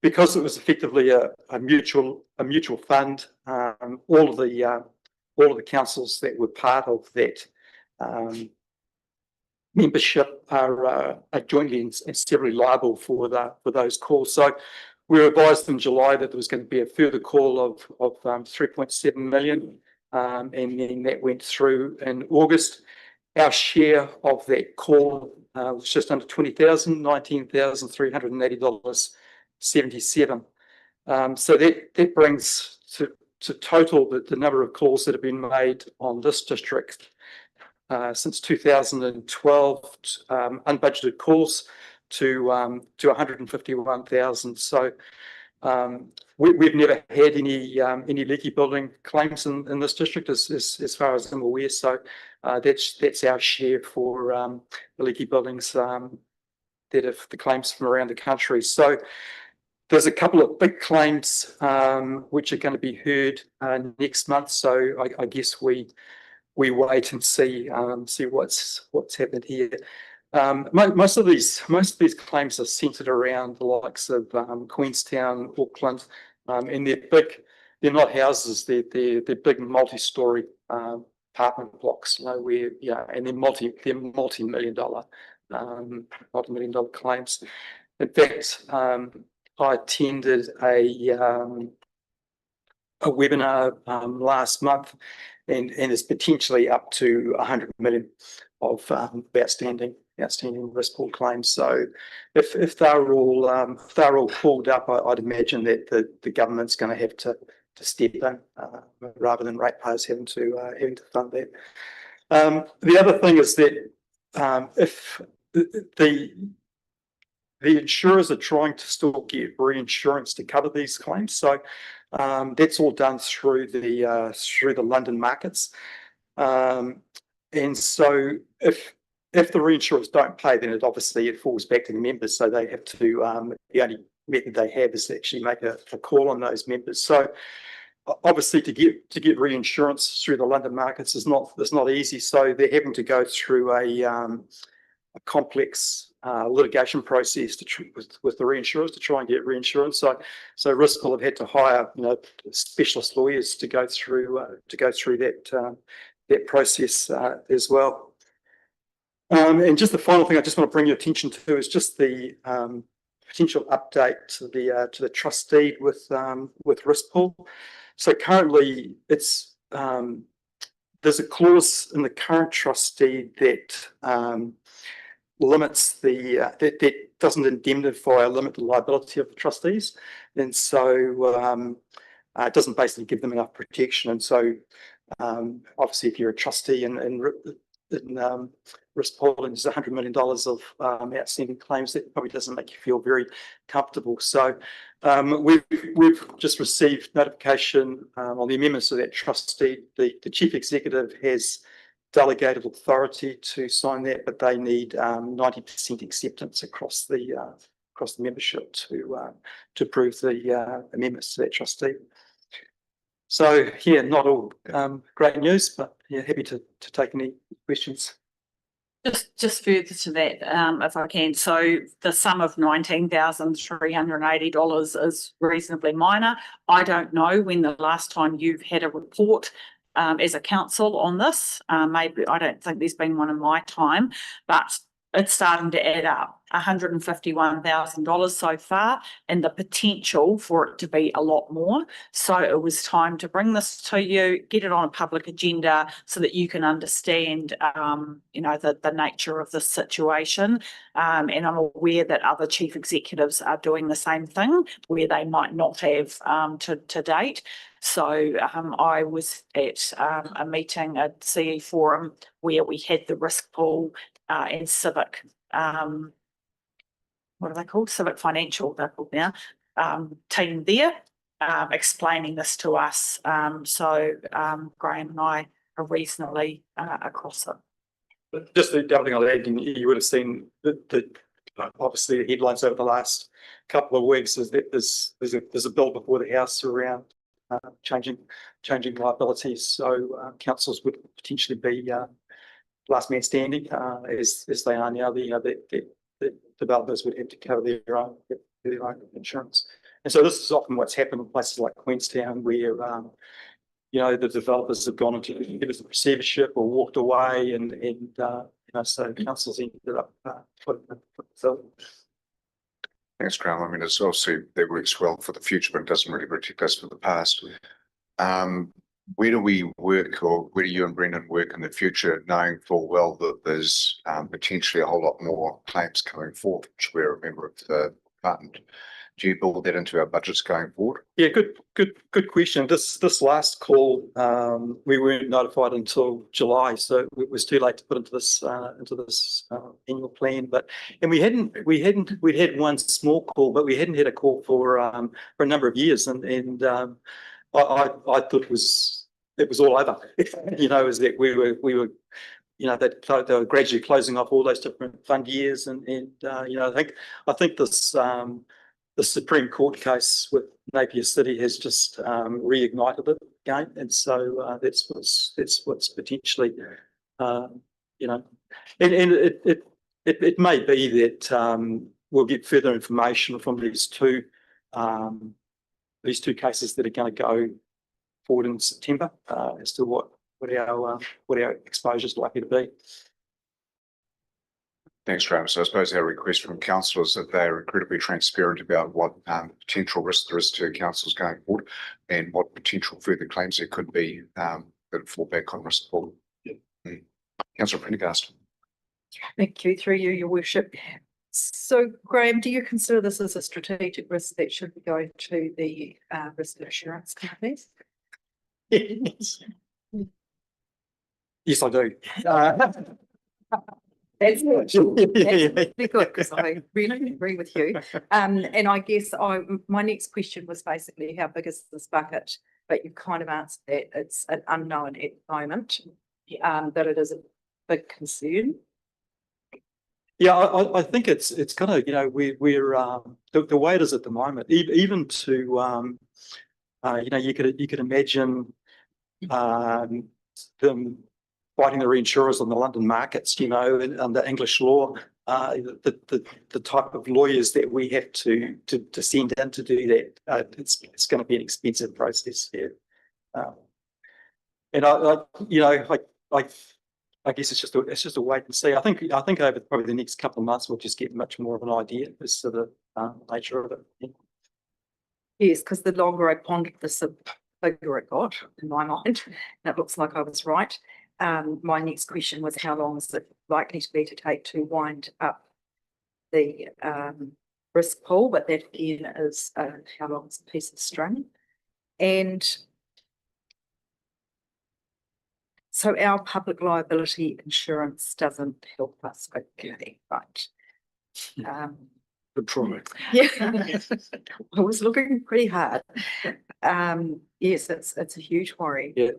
Speaker 9: because it was effectively a mutual fund, all of the councils that were part of that membership are jointly and severally liable for those calls. So we were advised in July that there was going to be a further call of 3.7 million. And then that went through in August. Our share of that call was just under 20,000, $19,380.77. So that brings to total the number of calls that have been made on this district since 2012, unbudgeted calls to 151,000. So we've never had any leaky building claims in this district as far as I'm aware. So that's our share for the leaky buildings that have the claims from around the country. So there's a couple of big claims which are going to be heard next month. So I guess we wait and see what's happened here. Most of these claims are centred around the likes of Queenstown, Auckland, and they're not houses. They're big multi-storey apartment blocks. And they're multi-million dollar claims. In fact, I attended a webinar last month, and it's potentially up to 100 million of outstanding risk pool claims. So if they're all pulled up, I'd imagine that the government's going to have to step in rather than ratepayers having to fund that. The other thing is that if the insurers are trying to still get reinsurance to cover these claims, so that's all done through the London markets, and so if the reinsurers don't pay, then it falls back to the members. So they have to. The only method they have is to actually make a call on those members. So obviously, to get reinsurance through the London markets is not easy. So they're having to go through a complex litigation process with the reinsurers to try and get reinsurance. So Risk will have had to hire specialist lawyers to go through that process as well. And just the final thing I just want to bring your attention to is just the potential update to the trust deed with Risk Pool. So currently, there's a clause in the current trust deed that limits that doesn't indemnify or limit the liability of the trustees, and so it doesn't basically give them enough protection. And so obviously, if you're a trustee in Risk Pool and there's $100 million of outstanding claims, that probably doesn't make you feel very comfortable. So we've just received notification on the amendments to that trustee. The chief executive has delegated authority to sign that, but they need 90% acceptance across the membership to approve the amendments to that trustee. So yeah, not all great news, but yeah, happy to take any questions.
Speaker 2: Just further to that, if I can. So the sum of $19,380 is reasonably minor. I don't know when the last time you've had a report as a council on this. Maybe I don't think there's been one in my time, but it's starting to add up. $151,000 so far, and the potential for it to be a lot more. So it was time to bring this to you, get it on a public agenda so that you can understand, the nature of this situation. And I'm aware that other chief executives are doing the same thing where they might not have to date. So I was at a meeting at CE Forum where we had the Risk Pool and Civic, what are they called? Civic Financial, they're called now, team there explaining this to us. So Graham and I are reasonably across it.
Speaker 9: But just the other thing I'll add, you would have seen obviously the headlines over the last couple of weeks is that there's a bill before the House around changing liabilities. So councils would potentially be last man standing as they are now. The developers would have to cover their own insurance. And so this is often what's happened in places like Queenstown where the developers have gone into receivership or walked away, and so councils ended up so.
Speaker 1: Thanks, Graham. I mean, it's obviously that works well for the future, but it doesn't really protect us for the past. Where do we work, or where do you and Brendan work in the future, knowing full well that there's potentially a whole lot more claims coming forth, which we're a member of the fund? do you build that into our budgets going forward?
Speaker 9: Yeah, good question. This last call, we weren't notified until July, so it was too late to put into this annual plan. We'd had one small call, but we hadn't had a call for a number of years, and I thought it was all over. You know, is that we were you know, that they were gradually closing off all those different fund years, and you know, I think this the Supreme Court case with Napier City has just reignited it again, and so that's what's potentially you know, and it may be that we'll get further information from these two cases that are going to go forward in September as to what our exposure is likely to be.
Speaker 1: Thanks, Graham. So I suppose our request from councillors that they're incredibly transparent about what potential risk there is to councils going forward and what potential further claims there could be that fall back on risk pool. Councillor Prendergast.
Speaker 16: Thank you, through you, your worship. So Graham, do you consider this as a strategic risk that should go to the risk insurance companies?
Speaker 9: Yes, I do.
Speaker 16: That's good, because I really agree with you. And I guess my next question was basically how big is this bucket? But you've kind of answered that. It's an unknown at the moment, that it is a big concern.
Speaker 9: Yeah, I think it's kind of, you know, we're the way it is at the moment, even to you know, you could imagine them fighting the reinsurers on the London markets, you know, and under English law, the type of lawyers that we have to send in to do that, it's going to be an expensive process here. And you know, I guess it's just a wait and see. I think over probably the next couple of months we'll just get much more of an idea as to the nature of it. Yeah.
Speaker 16: Yes, because the longer I pondered this, the bigger it got in my mind, and it looks like I was right. My next question was how long is it likely to be to take to wind up the risk pool, but that again is how long is a piece of string. And so our public liability insurance doesn't help us. Okay, right.
Speaker 7: Good try.
Speaker 16: Yeah, I was looking pretty hard. Yes, it's a huge worry.
Speaker 9: Yeah,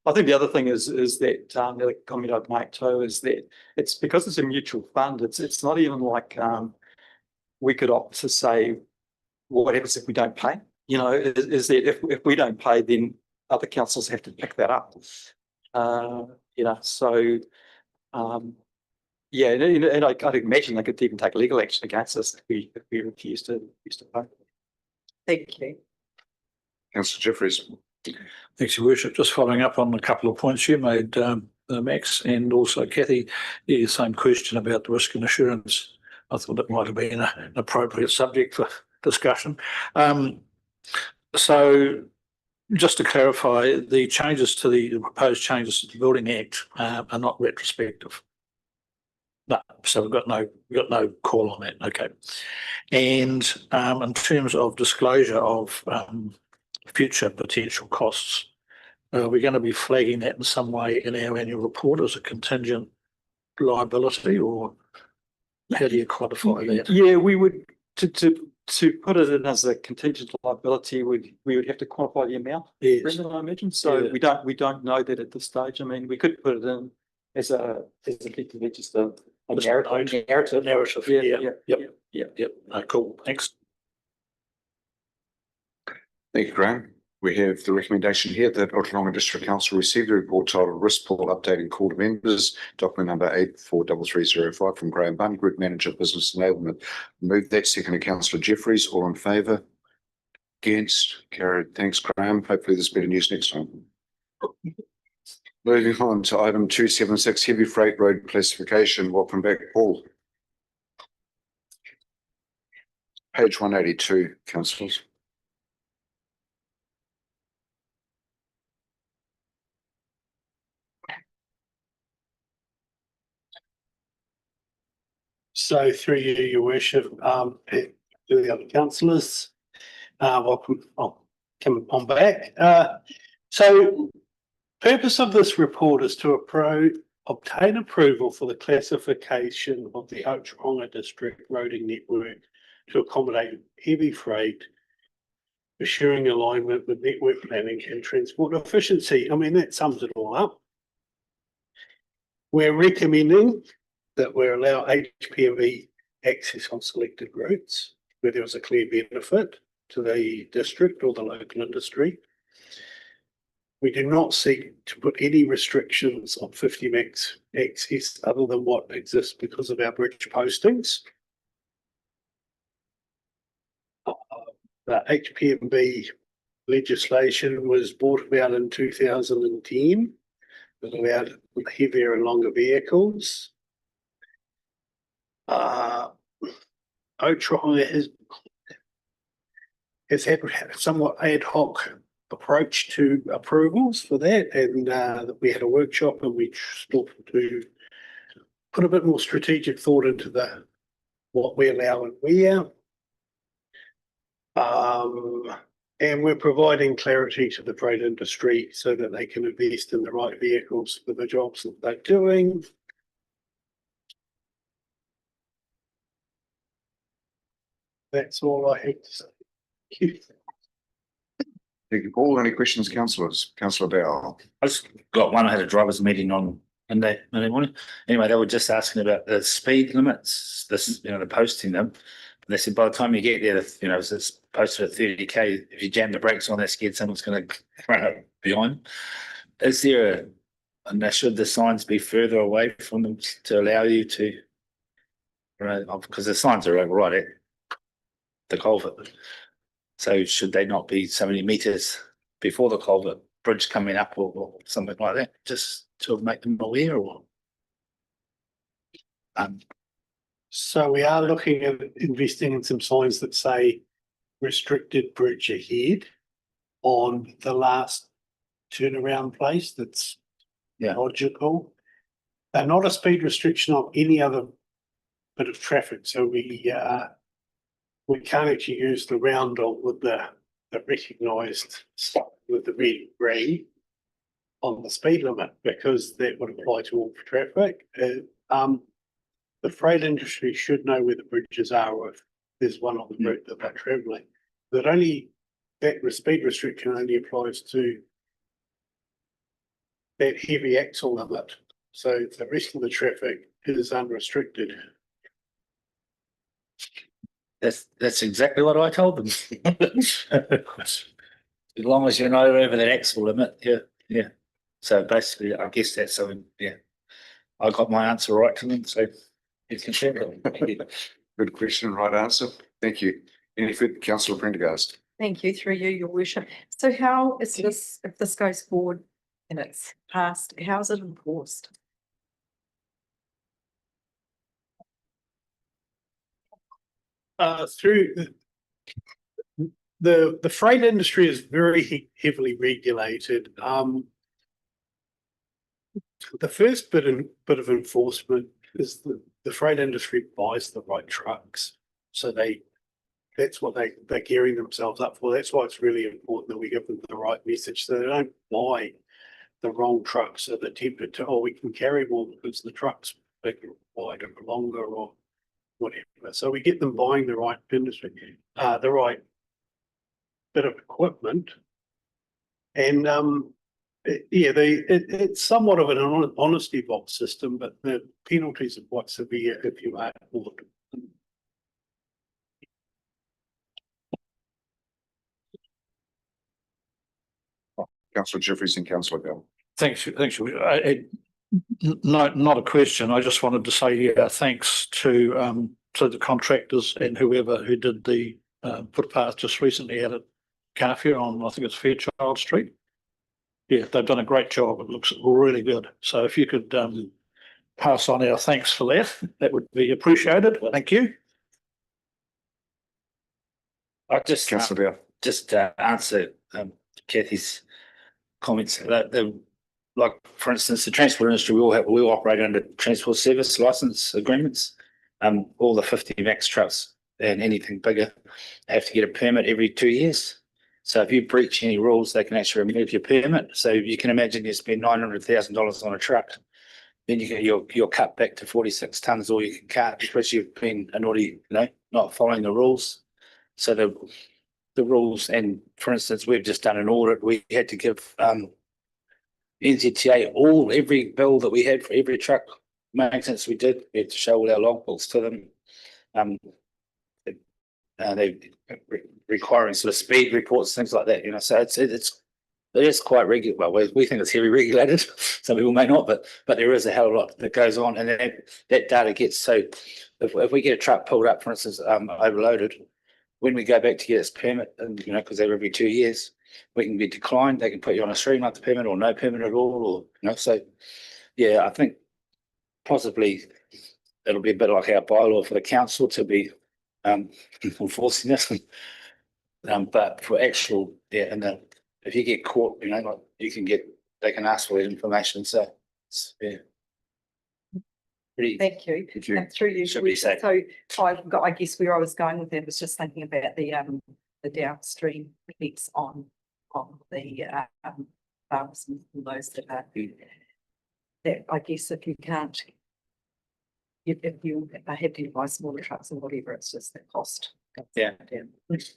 Speaker 9: I think the other thing is that the comment I'd make too is that it's because it's a mutual fund. It's not even like we could opt to say, well, what happens if we don't pay? You know, is that if we don't pay, then other councils have to pick that up. You know, so yeah, and I'd imagine they could even take legal action against us if we refuse to pay.
Speaker 16: Thank you.
Speaker 1: Councillor Jeffries.
Speaker 7: Thanks, Your Worship. Just following up on a couple of points you made, Max, and also Kathy, the same question about the risk and assurance. I thought it might have been an appropriate subject for discussion. So just to clarify, the proposed changes to the Building Act are not retrospective. No, so we've got no call on that. Okay. And in terms of disclosure of future potential costs, we're going to be flagging that in some way in our annual report as a contingent liability, or how do you quantify that?
Speaker 9: Yeah, we would to put it in as a contingent liability, we would have to quantify the amount.
Speaker 7: Yes.
Speaker 9: Brendan, I imagine. So yeah. we don't know that at this stage. I mean, we could put it in as effectively just a narrative.
Speaker 7: Yep. Cool. Thanks.
Speaker 1: Thank you, Graham. We have the recommendation here that Ōtorohanga District Council receive the report titled Risk Pool Updating Call to Members, document number 843305 from Graham Bunn, Group Manager, Business Enablement. Move that, second to Councillor Jeffries. All in favour? Against? Carried. Thanks, Graham. Hopefully there's better news next time. Moving on to item 276, heavy freight road classification. Welcome back, Paul. Page 182, councillors.
Speaker 10: So through you, your worship, to the other councillors. Welcome, I'll come on back. So purpose of this report is to obtain approval for the classification of the Ōtorohanga district roading network to accommodate heavy freight, assuring alignment with network planning and transport efficiency. I mean, that sums it all up. We're recommending that we allow HPMV access on selected routes where there was a clear benefit to the district or the local industry. We do not seek to put any restrictions on 50 max access other than what exists because of our bridge postings. The HPMB legislation was brought about in 2010 that allowed heavier and longer vehicles. Ōtorohanga has had a somewhat ad hoc approach to approvals for that, and we had a workshop and we sought to put a bit more strategic thought into what we allow and where. And we're providing clarity to the freight industry so that they can invest in the right vehicles for the jobs that they're doing. That's all I have to say. Thank you.
Speaker 1: Thank you, Paul. Any questions, councillors? Councillor Dow.
Speaker 8: I just got one. I had a drivers meeting on Monday morning. Anyway, they were just asking about the speed limits, the posting them. They said by the time you get there, it's posted at 30k. If you jam the brakes on that skid, someone's going to run up behind. Is there should the signs be further away from them to allow you to, because the signs are over right at the culvert. So should they not be so many meters before the culvert bridge coming up or something like that, just to make them aware? Or
Speaker 10: So we are looking at investing in some signs that say restricted bridge ahead on the last turnaround place. That's logical. They're not a speed restriction on any other bit of traffic. So we can't actually use the roundel with the recognised with the red ring on the speed limit because that would apply to all traffic. The freight industry should know where the bridges are or if there's one on the route that they're travelling. That speed restriction only applies to that heavy axle limit. So the rest of the traffic is unrestricted.
Speaker 8: That's exactly what I told them. As long as you know over that axle limit, yeah. So basically, I guess that's something. Yeah, I got my answer right to them. So you can share it.
Speaker 1: Good question, right answer. Thank you. Any further, Councillor Prendergast?
Speaker 16: Thank you, through you, your worship. So how is this, if this goes forward and it's passed, how is it enforced?
Speaker 10: Through the freight industry is very heavily regulated. The first bit of enforcement is the freight industry buys the right trucks. So that's what they're gearing themselves up for. That's why it's really important that we give them the right message so they don't buy the wrong trucks so they're tempted to, we can carry more because the truck's bigger, wider, longer, or whatever. So we get them buying the right industry, the right bit of equipment. And it's somewhat of an honesty box system, but the penalties are quite severe if you are caught.
Speaker 1: Councillor Jeffries and Councillor Bell.
Speaker 7: Thanks. Not a question. I just wanted to say thanks to the contractors and whoever who did the footpath just recently out at Carfield on, I think it's Fairchild Street. Yeah, they've done a great job. It looks really good. So if you could pass on our thanks for that, that would be appreciated. Thank you.
Speaker 8: I just answer Kathy's comments. Like for instance, the transport industry, we all operate under transport service license agreements. All the 50 max trucks and anything bigger have to get a permit every 2 years. So if you breach any rules, they can actually remove your permit. So you can imagine you spend $900,000 on a truck, then you're cut back to 46 tons all you can cut because you've been a naughty, not following the rules. So the rules, and for instance, we've just done an audit. We had to give NZTA every bill that we had for every truck maintenance we did. We had to show all our logbooks to them. They requiring sort of speed reports, things like that. So it is quite regular. Well, we think it's heavily regulated. Some people may not, but there is a hell of a lot that goes on, and that data gets so. If we get a truck pulled up, for instance, overloaded, when we go back to get its permit, and because they're every 2 years, we can be declined. They can put you on a 3-month permit or no permit at all, or so. Yeah, I think possibly it'll be a bit like our bylaw for the council to be enforcing this. But for actual, and if you get caught, they can ask for that information. So pretty.
Speaker 16: Thank you.
Speaker 1: Thank you.
Speaker 16: And through you,
Speaker 8: Should be safe.
Speaker 16: so I guess where I was going with that was just thinking about the downstream effects on the farmers and those that are that I guess if you can't, if you have to buy smaller trucks or whatever, it's just the cost.
Speaker 8: Yeah.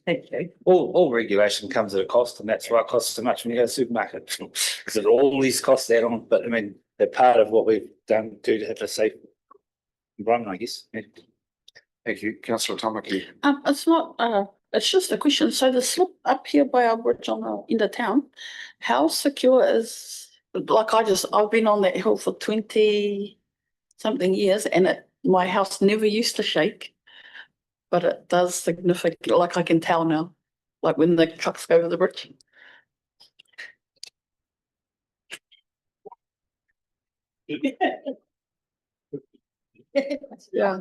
Speaker 16: Thank you.
Speaker 8: All regulation comes at a cost, and that's why it costs so much when you go to the supermarket. Because there's all these costs add on, but I mean they're part of what we've done to have a safe environment, I guess. Yeah.
Speaker 1: Thank you. Councillor Tamaki.
Speaker 2: It's not, it's just a question. So the slip up here by our bridge in the town, how secure is, like I've been on that hill for 20 something years, and my house never used to shake, but it does significantly, like I can tell now, like when the trucks go over the bridge. Yeah.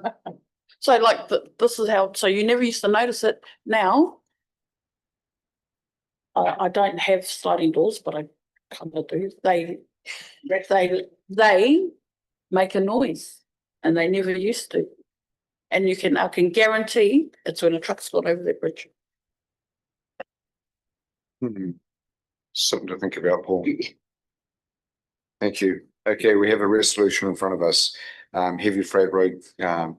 Speaker 2: So like this is how, so you never used to notice it. Now, I don't have sliding doors, but I kind of do. They make a noise, and they never used to. And I can guarantee it's when a truck's gone over that bridge.
Speaker 1: Something to think about, Paul. Thank you. Okay, we have a resolution in front of us. Heavy freight road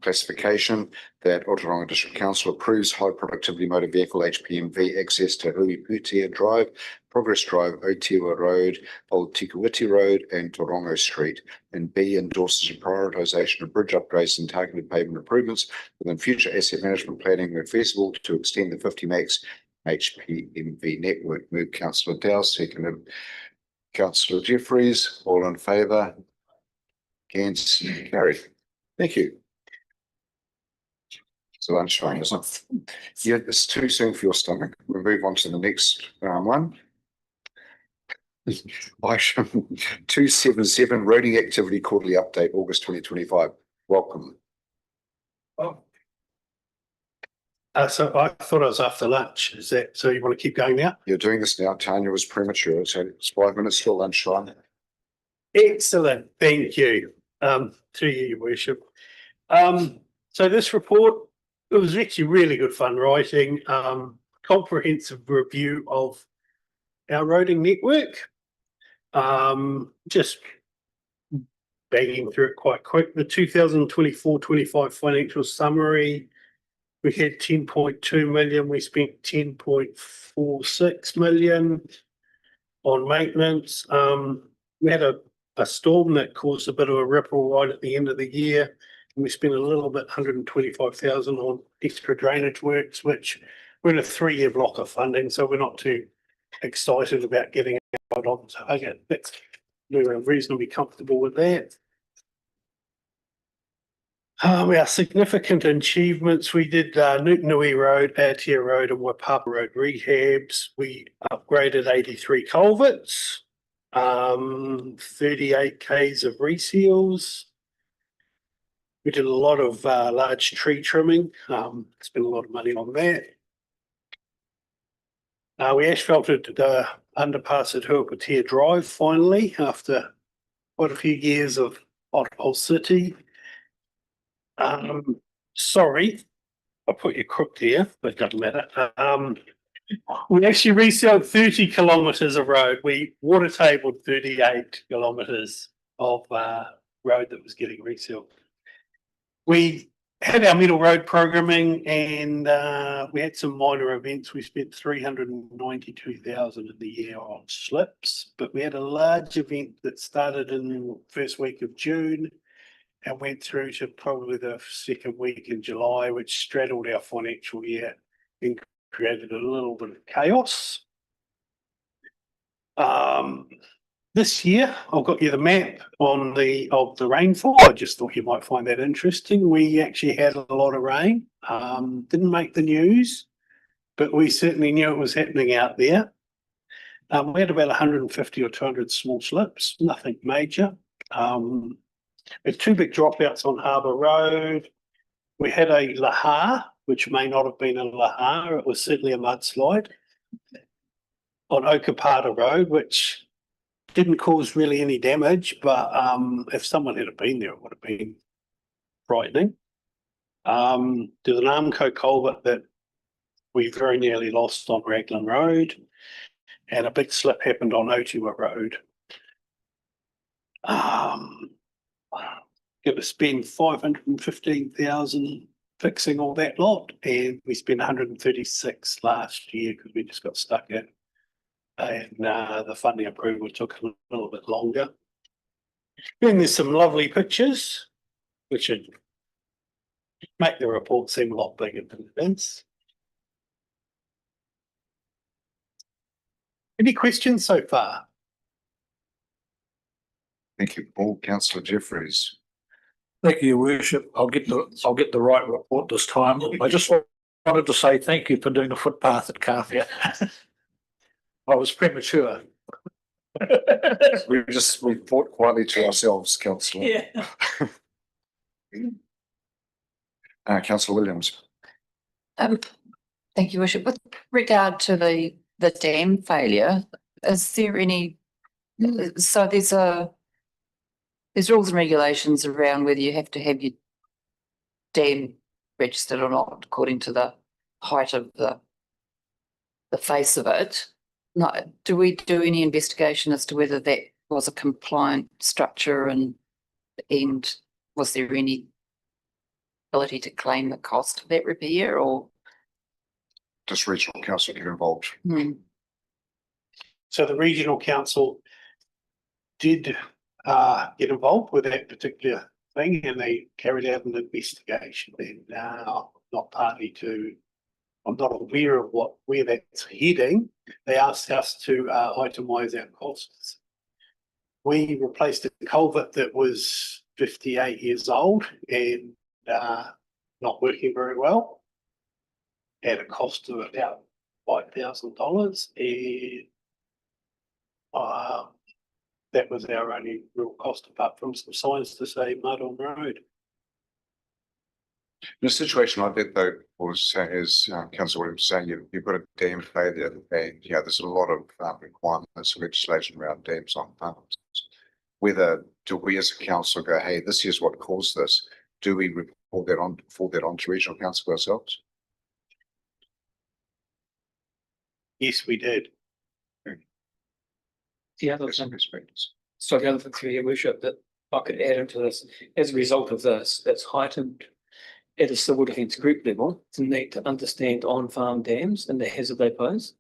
Speaker 1: classification that Ōtorohanga District Council approves high productivity motor vehicle HPMV access to Huiputia Drive, Progress Drive, Otiwa Road, Old Tikawiti Road, and Torongo Street. And B, endorses a prioritisation of bridge upgrades and targeted pavement improvements within future asset management planning where feasible to extend the 50 max HPMV network. Move Councillor Dow, seconded Councillor Jeffries. All in favour? Against? Carried. Thank you. It's lunchtime, isn't it? Yeah, it's too soon for your stomach. We'll move on to the next one. Item 277, roading activity quarterly update, August 2025. Welcome.
Speaker 10: So I thought I was after lunch. Is that, so you want to keep going now?
Speaker 1: You're doing this now. Tanya was premature, so it's 5 minutes till lunchtime.
Speaker 10: Excellent, thank you. Through you, Your Worship. So this report, it was actually really good fun writing. Comprehensive review of our roading network. Just banging through it quite quick. The 2024-25 financial summary. We had 10.2 million. We spent 10.46 million on maintenance. We had a storm that caused a bit of a ripple right at the end of the year. And we spent a little bit, 125,000 on extra drainage works, which we're in a 3-year block of funding, so we're not too excited about getting it right on target. We're reasonably comfortable with that. Our significant achievements, we did Nukunui Road, Aotea Road and Wapapa Road rehabs. We upgraded 83 culverts, 38 Ks of reseals. We did a lot of large tree trimming, spent a lot of money on that. We asphalted the underpass at Huiputia Drive finally, after quite a few years of pothole city. Sorry, I put you crooked here, but it doesn't matter. We actually resealed 30 kilometres of road. We water tabled 38 kilometres of road that was getting resealed. We had our middle road programming and we had some minor events. We spent 392,000 in the year on slips, but we had a large event that started in the first week of June and went through to probably the second week in July, which straddled our financial year and created a little bit of chaos. This year, I've got you the map of the rainfall. I just thought you might find that interesting. We actually had a lot of rain. Didn't make the news, but we certainly knew it was happening out there. We had about 150 or 200 small slips, nothing major. We had two big dropouts on Harbour Road. We had a lahar, which may not have been a lahar. It was certainly a mudslide on Okapata Road, which didn't cause really any damage, but if someone had been there, it would have been frightening. There's an Armco culvert that we very nearly lost on Raglan Road, and a big slip happened on Ōtorohanga Road. It was spent 515,000 fixing all that lot, and we spent 136 last year because we just got stuck in. And the funding approval took a little bit longer. Then there's some lovely pictures, which would make the report seem a lot bigger than it is. Any questions so far?
Speaker 1: Thank you, Paul. Councillor Jeffries.
Speaker 7: Thank you, Your Worship. I'll get the right report this time. I just wanted to say thank you for doing the footpath at Carfair. I was premature.
Speaker 1: We thought quietly to ourselves, Councillor.
Speaker 7: Yeah.
Speaker 1: Councillor Williams.
Speaker 11: Thank you, Worship. With regard to the dam failure, is there any, so there's rules and regulations around whether you have to have your dam registered or not, according to the height of the face of it. No, do we do any investigation as to whether that was a compliant structure and was there any ability to claim the cost of that repair, or?
Speaker 1: Does regional council get involved?
Speaker 10: So the regional council did get involved with that particular thing, and they carried out an investigation. And I'm not aware of where that's heading. They asked us to itemise our costs. We replaced a culvert that was 58 years old and not working very well, at a cost of about $5,000, and that was our only real cost, apart from some signs to say mud on road.
Speaker 1: In a situation like that, though, as Councillor Williams saying, you've got a dam failure, and there's a lot of requirements and legislation around dams on farms. Whether do we as a council go, hey, this is what caused this? Do we forward that on to regional council ourselves?
Speaker 10: Yes, we did.
Speaker 5: The other thing, so the other thing through Your Worship that I could add into this, as a result of this, it's heightened at a civil defence group level to need to understand on-farm dams and the hazard they pose.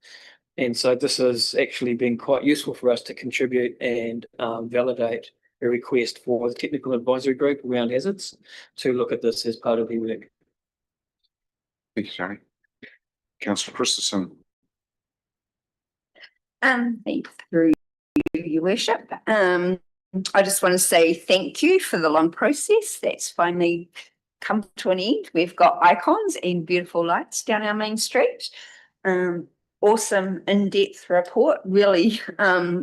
Speaker 5: And so this has actually been quite useful for us to contribute and validate a request for the technical advisory group around hazards to look at this as part of their work.
Speaker 1: Thank you, Tony. Councillor Christensen.
Speaker 3: Through Your Worship. I just want to say thank you for the long process. That's finally come to an end. We've got icons and beautiful lights down our main street. Awesome in-depth report, really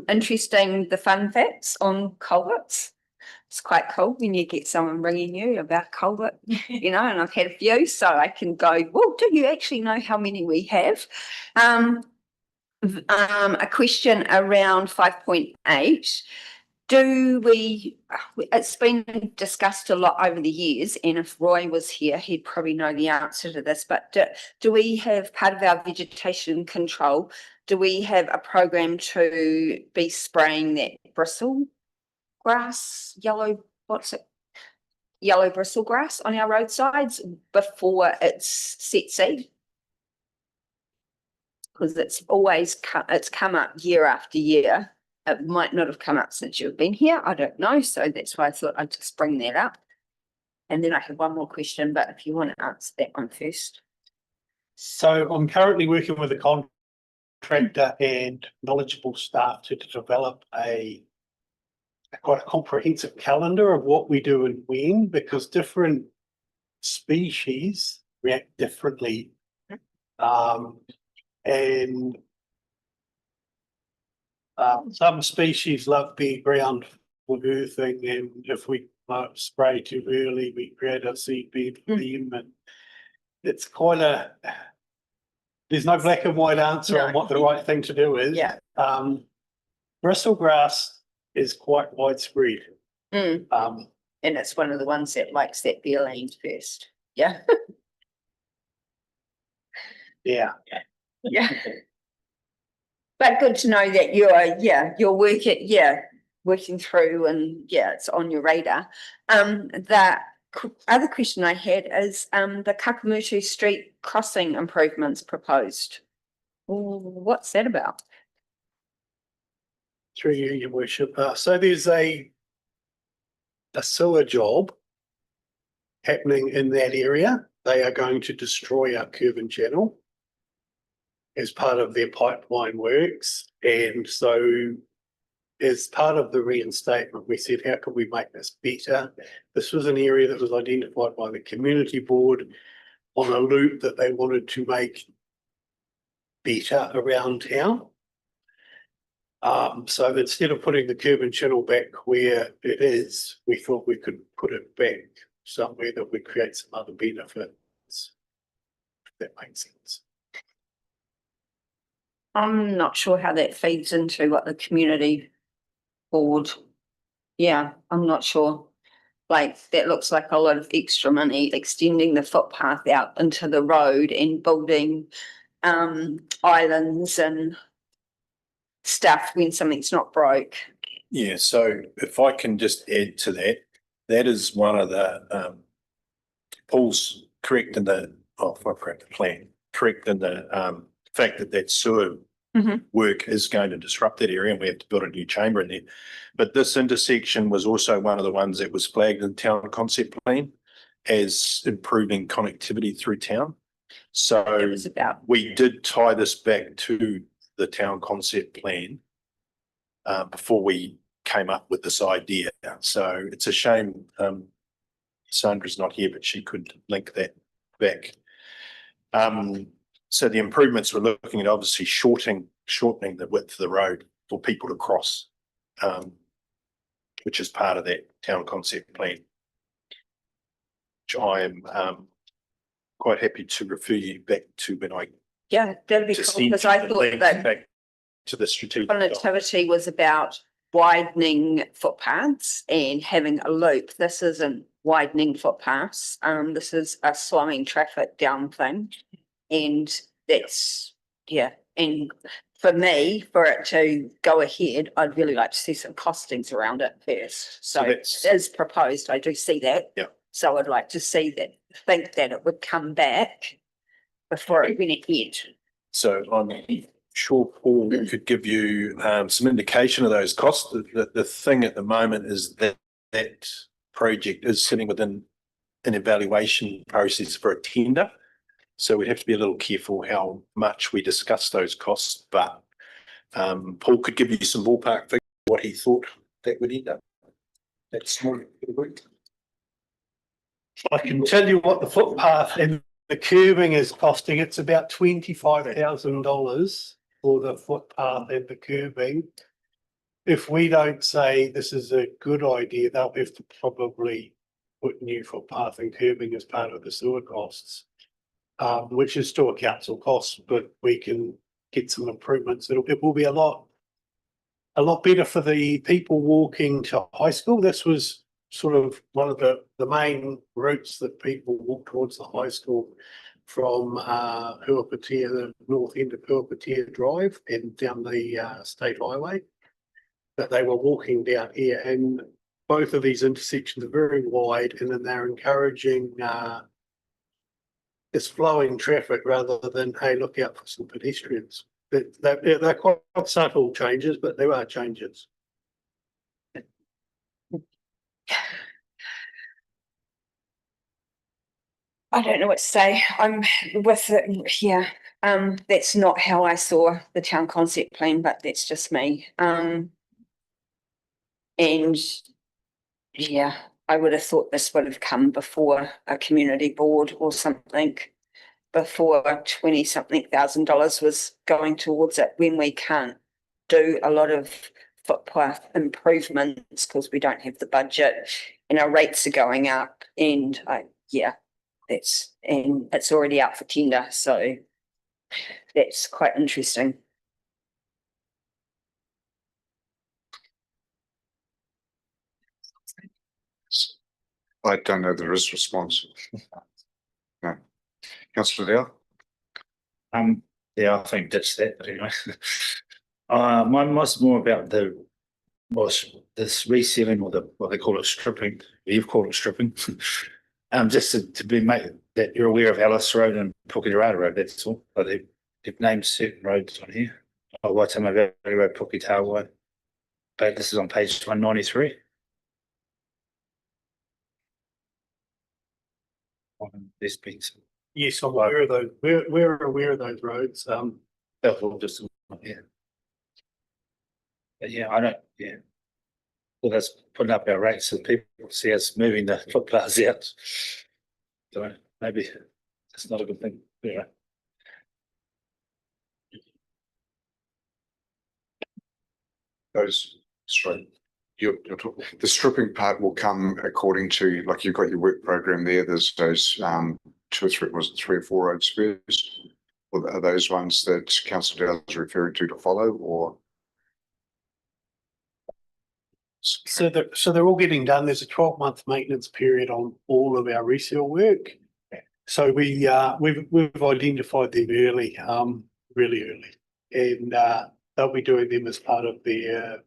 Speaker 3: interesting, the fun facts on culverts. It's quite cool when you get someone ringing you about culvert, and I've had a few, so I can go, well, do you actually know how many we have? A question around 5.8. it's been discussed a lot over the years, and if Roy was here, he'd probably know the answer to this, but do we have part of our vegetation control? Do we have a program to be spraying that bristle grass, yellow bristle grass on our roadsides before it's set seed? Because it's come up year after year. It might not have come up since you've been here. I don't know. So that's why I thought I'd just bring that up. And then I have one more question, but if you want to answer that one first.
Speaker 10: So I'm currently working with a contractor and knowledgeable staff to develop quite a comprehensive calendar of what we do and when, because different species react differently. Some species love being ground for earthing, and if we spray too early, we create a seed bed for them, and it's quite there's no black and white answer on what the right thing to do is.
Speaker 3: Yeah.
Speaker 10: Bristlegrass is quite widespread.
Speaker 3: And it's one of the ones that likes that bare land first. Yeah.
Speaker 10: Yeah.
Speaker 3: Yeah. But good to know that you're working through, and it's on your radar. The other question I had is the Kakamutu Street crossing improvements proposed. What's that about?
Speaker 10: Through you, your worship. So there's a sewer job happening in that area. They are going to destroy our curb and channel as part of their pipeline works. And so as part of the reinstatement, we said, how can we make this better? This was an area that was identified by the community board on a loop that they wanted to make better around town. So instead of putting the curb and channel back where it is, we thought we could put it back somewhere that would create some other benefits, if that makes sense.
Speaker 3: I'm not sure how that feeds into what the community board. Yeah, I'm not sure. Like, that looks like a lot of extra money, extending the footpath out into the road and building islands and stuff when something's not broke.
Speaker 12: Yeah, so if I can just add to that, that is one of the Paul's correct in the fact that that sewer work is going to disrupt that area and we have to build a new chamber in there. But this intersection was also one of the ones that was flagged in town concept plan as improving connectivity through town. So we did tie this back to the town concept plan before we came up with this idea. So it's a shame Sandra's not here, but she could link that back. So the improvements we're looking at, obviously shortening the width of the road for people to cross, which is part of that town concept plan, which I am quite happy to refer you back to when I
Speaker 3: that'd be cool, because I thought that
Speaker 12: back to the strategic
Speaker 3: connectivity was about widening footpaths and having a loop. This isn't widening footpaths. This is a slowing traffic down thing. And that's, and for me, for it to go ahead, I'd really like to see some costings around it first. So as proposed, I do see that.
Speaker 12: Yeah.
Speaker 3: So I'd like to see that, think that it would come back before it went ahead.
Speaker 12: So I'm sure Paul could give you some indication of those costs. The thing at the moment is that that project is sitting within an evaluation process for a tender. So we have to be a little careful how much we discuss those costs, but Paul could give you some ballpark figure what he thought that would end up. That's small.
Speaker 10: I can tell you what the footpath and the curbing is costing. It's about $25,000 for the footpath and the curbing. If we don't say this is a good idea, they'll have to probably put new footpath and curbing as part of the sewer costs. Which is still a council cost, but we can get some improvements. It will be a lot a lot better for the people walking to high school. This was sort of one of the main routes that people walk towards the high school from Huapatia, the north end of Huapatia Drive and down the state highway. That they were walking down here, and both of these intersections are very wide, and then they're encouraging this flowing traffic rather than, hey, look out for some pedestrians. They're quite subtle changes, but there are changes.
Speaker 3: I don't know what to say. I'm with it. Yeah. That's not how I saw the town concept plan, but that's just me. And yeah, I would have thought this would have come before a community board or something, before 20-something thousand dollars was going towards it, when we can't do a lot of footpath improvements because we don't have the budget and our rates are going up. And yeah, and it's already out for tender, so that's quite interesting.
Speaker 1: I don't know there is response. No. Councillor Dale?
Speaker 8: Yeah, I think that's that, but anyway. Mine was more about this resealing, or what they call it, stripping. You've called it stripping. Just to be made that you're aware of Alice Road and Puketerata Road, that's all. But they've named certain roads on here. Waitama Valley Road, Puketawa. But this is on page 193. There's been some.
Speaker 10: Yes, I'm aware of those. We're aware of those roads.
Speaker 8: That's all just, yeah. But yeah, I don't, yeah. Well, that's putting up our rates so people see us moving the footpaths out. So maybe that's not a good thing. Yeah.
Speaker 1: Those, sorry, the stripping part will come according to, like, you've got your work program there. There's those 2 or 3, was it 3 or 4 road spurs? Or are those ones that Councillor Dale is referring to follow, or?
Speaker 10: So they're all getting done. There's a 12-month maintenance period on all of our resale work. So we've identified them early, really early, and they'll be doing them as part of their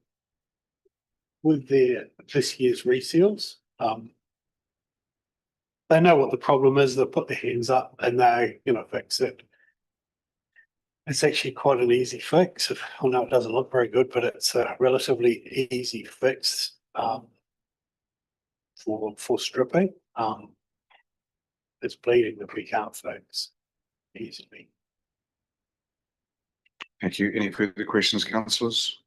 Speaker 10: this year's resales. They know what the problem is. They'll put their hands up and they fix it. It's actually quite an easy fix. I know it doesn't look very good, but it's a relatively easy fix for stripping. It's bleeding that we can't fix easily.
Speaker 1: Thank you. Any further questions, councillors?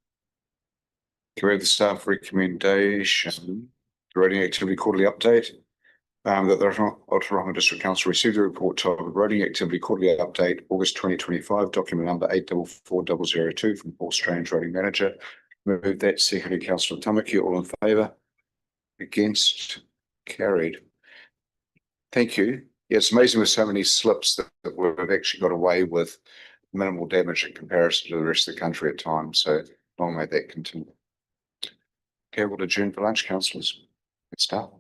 Speaker 1: Can we have the staff recommendation, the roading activity quarterly update? That the Ōtorohanga District Council received the report titled Roading Activity Quarterly Update, August 2025, document number 844002 from Paul Strange, Roading Manager. Move that. Secondly, Councillor Tamaki, all in favour? Against? Carried. Thank you. Yeah, it's amazing with so many slips that we've actually got away with minimal damage in comparison to the rest of the country at times. So long may that continue. Okay, we'll adjourn for lunch, councillors. Good start.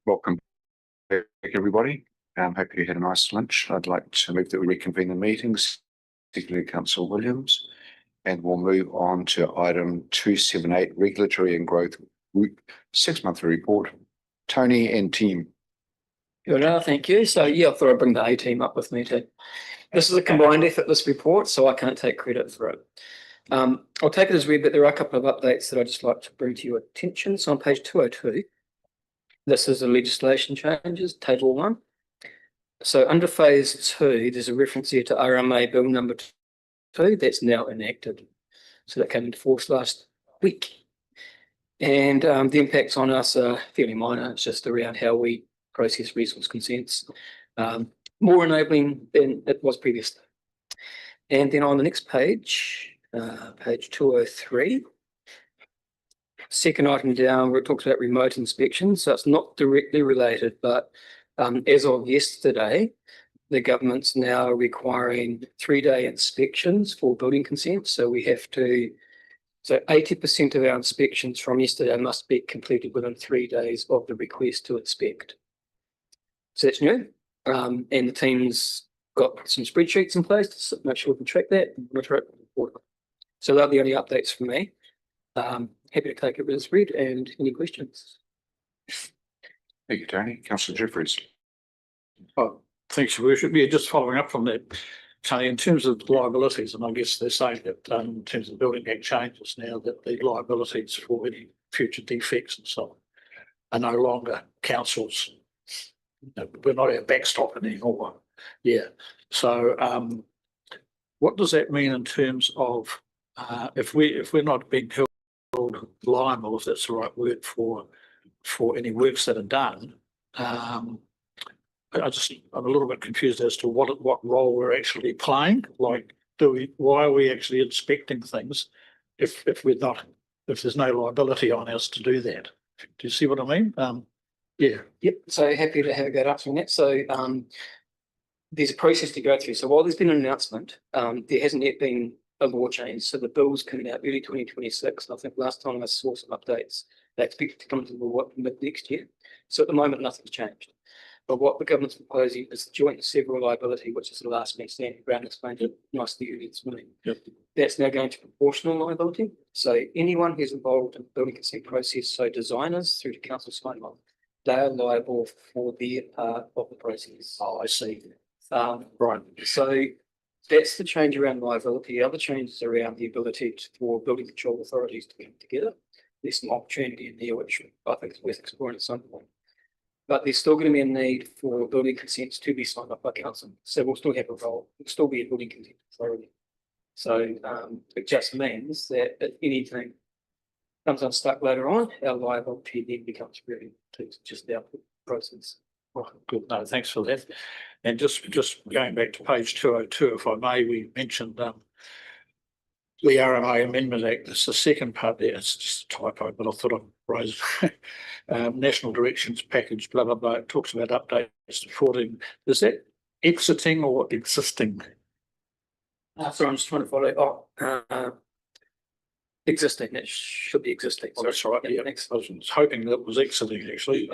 Speaker 1: Welcome back, everybody. Hope you had a nice lunch. I'd like to move that we reconvene the meetings, particularly Councillor Williams, and we'll move on to item 278, Regulatory and Growth Group 6-month report. Tony and team.
Speaker 5: Good, thank you. So yeah, I thought I'd bring the A team up with me too. This is a combined effort, this report, so I can't take credit for it. I'll take it as read, but there are a couple of updates that I'd just like to bring to your attention. So on page 202, this is the legislation changes, table 1. So under phase 2, there's a reference here to RMA bill number 2 that's now enacted. So that came into force last week. And the impacts on us are fairly minor. It's just around how we process resource consents, more enabling than it was previously. And then on the next page, page 203, second item down where it talks about remote inspections. So it's not directly related, but as of yesterday, the government's now requiring 3-day inspections for building consents. So we have to, so 80% of our inspections from yesterday must be completed within 3 days of the request to inspect. So that's new. And the team's got some spreadsheets in place to make sure we can track that and monitor it. So they're the only updates for me. Happy to take it as read and any questions.
Speaker 1: Thank you, Tony. Councillor Jeffries.
Speaker 7: Oh, thanks, Your Worship. Yeah, just following up from that, Tony, in terms of liabilities, and I guess they're saying that in terms of Building Act changes now that the liabilities for any future defects and so on are no longer councils. We're not our backstop anymore. Yeah. So what does that mean in terms of if we're not being held liable, if that's the right word, for any works that are done? I'm a little bit confused as to what role we're actually playing. Like, why are we actually inspecting things if there's no liability on us to do that? Do you see what I mean? Yeah.
Speaker 5: Yep. So happy to have a go at answering that. So there's a process to go through. So while there's been an announcement, there hasn't yet been a law change. So the bill's coming out early 2026. And I think last time I saw some updates, they expect to come into the law mid next year. So at the moment, nothing's changed. But what the government's proposing is the joint and several liability, which is the last man standing ground, explained it nicely earlier this morning.
Speaker 7: Yep.
Speaker 5: That's now going to proportional liability. So anyone who's involved in the building consent process, so designers through to council sign off, they are liable for their part of the process.
Speaker 7: Oh, I see.
Speaker 5: Right. So that's the change around liability. The other changes around the ability for building control authorities to come together. There's some opportunity in there, which I think is worth exploring at some point. But there's still going to be a need for building consents to be signed off by council. So we'll still have a role. We'll still be a building consent authority. So it just means that if anything comes unstuck later on, our liability then becomes really just our process.
Speaker 7: Well, good. No, thanks for that. And just going back to page 202, if I may, we mentioned the RMA Amendment Act. It's the second part there. It's just a typo, but I thought I'd raise National Directions Package, blah, blah, blah. It talks about updates to 14. Is that exiting or existing?
Speaker 5: Sorry, I'm just trying to follow. Existing. It should be existing.
Speaker 7: Oh, that's right. Yeah, I was hoping that it was exiting, actually.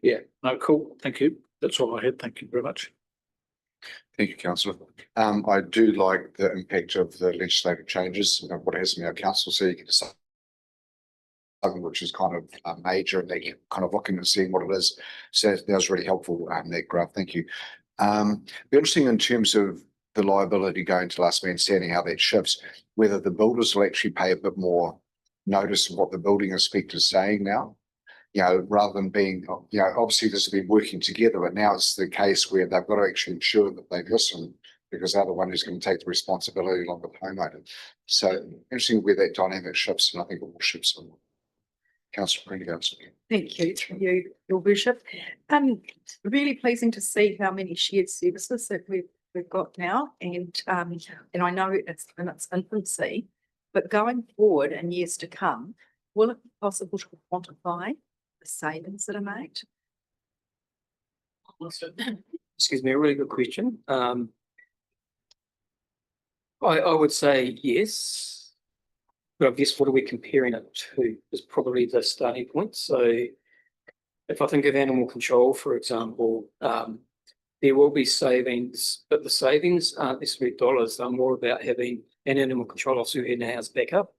Speaker 7: Yeah, no, cool. Thank you. That's all I had. Thank you very much.
Speaker 1: Thank you, Councillor. I do like the impact of the legislative changes, what it has in our council, so you can decide something which is kind of major and they get kind of looking and seeing what it is. So that was really helpful, that graph. Thank you. Be interesting in terms of the liability going to last man standing, how that shifts, whether the builders will actually pay a bit more notice of what the building inspector is saying now. Rather than being, obviously this has been working together, but now it's the case where they've got to actually ensure that they listen because they're the one who's going to take the responsibility along with the homeowner. So interesting where that dynamic shifts, and I think it will shift some. Councillor Prendergast.
Speaker 16: Thank you, Your Worship. Really pleasing to see how many shared services that we've got now, and I know it's in its infancy, but going forward in years to come, will it be possible to quantify the savings that are made?
Speaker 5: Excuse me, a really good question. I would say yes. But I guess what are we comparing it to is probably the starting point. So if I think of animal control, for example, there will be savings, but the savings aren't necessarily dollars. They're more about having an animal control officer who now has backup.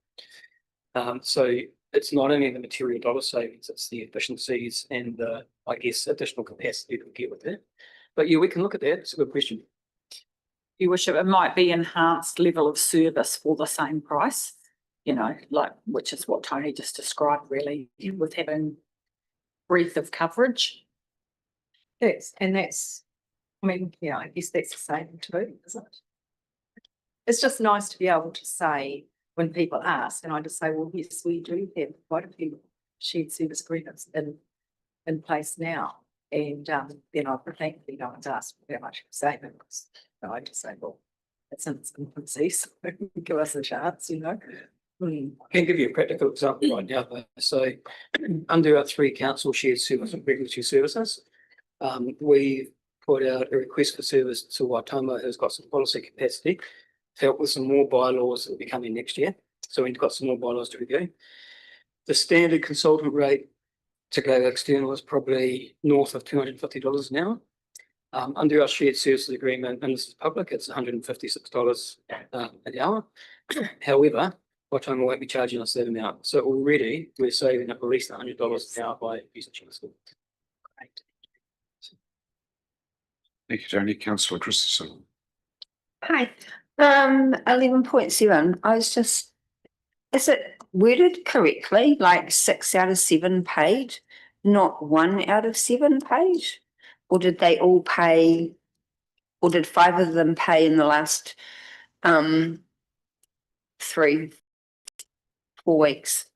Speaker 5: So it's not only the material dollar savings, it's the efficiencies and the, I guess, additional capacity that we get with it. But yeah, we can look at that. It's a good question.
Speaker 2: Your worship, it might be enhanced level of service for the same price, you know, like, which is what Tony just described really, with having breadth of coverage.
Speaker 16: That's, I mean, yeah, I guess that's the same too, isn't it? It's just nice to be able to say, when people ask, and I just say, well, yes, we do have quite a few shared service agreements in place now. And then I thankfully no one's asked how much savings. So I just say, well, it's in its infancy, so give us a chance, you know.
Speaker 5: I can give you a practical example right now. So under our 3 council shared service and regulatory services, we put out a request for service to Waitomo, who's got some policy capacity to help with some more bylaws that will be coming next year. So we've got some more bylaws to review. The standard consultant rate to go external is probably north of $250 an hour. Under our shared services agreement, and this is public, it's $156 an hour. However, Waitomo won't be charging us that amount. So already we're saving at least $100 an hour by using shared services.
Speaker 1: Thank you, Tony. Councillor Christensen.
Speaker 3: Hi, 11.7, I was just, is it worded correctly, like 6 out of 7 paid, not 1 out of 7 paid? Or did they all pay, or did 5 of them pay in the last 3-4 weeks?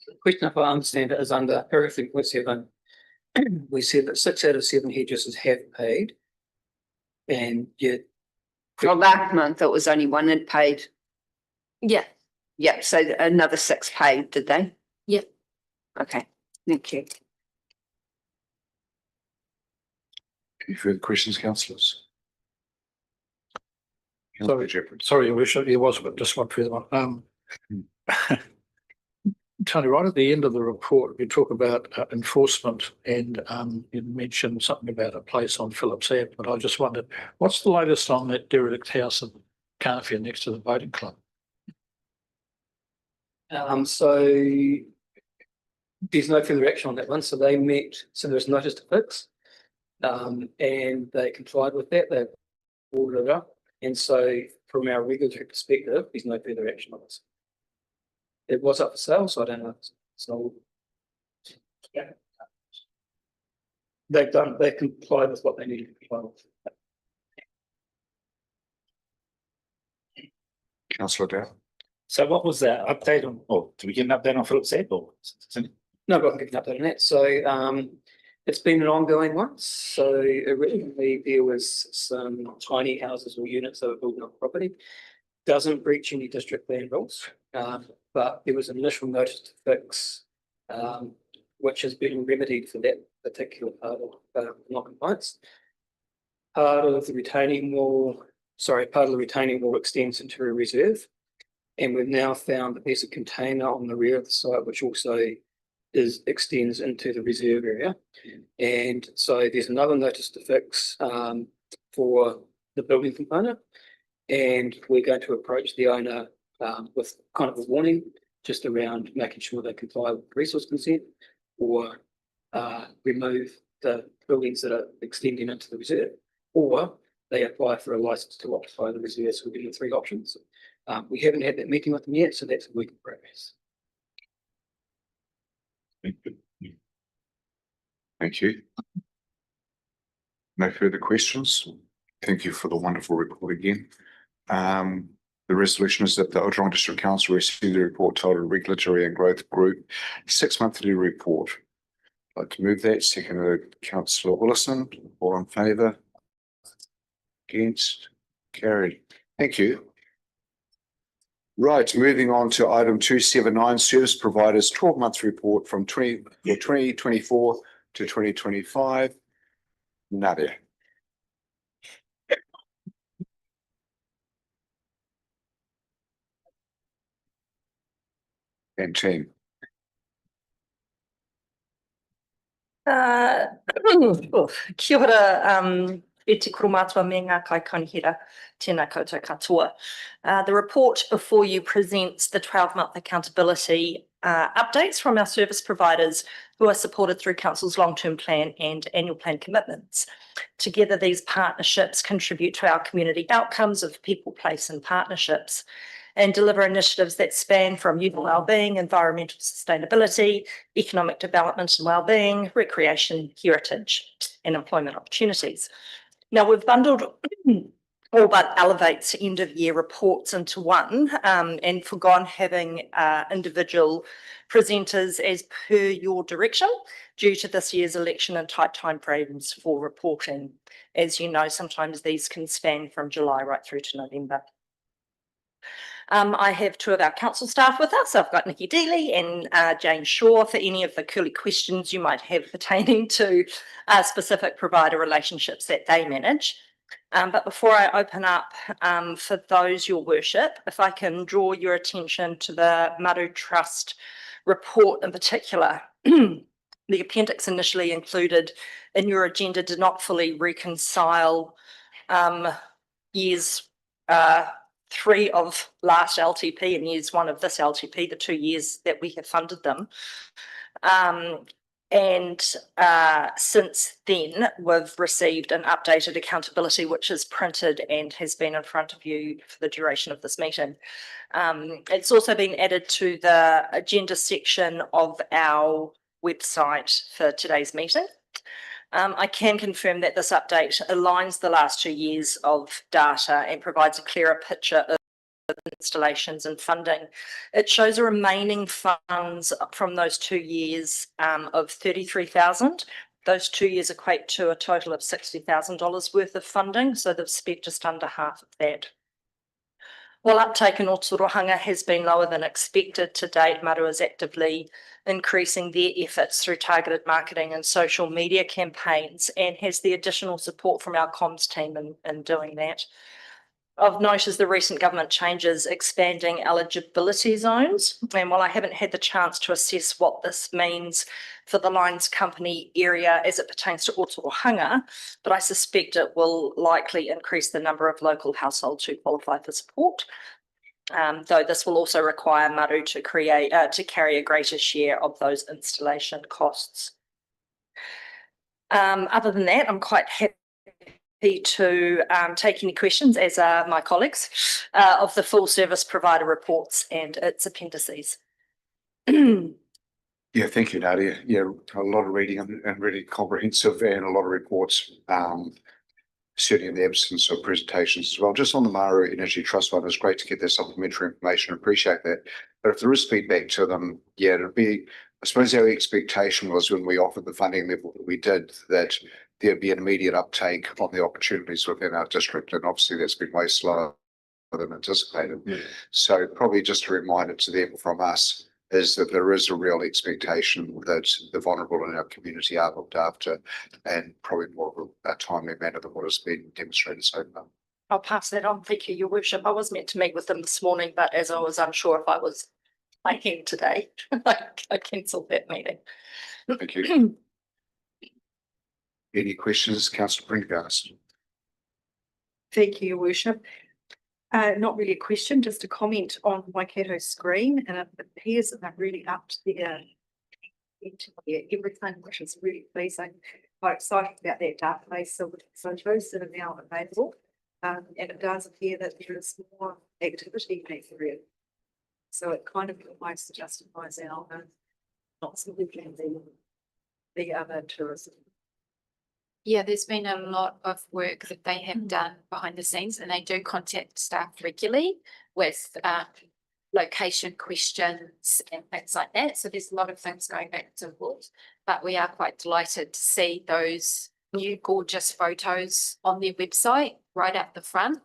Speaker 5: The question, if I understand it, is under paragraph 3.7. We said that 6 out of 7 hairdressers have paid, and yet.
Speaker 3: Well, last month it was only 1 had paid.
Speaker 15: Yeah.
Speaker 3: Yeah, so another 6 paid, did they?
Speaker 15: Yep.
Speaker 3: Okay, thank you.
Speaker 1: Any further questions, councillors?
Speaker 7: Sorry, sorry, Your Worship, there was just one further one. Tony, right at the end of the report, you talk about enforcement, and you mentioned something about a place on Phillips Ave, but I just wondered, what's the latest on that derelict house in Carnafia next to the boating club?
Speaker 5: So there's no further action on that one. So they met, so there's notice to fix, and they complied with that. They ordered it up, and so from our regulatory perspective, there's no further action on this. It was up for sale, so I don't know. So yeah, they complied with what they needed to comply with.
Speaker 1: Councillor Dow.
Speaker 8: So what was that update on, or do we get an update on Phillips Ave?
Speaker 5: No, but I can give an update on that. So it's been an ongoing one. So originally there was some tiny houses or units that were built on property. Doesn't breach any district land rules, but there was an initial notice to fix, which has been remedied for that particular part of non-compliance. Part of the retaining wall extends into a reserve, and we've now found that there's a container on the rear of the site which also extends into the reserve area, and so there's another notice to fix for the building component. And we're going to approach the owner with kind of a warning just around making sure they comply with resource consent or remove the buildings that are extending into the reserve, or they apply for a license to occupy the reserve. So we're getting 3 options. We haven't had that meeting with them yet, so that's a work in progress.
Speaker 1: Thank you. No further questions. Thank you for the wonderful report again. The resolution is that the Ōtorohanga District Council receive the report titled Regulatory and Growth Group 6-monthly report. I'd like to move that. Seconded Councillor Willison. All in favour? Against? Carried. Thank you. Right, moving on to item 279, Service Providers 12-month report from 2024 to 2025. Nadia. and team.
Speaker 13: Kia ora, e te kurumātua me ngā kai konihira, tēnā koutou katoa. The report before you presents the 12-month accountability updates from our service providers who are supported through Council's long-term plan and annual plan commitments. Together, these partnerships contribute to our community outcomes of people, place and partnerships, and deliver initiatives that span from youth wellbeing, environmental sustainability, economic development and wellbeing, recreation, heritage, and employment opportunities. Now, we've bundled all but Elevate's end of year reports into one and forgone having individual presenters as per your direction due to this year's election and tight timeframes for reporting. As you know, sometimes these can span from July right through to November. I have two of our council staff with us. I've got Nikki Dealey and Jane Shaw for any of the curly questions you might have pertaining to specific provider relationships that they manage. But before I open up for those, your worship, if I can draw your attention to the Maru Trust report in particular. The appendix initially included in your agenda did not fully reconcile years 3 of last LTP and years 1 of this LTP, the 2 years that we have funded them. Since then, we've received an updated accountability, which is printed and has been in front of you for the duration of this meeting. It's also been added to the agenda section of our website for today's meeting. I can confirm that this update aligns the last 2 years of data and provides a clearer picture of installations and funding. It shows a remaining funds from those 2 years of 33,000. Those 2 years equate to a total of $60,000 worth of funding, so they've spent just under half of that. While uptake in Ōtorohanga has been lower than expected to date, Maru is actively increasing their efforts through targeted marketing and social media campaigns and has the additional support from our comms team in doing that. Of note is the recent government changes expanding eligibility zones. And while I haven't had the chance to assess what this means for the lines company area as it pertains to Ōtorohanga, but I suspect it will likely increase the number of local households who qualify for support. Though this will also require Maru to carry a greater share of those installation costs. Other than that, I'm quite happy to take any questions, as are my colleagues, of the full service provider reports and its appendices.
Speaker 1: Yeah, thank you, Nadia. Yeah, a lot of reading and really comprehensive and a lot of reports, certainly in the absence of presentations as well. Just on the Maru Energy Trust Fund, it's great to get their supplementary information. Appreciate that. But if there is feedback to them, yeah, it'd be, I suppose our expectation was when we offered the funding level that we did, that there'd be an immediate uptake on the opportunities within our district. And obviously that's been way slower than anticipated. So probably just a reminder to them from us is that there is a real expectation that the vulnerable in our community are looked after, and probably more of a timely manner than what has been demonstrated so far.
Speaker 13: I'll pass that on. Thank you, Your Worship. I was meant to meet with them this morning, but as I was unsure if I was making today, I cancelled that meeting.
Speaker 1: Thank you. Any questions, Councillor Prendergast?
Speaker 16: Thank you, Your Worship. Not really a question, just a comment on Waikato's screen, and it appears that they've really upped their everything, which is really pleasing. Quite excited about that database of photos that are now available, and it does appear that there is more activity in that area. So it kind of almost justifies our not significant the other tourism.
Speaker 17: Yeah, there's been a lot of work that they have done behind the scenes, and they do contact staff regularly with location questions and things like that. So there's a lot of things going back and forth, but we are quite delighted to see those new gorgeous photos on their website right up the front.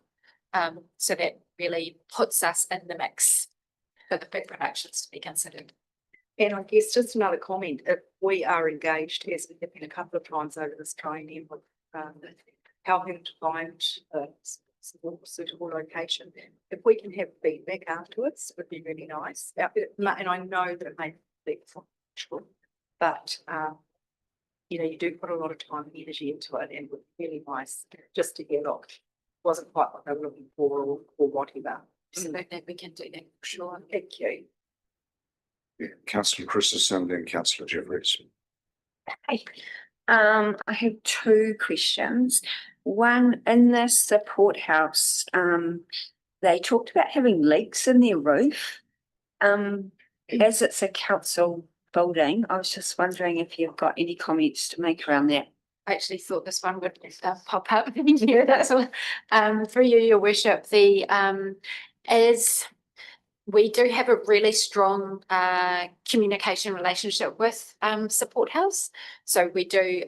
Speaker 17: So that really puts us in the mix for the big productions to be considered.
Speaker 16: And I guess just another comment, if we are engaged, as we have been a couple of times over this training, with helping to find suitable location. If we can have feedback afterwards, it would be really nice. And I know that it may be sure, but you know, you do put a lot of time and energy into it, and it would be really nice just to hear, look, wasn't quite what they were looking for or whatever.
Speaker 17: So that we can do that, for sure.
Speaker 16: Thank you.
Speaker 1: Yeah, Councillor Christensen, then Councillor Jeffries.
Speaker 3: Hey, I have two questions. One, in the support house, they talked about having leaks in their roof. As it's a council building, I was just wondering if you've got any comments to make around that.
Speaker 17: I actually thought this one would pop up. Yeah, that's all. Through you, your worship, as we do have a really strong communication relationship with Support House. So we do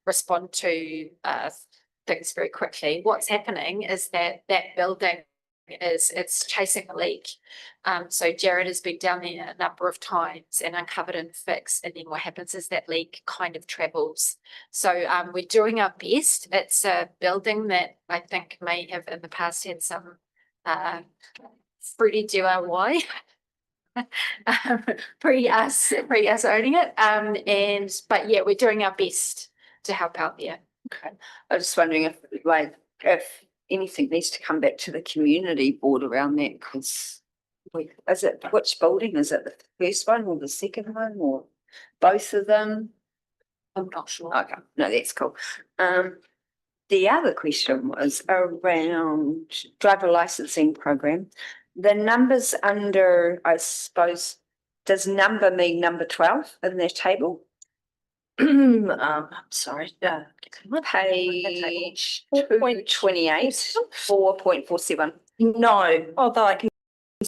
Speaker 17: respond to things very quickly. What's happening is that building it's chasing a leak. So Jared has been down there a number of times and uncovered and fixed. And then what happens is that leak kind of travels. So we're doing our best. It's a building that I think may have in the past had some fruity DIY. pre us owning it. But yeah, we're doing our best to help out there.
Speaker 3: Okay. I was just wondering if anything needs to come back to the community board around that, because is it, which building is it, the first one or the second one or both of them?
Speaker 17: I'm not sure.
Speaker 3: Okay, no, that's cool. The other question was around driver licensing program. The numbers under, I suppose, does number mean number 12 in their table?
Speaker 6: Sorry,
Speaker 3: Page 228, 4.47.
Speaker 6: no, although I can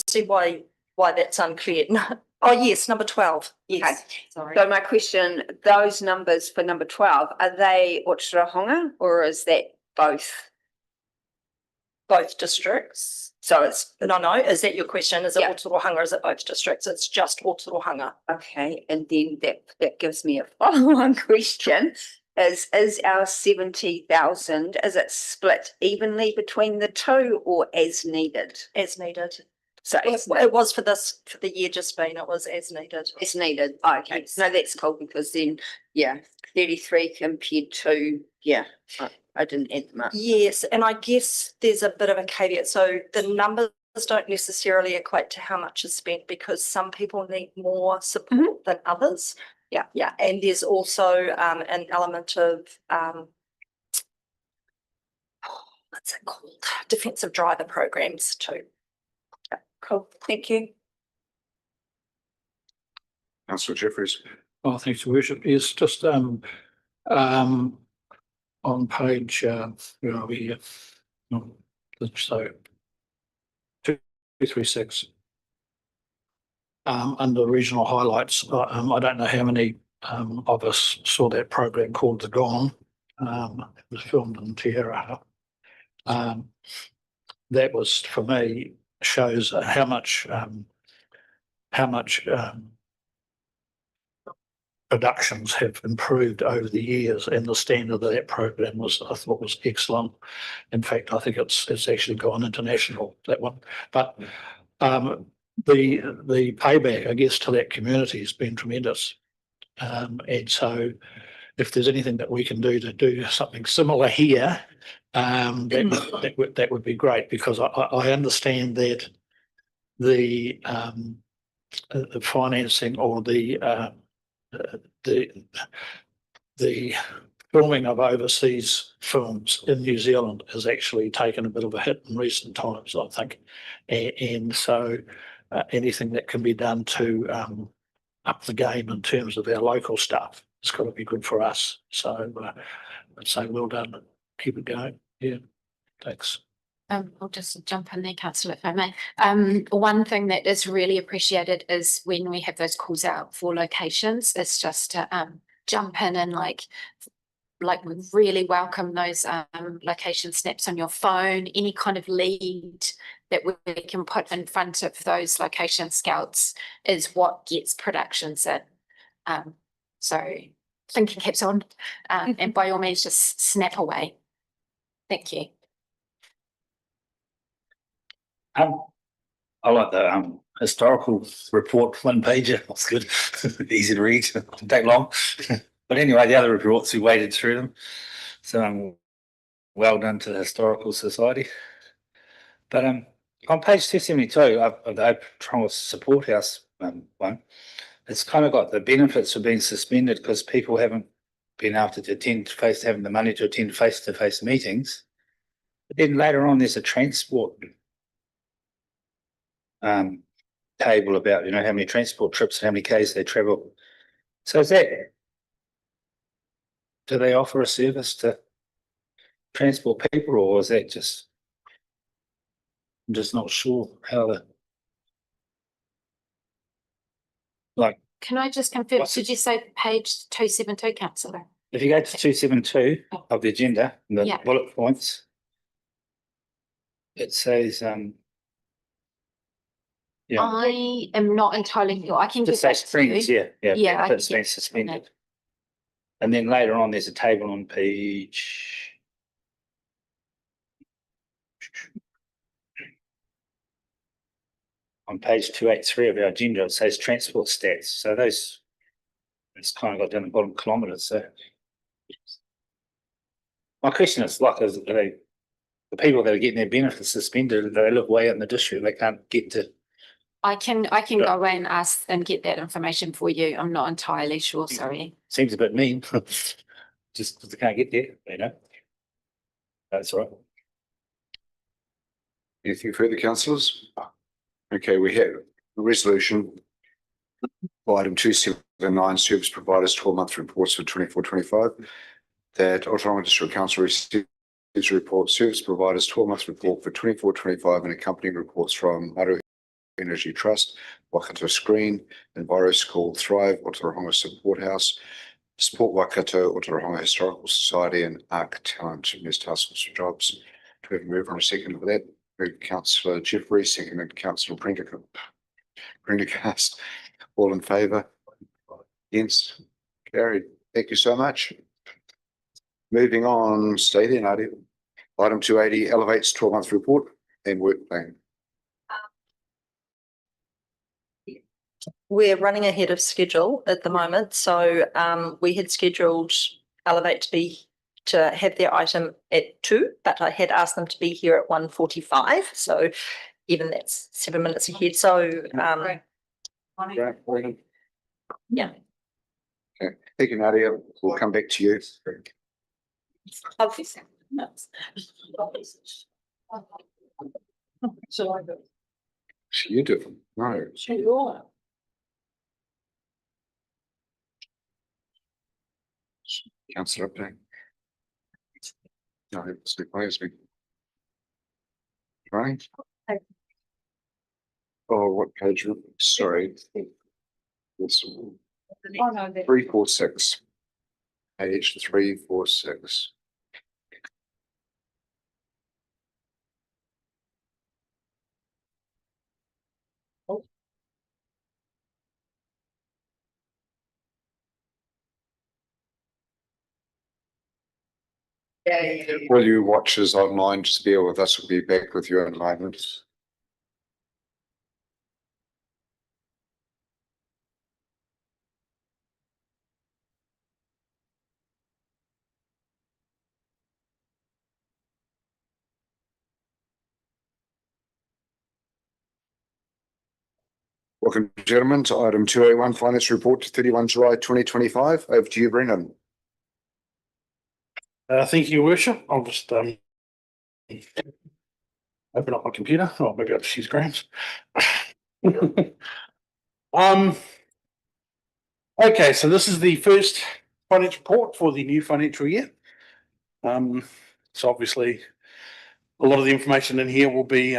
Speaker 6: see why that's unclear. No. Oh, yes, number 12. Yes.
Speaker 3: Okay.
Speaker 6: Sorry.
Speaker 3: So my question, those numbers for number 12, are they Ōtorohanga or is that both?
Speaker 6: Both districts.
Speaker 3: So it's,
Speaker 6: No, is that your question? Is it
Speaker 3: Yeah.
Speaker 6: Ōtorohanga or is it both districts? It's just Ōtorohanga.
Speaker 3: okay, and then that gives me a follow-on question. Is our 70,000, is it split evenly between the two or as needed?
Speaker 6: As needed.
Speaker 3: So
Speaker 6: It was for the year just been, it was as needed.
Speaker 3: as needed. Okay,
Speaker 6: Yes.
Speaker 3: no, that's cool because then, yeah, 33 compared to, yeah, I didn't add them up.
Speaker 6: Yes, and I guess there's a bit of a caveat. So the numbers don't necessarily equate to how much is spent because some people need more support than others.
Speaker 3: Yeah.
Speaker 6: Yeah, and there's also an element of what's it called? Defensive driver programs too.
Speaker 3: Yeah, cool, thank you.
Speaker 1: Councillor Jeffries.
Speaker 7: Oh, thanks, Your Worship. It's just on page where are we here? No, so 236. Under regional highlights, I don't know how many of us saw that program called The Gone. It was filmed in Te Araha. That was, for me, shows how much productions have improved over the years, and the standard of that program was, I thought, was excellent. In fact, I think it's actually gone international, that one. But the payback, I guess, to that community has been tremendous. And so if there's anything that we can do to do something similar here, that would be great, because I understand that the financing or the filming of overseas films in New Zealand has actually taken a bit of a hit in recent times, I think. And so anything that can be done to up the game in terms of our local stuff, it's got to be good for us. So I'd say well done. Keep it going. Yeah, thanks.
Speaker 17: I'll just jump in there, Councillor, if I may. One thing that is really appreciated is when we have those calls out for locations, it's just to jump in and like we really welcome those location snaps on your phone, any kind of lead that we can put in front of those location scouts is what gets productions in. So thinking caps on, and by all means just snap away. Thank you.
Speaker 8: I like the historical report, one pager. That's good. Easy to read, didn't take long. But anyway, the other reports, we waded through them. So well done to the Historical Society. But on page 272 of the Ōtorohanga Support House one, it's kind of got the benefits of being suspended because people haven't been able to attend having the money to attend face-to-face meetings. But then later on, there's a transport table about, how many transport trips and how many Ks they travel. So do they offer a service to transport people, or is that just, I'm just not sure how
Speaker 17: Can I just confirm, did you say page 272, councillor?
Speaker 8: if you go to 272 of the agenda, the
Speaker 17: Yeah.
Speaker 8: bullet points, it says,
Speaker 17: I am not entirely sure. I can
Speaker 8: it
Speaker 17: get that
Speaker 8: says
Speaker 17: to you.
Speaker 8: friends,
Speaker 17: Yeah, I
Speaker 8: benefits
Speaker 17: can
Speaker 8: been
Speaker 17: get
Speaker 8: suspended. And then later on, there's a table on page 283 of our agenda. It says transport stats. So those, it's kind of got down the bottom kilometres. So my question is, are they, the people that are getting their benefits suspended, they live way out in the district, they can't get to.
Speaker 17: I can go away and ask and get that information for you. I'm not entirely sure, sorry.
Speaker 8: Seems a bit mean, just because they can't get there, That's all right.
Speaker 1: Anything further, councillors? Okay, we have a resolution. Item 279, service providers 12-month reports for 24-25. That Ōtorohanga District Council receives a report, service providers 12-month report for 24-25 and accompanying reports from Ōtorohanga Energy Trust, Waikato Screen, Enviro School, Thrive, Ōtorohanga Support House, Support Waikato, Ōtorohanga Historical Society, and ARC Talent Ms. Task Force for Jobs. Do we have a move on a second for that? Councillor Jeffrey, seconded Councillor Prendergast. All in favour? Against? Carried. Thank you so much. Moving on, stay there, Nadia. Item 280 elevates 12-month report and work plan.
Speaker 13: We're running ahead of schedule at the moment, so we had scheduled Elevate to have their item at 2, but I had asked them to be here at 1:45, so even that's 7 minutes ahead. So yeah.
Speaker 1: Okay, thank you, Nadia. We'll come back to you.
Speaker 16: So I go.
Speaker 1: You do. No.
Speaker 16: Sure.
Speaker 1: Councillor update. No, speak please. Right. Oh, what page? Sorry. Yes. 346. Page 346. Will you watch us online? Just bear with us. We'll be back with you in moments. Welcome, gentlemen, to item 281, finance report to 31 July 2025. Over to you, Brendan.
Speaker 12: Thank you, Worship. I'll just open up my computer. Oh, maybe I'll just use Graham's. Okay, so this is the first finance report for the new financial year. So obviously a lot of the information in here will be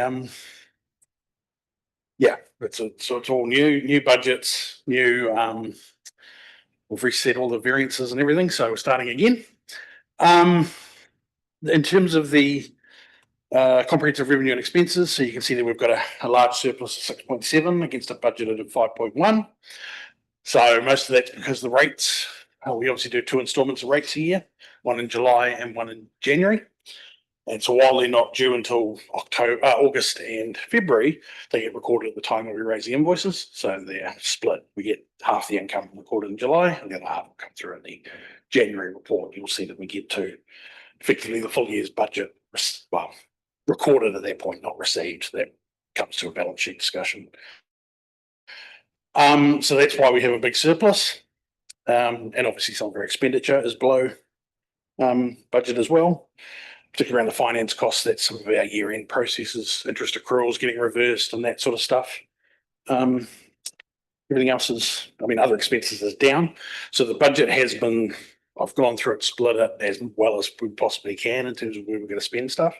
Speaker 12: it's all new budgets, we've reset all the variances and everything, so we're starting again. In terms of the comprehensive revenue and expenses, so you can see that we've got a large surplus of 6.7 against a budgeted of 5.1. So most of that's because the rates, we obviously do 2 installments of rates a year, one in July and one in January. And so while they're not due until August and February, they get recorded at the time that we raise the invoices. So they're split. We get half the income recorded in July and the other half will come through in the January report. You'll see that we get to effectively the full year's budget, well, recorded at that point, not received. That comes to a balance sheet discussion. So that's why we have a big surplus. And obviously some of our expenditure is below budget as well, particularly around the finance costs. That's some of our year-end processes, interest accruals getting reversed and that sort of stuff. Everything else is, other expenses is down. So the budget has been, I've gone through it, split it as well as we possibly can in terms of where we're going to spend stuff.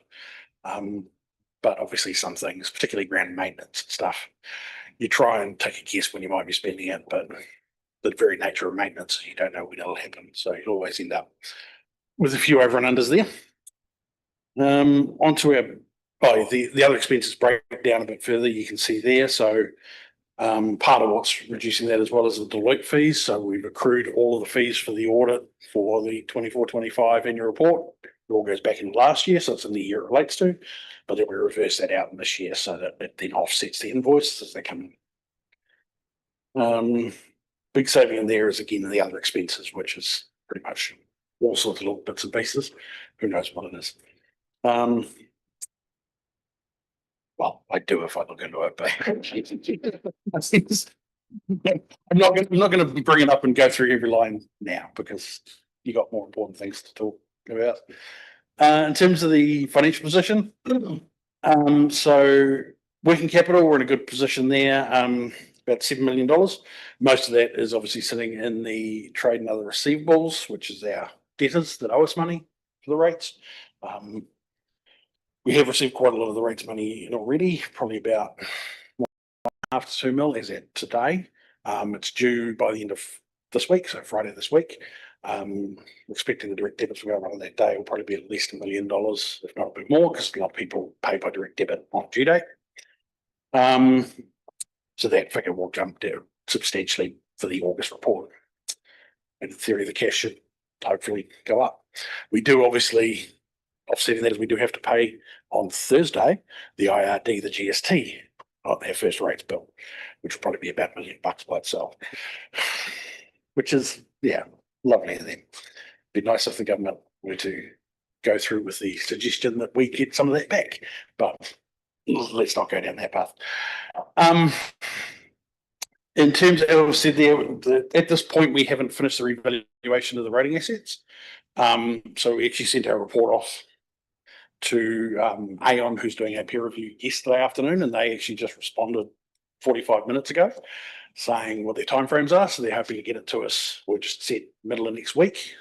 Speaker 12: But obviously some things, particularly ground maintenance and stuff, you try and take a guess when you might be spending it, but the very nature of maintenance, you don't know when it'll happen. So you'll always end up with a few over and unders there. Onto the other expenses break down a bit further. You can see there. So part of what's reducing that as well as the Deloitte fees. So we've accrued all of the fees for the audit for the 24-25 annual report. It all goes back in last year, so it's in the year it relates to. But then we reverse that out in this year so that it then offsets the invoices as they come in. Big saving in there is again the other expenses, which is pretty much all sorts of little bits and pieces. Who knows what it is? Well, I do if I look into it, but I'm not going to bring it up and go through every line now because you got more important things to talk about. In terms of the financial position, so working capital, we're in a good position there. About $7 million. Most of that is obviously sitting in the trade and other receivables, which is our debtors that owe us money for the rates. We have received quite a lot of the rates money in already, probably about 1.5 to 2 mil as at today. It's due by the end of this week, so Friday this week. Expecting the direct debits will go on that day will probably be at least $1 million, if not a bit more, because a lot of people pay by direct debit on due date. So that figure will jump down substantially for the August report. And in theory, the cash should hopefully go up. We do obviously, offsetting that, is we do have to pay on Thursday the IRD, the GST on their first rates bill, which will probably be about $1 million by itself, which is, lovely of them. Be nice if the government were to go through with the suggestion that we get some of that back, but let's not go down that path. In terms of, as I said there, at this point, we haven't finished the revaluation of the rating assets. So we actually sent our report off to Aon, who's doing our peer review, yesterday afternoon, and they actually just responded 45 minutes ago saying what their timeframes are. So they're hoping to get it to us. We'll just set middle of next week.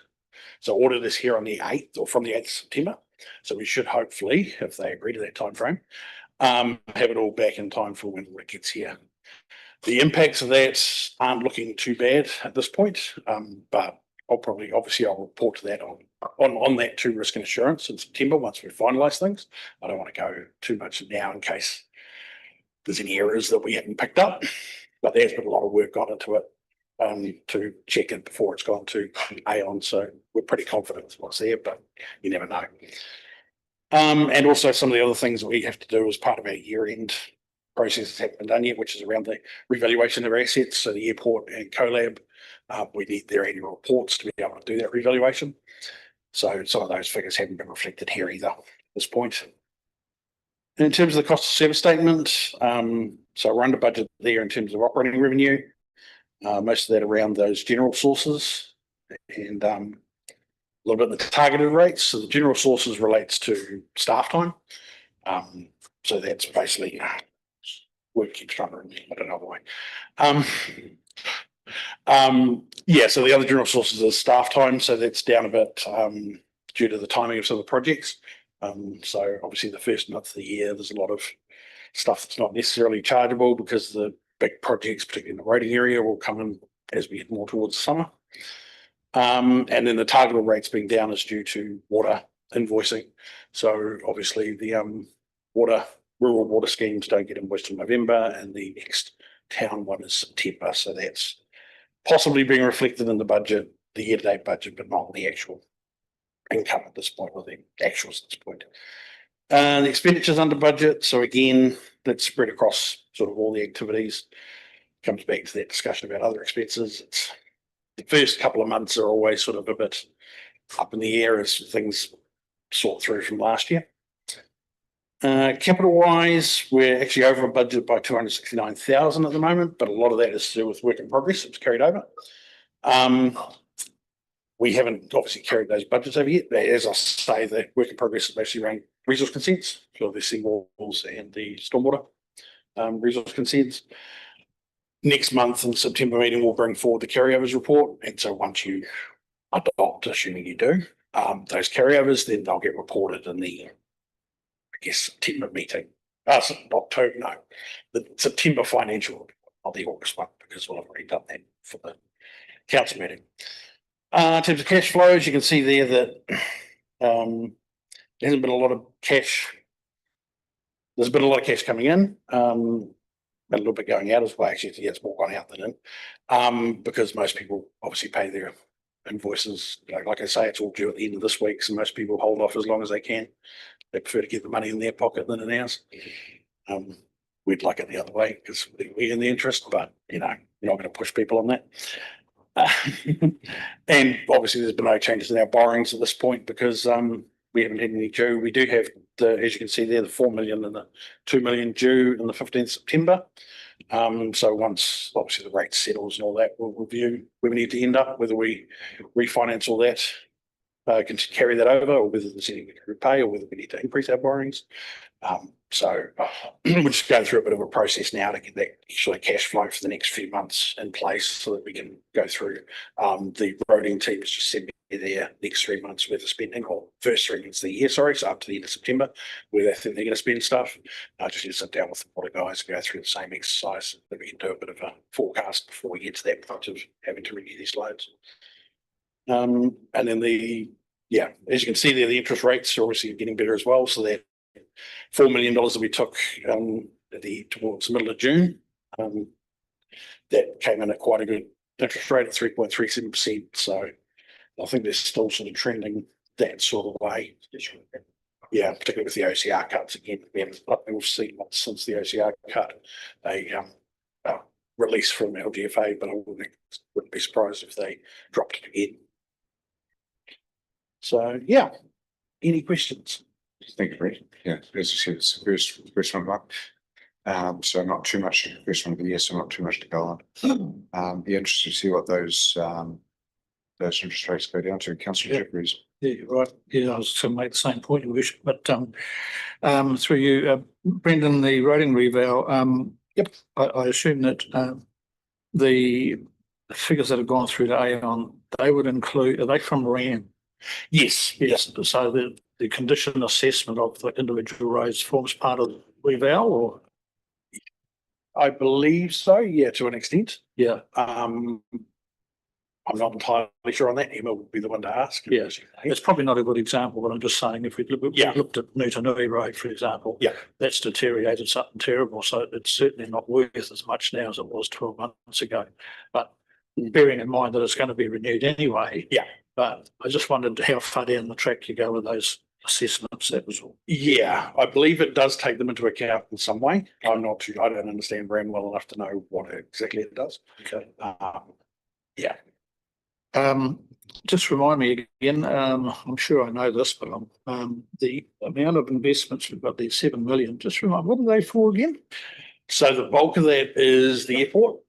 Speaker 12: So audit is here on the 8th or from the 8th of September. So we should hopefully, if they agree to that timeframe, have it all back in time for when it gets here. The impacts of that aren't looking too bad at this point, but I'll report to that on that to risk and assurance in September once we finalise things. I don't want to go too much now in case there's any errors that we haven't picked up, but there's been a lot of work gone into it to check it before it's gone to Aon. So we're pretty confident it's what's there, but you never know. And also some of the other things that we have to do as part of our year-end processes haven't been done yet, which is around the revaluation of our assets. So the airport and CoLab, we need their annual reports to be able to do that revaluation. So some of those figures haven't been reflected here either at this point. And in terms of the cost of service statement, so we're under budget there in terms of operating revenue. Most of that around those general sources and a little bit of the targeted rates. So the general sources relates to staff time. So that's basically work keeps trying to remember, I don't know why. So the other general sources is staff time. So that's down a bit due to the timing of some of the projects. So obviously the first month of the year, there's a lot of stuff that's not necessarily chargeable because the big projects, particularly in the roading area, will come in as we get more towards the summer. And then the targeted rates being down is due to water invoicing. So obviously the rural water schemes don't get invoiced in November, and the next town one is September. So that's possibly being reflected in the budget, the year-to-date budget, but not the actual income at this point, or the actuals at this point. The expenditures under budget, so again, that's spread across sort of all the activities. Comes back to that discussion about other expenses. It's the first couple of months are always sort of a bit up in the air as things sort through from last year. Capital wise, we're actually over budget by 269,000 at the moment, but a lot of that is to do with work in progress. It's carried over. We haven't obviously carried those budgets over yet, but as I say, the work in progress is basically around resource consents for the seawalls and the stormwater resource consents. Next month in September meeting, we'll bring forward the carryovers report. And so once you adopt, assuming you do, those carryovers, then they'll get reported in the, I guess, September meeting. October, no, the September financial report, not the August one, because we'll have already done that for the council meeting. In terms of cash flows, you can see there that there hasn't been a lot of cash. There's been a lot of cash coming in, but a little bit going out as well. Actually, yeah, it's more gone out than in, because most people obviously pay their invoices. Like I say, it's all due at the end of this week, so most people hold off as long as they can. They prefer to get the money in their pocket than in ours. We'd like it the other way because we're in the interest, but you know, we're not going to push people on that. And obviously there's been no changes in our borrowings at this point because we haven't had any due. We do have the, as you can see there, the 4 million and the 2 million due on the 15th September. So once obviously the rate settles and all that, we'll review where we need to end up, whether we refinance all that, can carry that over, or whether there's anything we can repay, or whether we need to increase our borrowings. So we're just going through a bit of a process now to get that actually cash flow for the next few months in place so that we can go through. The roading team has just sent me their next 3 months worth of spending, or first 3 months of the year, sorry, so up to the end of September, where they think they're going to spend stuff. I just need to sit down with the board of guys and go through the same exercise so that we can do a bit of a forecast before we get to that point of having to review these loads. And then yeah, as you can see there, the interest rates are obviously getting better as well. So that $4 million that we took towards the middle of June, that came in at quite a good interest rate of 3.37%. So I think they're still sort of trending that sort of way. Yeah, particularly with the OCR cuts again. We've seen since the OCR cut a release from LGFA, but I wouldn't be surprised if they dropped it again. So yeah, any questions?
Speaker 1: Thank you, Brett. Yeah, as you said, it's the first one up. So not too much, first one of the year, so not too much to go on. Be interested to see what those interest rates go down to. Councillor Jeffries.
Speaker 7: Yeah, you're right. Yeah, I was going to make the same point, Your Worship, but through you, Brendan, the roading reval. Yep, I assume that the figures that have gone through to Aon, they would include. Are they from RAM?
Speaker 12: Yes.
Speaker 7: Yes. So the condition assessment of the individual roads forms part of the reval, or?
Speaker 12: I believe so. Yeah, to an extent.
Speaker 7: Yeah.
Speaker 12: I'm not entirely sure on that. Emma would be the one to ask.
Speaker 7: Yeah, it's probably not a good example, but I'm just saying if we looked at Nutanui Road, for example, that's deteriorated something terrible. So it's certainly not worth as much now as it was 12 months ago. But bearing in mind that it's going to be renewed anyway. Yeah. But I just wondered how far down the track you go with those assessments. That was all.
Speaker 12: Yeah, I believe it does take them into account in some way. I'm not sure. I don't understand brand well enough to know what exactly it does.
Speaker 7: Okay.
Speaker 12: Yeah.
Speaker 7: Just remind me again, I'm sure I know this, but the amount of investments we've got there, 7 million, just remind, what are they for again?
Speaker 12: So the bulk of that is the airport.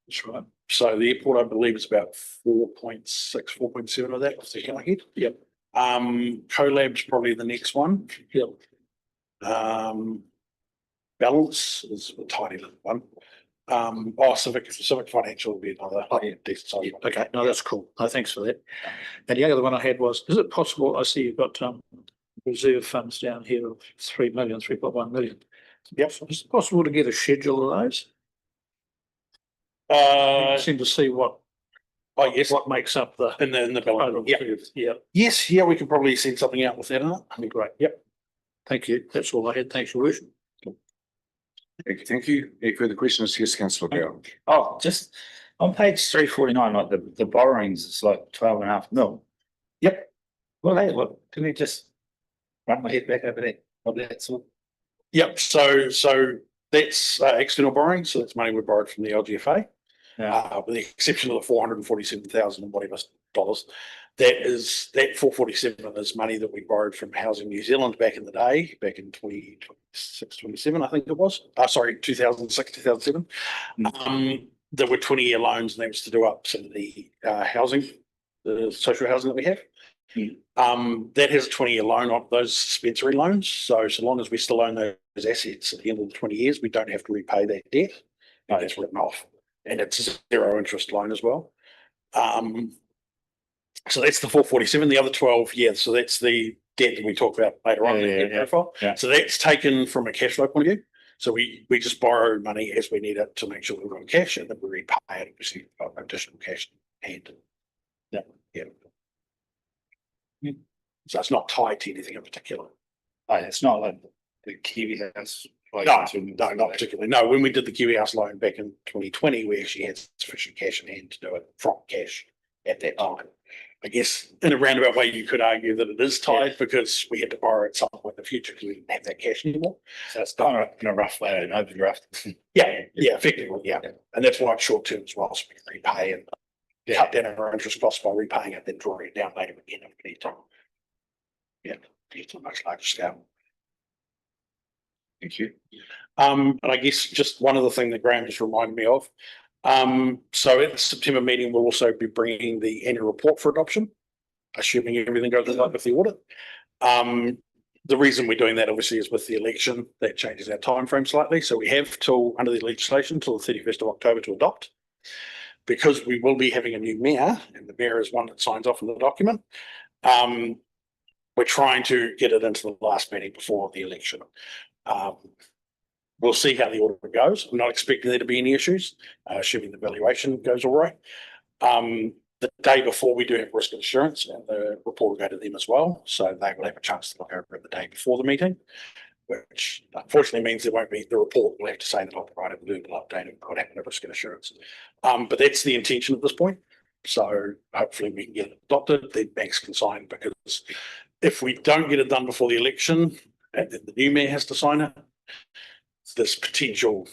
Speaker 7: That's right.
Speaker 12: So the airport, I believe, is about 4.6, 4.7 of that off the top of my head.
Speaker 7: Yep.
Speaker 12: Collab's probably the next one.
Speaker 7: Yep.
Speaker 12: Balance is a tiny little one. Civic Financial will be another decent size.
Speaker 7: Yeah, okay, no, that's cool. No, thanks for that. And the other one I had was, is it possible, I see you've got reserve funds down here of 3 million, 3.1 million.
Speaker 12: Yep.
Speaker 7: Is it possible to get a schedule of those? Seem to see what makes up the
Speaker 12: in the balance.
Speaker 7: Yeah.
Speaker 12: Yes, yeah, we could probably send something out with that in it. That'd be great. Yep.
Speaker 7: Thank you. That's all I had. Thanks, Your Worship.
Speaker 1: Thank you. Any further questions? Yes, Councillor Bell.
Speaker 8: Oh, just on page 349, like the borrowings, it's like 12.5 mil.
Speaker 12: Yep.
Speaker 8: Well, hey, look, can we just run my head back over that, of that sort?
Speaker 12: Yep, so that's external borrowing, so that's money we borrowed from the LGFA. With the exception of the 447,000 and whatever dollars. That 447 is money that we borrowed from Housing New Zealand back in the day, back in 2026, 27, I think it was. Sorry, 2006, 2007. There were 20-year loans, and that was to do up some of the housing, the social housing that we have. That has a 20-year loan on those suspensory loans. So long as we still own those assets at the end of the 20 years, we don't have to repay that debt. No, that's written off. And it's a zero interest loan as well. So that's the 447. The other 12, so that's the debt that we talk about later on in the debt profile. So that's taken from a cash flow point of view. So we just borrow money as we need it to make sure we've got cash, and then we repay it, obviously, additional cash in hand. So it's not tied to anything in particular.
Speaker 8: It's not like the Kiwi House.
Speaker 12: No, not particularly. No, when we did the Kiwi House loan back in 2020, we actually had sufficient cash in hand to do it from cash at that time. I guess in a roundabout way, you could argue that it is tied because we had to borrow at some point in the future because we didn't have that cash anymore.
Speaker 8: So it's kind of in a rough way, an overdraft.
Speaker 12: Yeah, effectively, yeah. And that's why it's short term as well, so we can repay and cut down our interest costs by repaying it, then drawing it down later again if we need to. Yeah, it's a much larger scale. Thank you. And I guess just one other thing that Graham just reminded me of. So at the September meeting, we'll also be bringing the annual report for adoption, assuming everything goes right with the audit. The reason we're doing that obviously is with the election, that changes our time frame slightly. So we have till under the legislation till the 31st of October to adopt. Because we will be having a new mayor, and the mayor is one that signs off on the document. We're trying to get it into the last meeting before the election. We'll see how the audit goes. I'm not expecting there to be any issues, assuming the valuation goes all right. The day before, we do have risk insurance, and the report will go to them as well. So they will have a chance to look over it the day before the meeting, which unfortunately means there won't be the report. We'll have to say that I'll provide a verbal update of what happened to risk insurance. But that's the intention at this point. So hopefully we can get it adopted, then banks can sign, because if we don't get it done before the election, and then the new mayor has to sign it, there's potential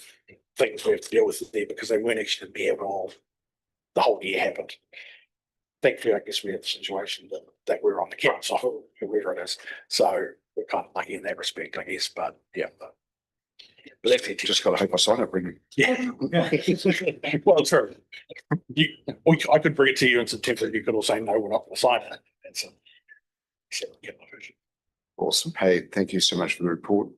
Speaker 12: things we have to deal with there because they weren't actually the mayor while the whole year happened. Thankfully, I guess we had the situation that we're on the council, whoever it is. So we're kind of lucky in that respect, I guess. But yeah. But that's it. Just got to hope I sign it, Brendan. Yeah. Well, true. I could bring it to you in September. You could all say, no, we're not going to sign it. That's awesome. Hey, thank you so much for the report.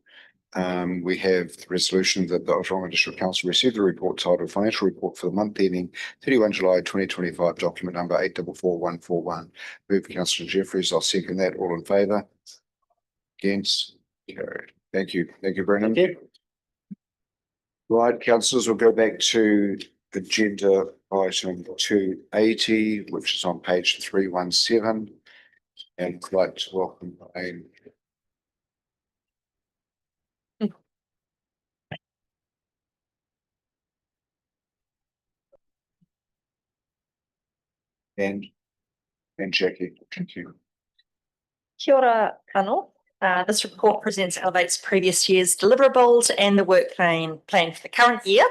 Speaker 12: We have the resolution that the Ōtorohanga District Council received the report titled Financial Report for the month ending 31 July 2025, document number 844141. Moved Councillor Jeffries. I'll second that. All in favour? Against? Carried. Thank you. Thank you, Brendan.
Speaker 8: Thank you.
Speaker 12: Right, councillors, we'll go back to agenda item 280, which is on page 317. And I'd like to welcome Elaine. And Jackie, thank you.
Speaker 13: Kia ora, panel. This report presents Elevate's previous year's deliverables and the work plan for the current year,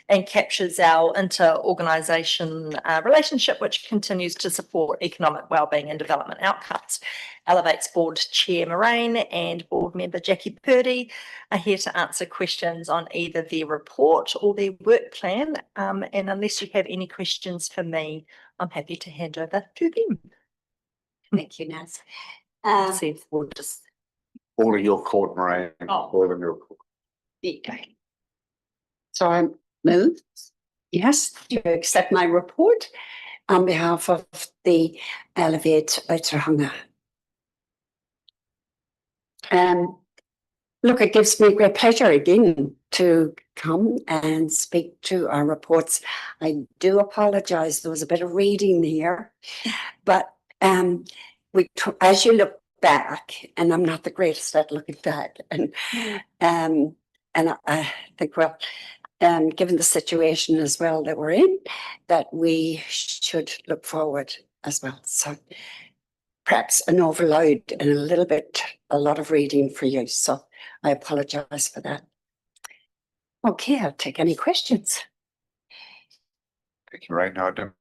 Speaker 13: and captures our inter-organisation relationship, which continues to support economic wellbeing and development outcomes. Elevate's board chair Moraine and board member Jackie Purdy are here to answer questions on either their report or their work plan. And unless you have any questions for me, I'm happy to hand over to them.
Speaker 3: Thank you, Naz.
Speaker 13: See if we'll just
Speaker 12: All of your court, Moraine. All of your court.
Speaker 3: Okay. So I move, yes, to accept my report on behalf of the Elevate Ōtorohanga. Look, it gives me great pleasure again to come and speak to our reports. I do apologise, there was a bit of reading here, but as you look back, and I'm not the greatest at looking back, and I think, well, given the situation as well that we're in, that we should look forward as well. So
Speaker 18: perhaps an overload and a lot of reading for you. So I apologize for that. Okay, I'll take any questions.
Speaker 1: Thank you, Ray. No, I don't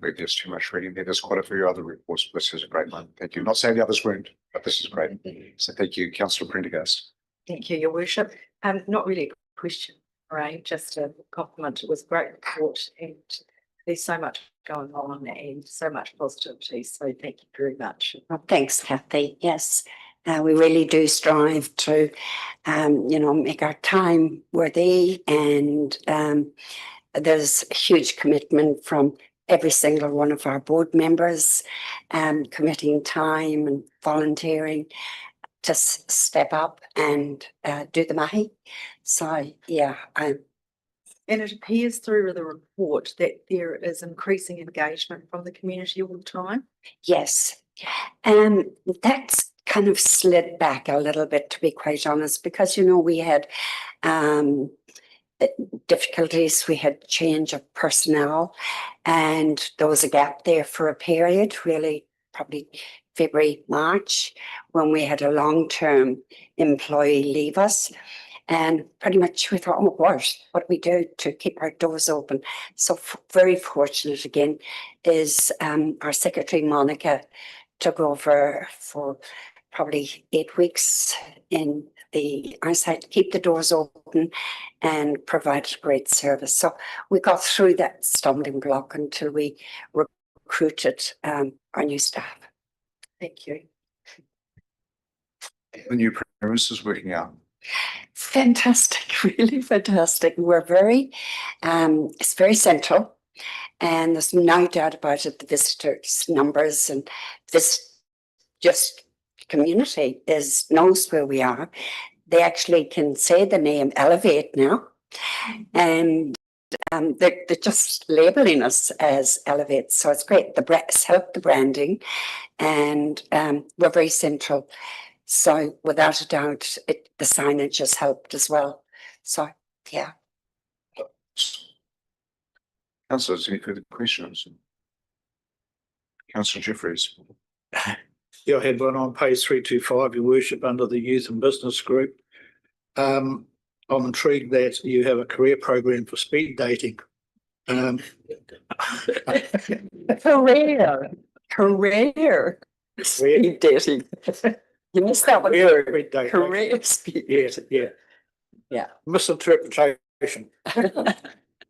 Speaker 1: believe there's too much reading there. There's quite a few other reports, but this is a great one. Thank you. Not saying the others weren't, but this is great. So thank you, Councillor Prendergast.
Speaker 16: Thank you, Your Worship. Not really a question, right? Just a compliment. It was a great report and there's so much going on and so much positivity. So thank you very much.
Speaker 18: Well, thanks, Kathy. Yes, we really do strive to, make our time worthy, and there's a huge commitment from every single one of our board members, committing time and volunteering to step up and do the mahi. So yeah,
Speaker 16: And it appears through the report that there is increasing engagement from the community all the time.
Speaker 18: yes, that's kind of slid back a little bit, to be quite honest, because we had difficulties. We had change of personnel, and there was a gap there for a period, really probably February, March, when we had a long-term employee leave us. And pretty much we thought, oh my gosh, what do we do to keep our doors open? So very fortunate again is our secretary, Monica, took over for probably 8 weeks in our side to keep the doors open and provide great service. So we got through that stumbling block until we recruited our new staff.
Speaker 16: Thank you.
Speaker 1: The new premises working out.
Speaker 18: Fantastic, really fantastic. We're it's very central, and there's no doubt about it. The visitors numbers and this just community knows where we are. They actually can say the name Elevate now, and they're just labeling us as Elevate. So it's great. It's helped the branding, and we're very central. So without a doubt, the signage has helped as well. So, yeah.
Speaker 1: Councillors, any further questions? Councillor Jeffries.
Speaker 7: Yeah, I had one on page 325, Your Worship, under the Youth and Business Group. I'm intrigued that you have a career program for speed dating.
Speaker 18: Career speed dating. You missed that one. Career speed.
Speaker 7: Yes, yeah.
Speaker 18: Yeah.
Speaker 7: Misinterpretation.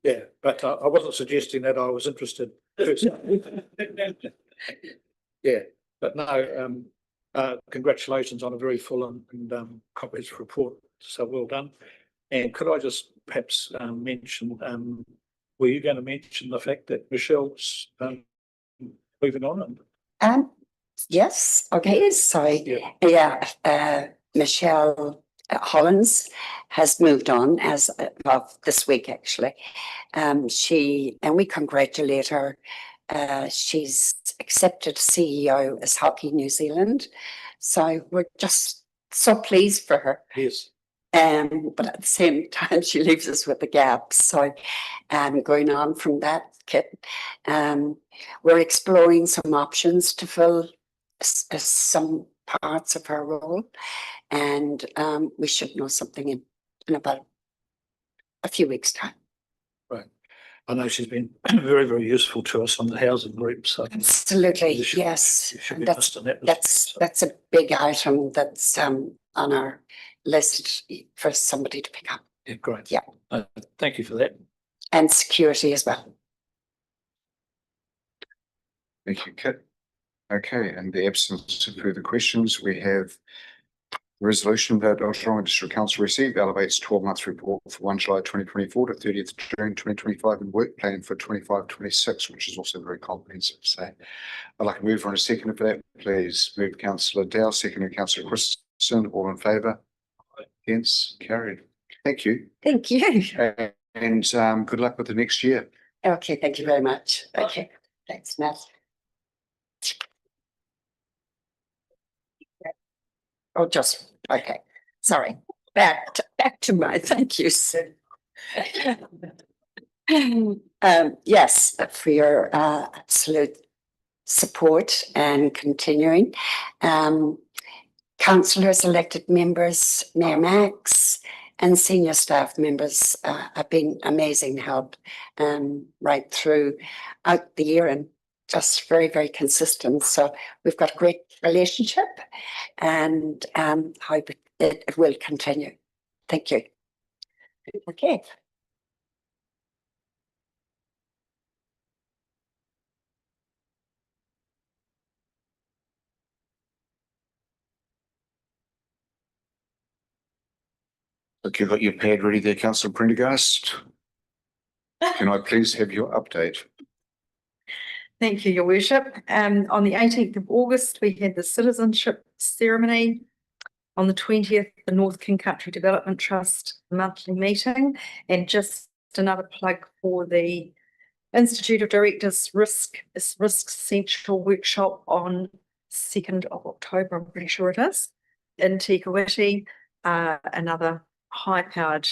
Speaker 7: Yeah, but I wasn't suggesting that I was interested. Yeah, but no, congratulations on a very full and comprehensive report. So well done. And could I just perhaps mention, were you going to mention the fact that Michelle's moving on?
Speaker 18: Yes. Okay. So yeah, Michelle Hollins has moved on as of this week, actually. And we congratulate her. She's accepted CEO as Hockey New Zealand. So we're just so pleased for her.
Speaker 7: Yes.
Speaker 18: But at the same time, she leaves us with a gap. So going on from that, Kit, we're exploring some options to fill some parts of her role. And we should know something in about a few weeks' time.
Speaker 7: Right. I know she's been very, very useful to us on the housing group. So
Speaker 18: absolutely, yes. That's a big item that's on our list for somebody to pick up.
Speaker 7: Yeah, great.
Speaker 18: Yeah.
Speaker 7: Thank you for that.
Speaker 18: And security as well.
Speaker 1: Thank you, Kit. Okay, in the absence of further questions, we have the resolution that Ōtorohanga District Council received elevates 12-month report for 1 July 2024 to 30th June 2025 and work plan for 25-26, which is also very comprehensive. So I'd like to move on a second for that, please. Move Councillor Dow, second Councillor Christensen, all in favour? Against? Carried. Thank you.
Speaker 18: Thank you.
Speaker 1: And good luck with the next year.
Speaker 18: Okay, thank you very much. Okay, thanks, Matt. Oh, just, okay, sorry. Back to my thank you, sir. Yes, for your absolute support and continuing. Councillors, elected members, Mayor Max, and senior staff members have been amazing help right through out the year and just very, very consistent. So we've got a great relationship and hope it will continue. Thank you. Okay.
Speaker 1: Look, you've got your pad ready there, councillor Prendergast. Can I please have your update?
Speaker 16: Thank you, Your Worship. On the 18th of August, we had the citizenship ceremony. On the 20th, the North King Country Development Trust monthly meeting, and just another plug for the Institute of Directors Risk Central workshop on 2nd of October, I'm pretty sure it is, in Te Kuiti, another high-powered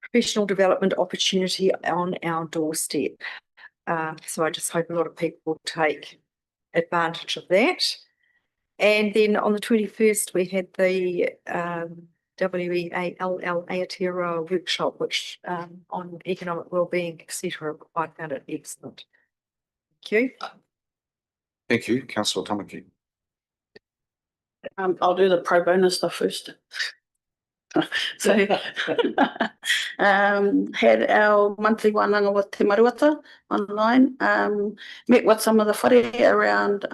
Speaker 16: professional development opportunity on our doorstep. So I just hope a lot of people will take advantage of that. And then on the 21st, we had the WEALL Aotearoa workshop, which on economic wellbeing, etc. I found it excellent. Thank you.
Speaker 1: Thank you, councillor Tamaki.
Speaker 2: I'll do the pro bono stuff first. So had our monthly wānanga with Te Maruata online, met with some of the whare around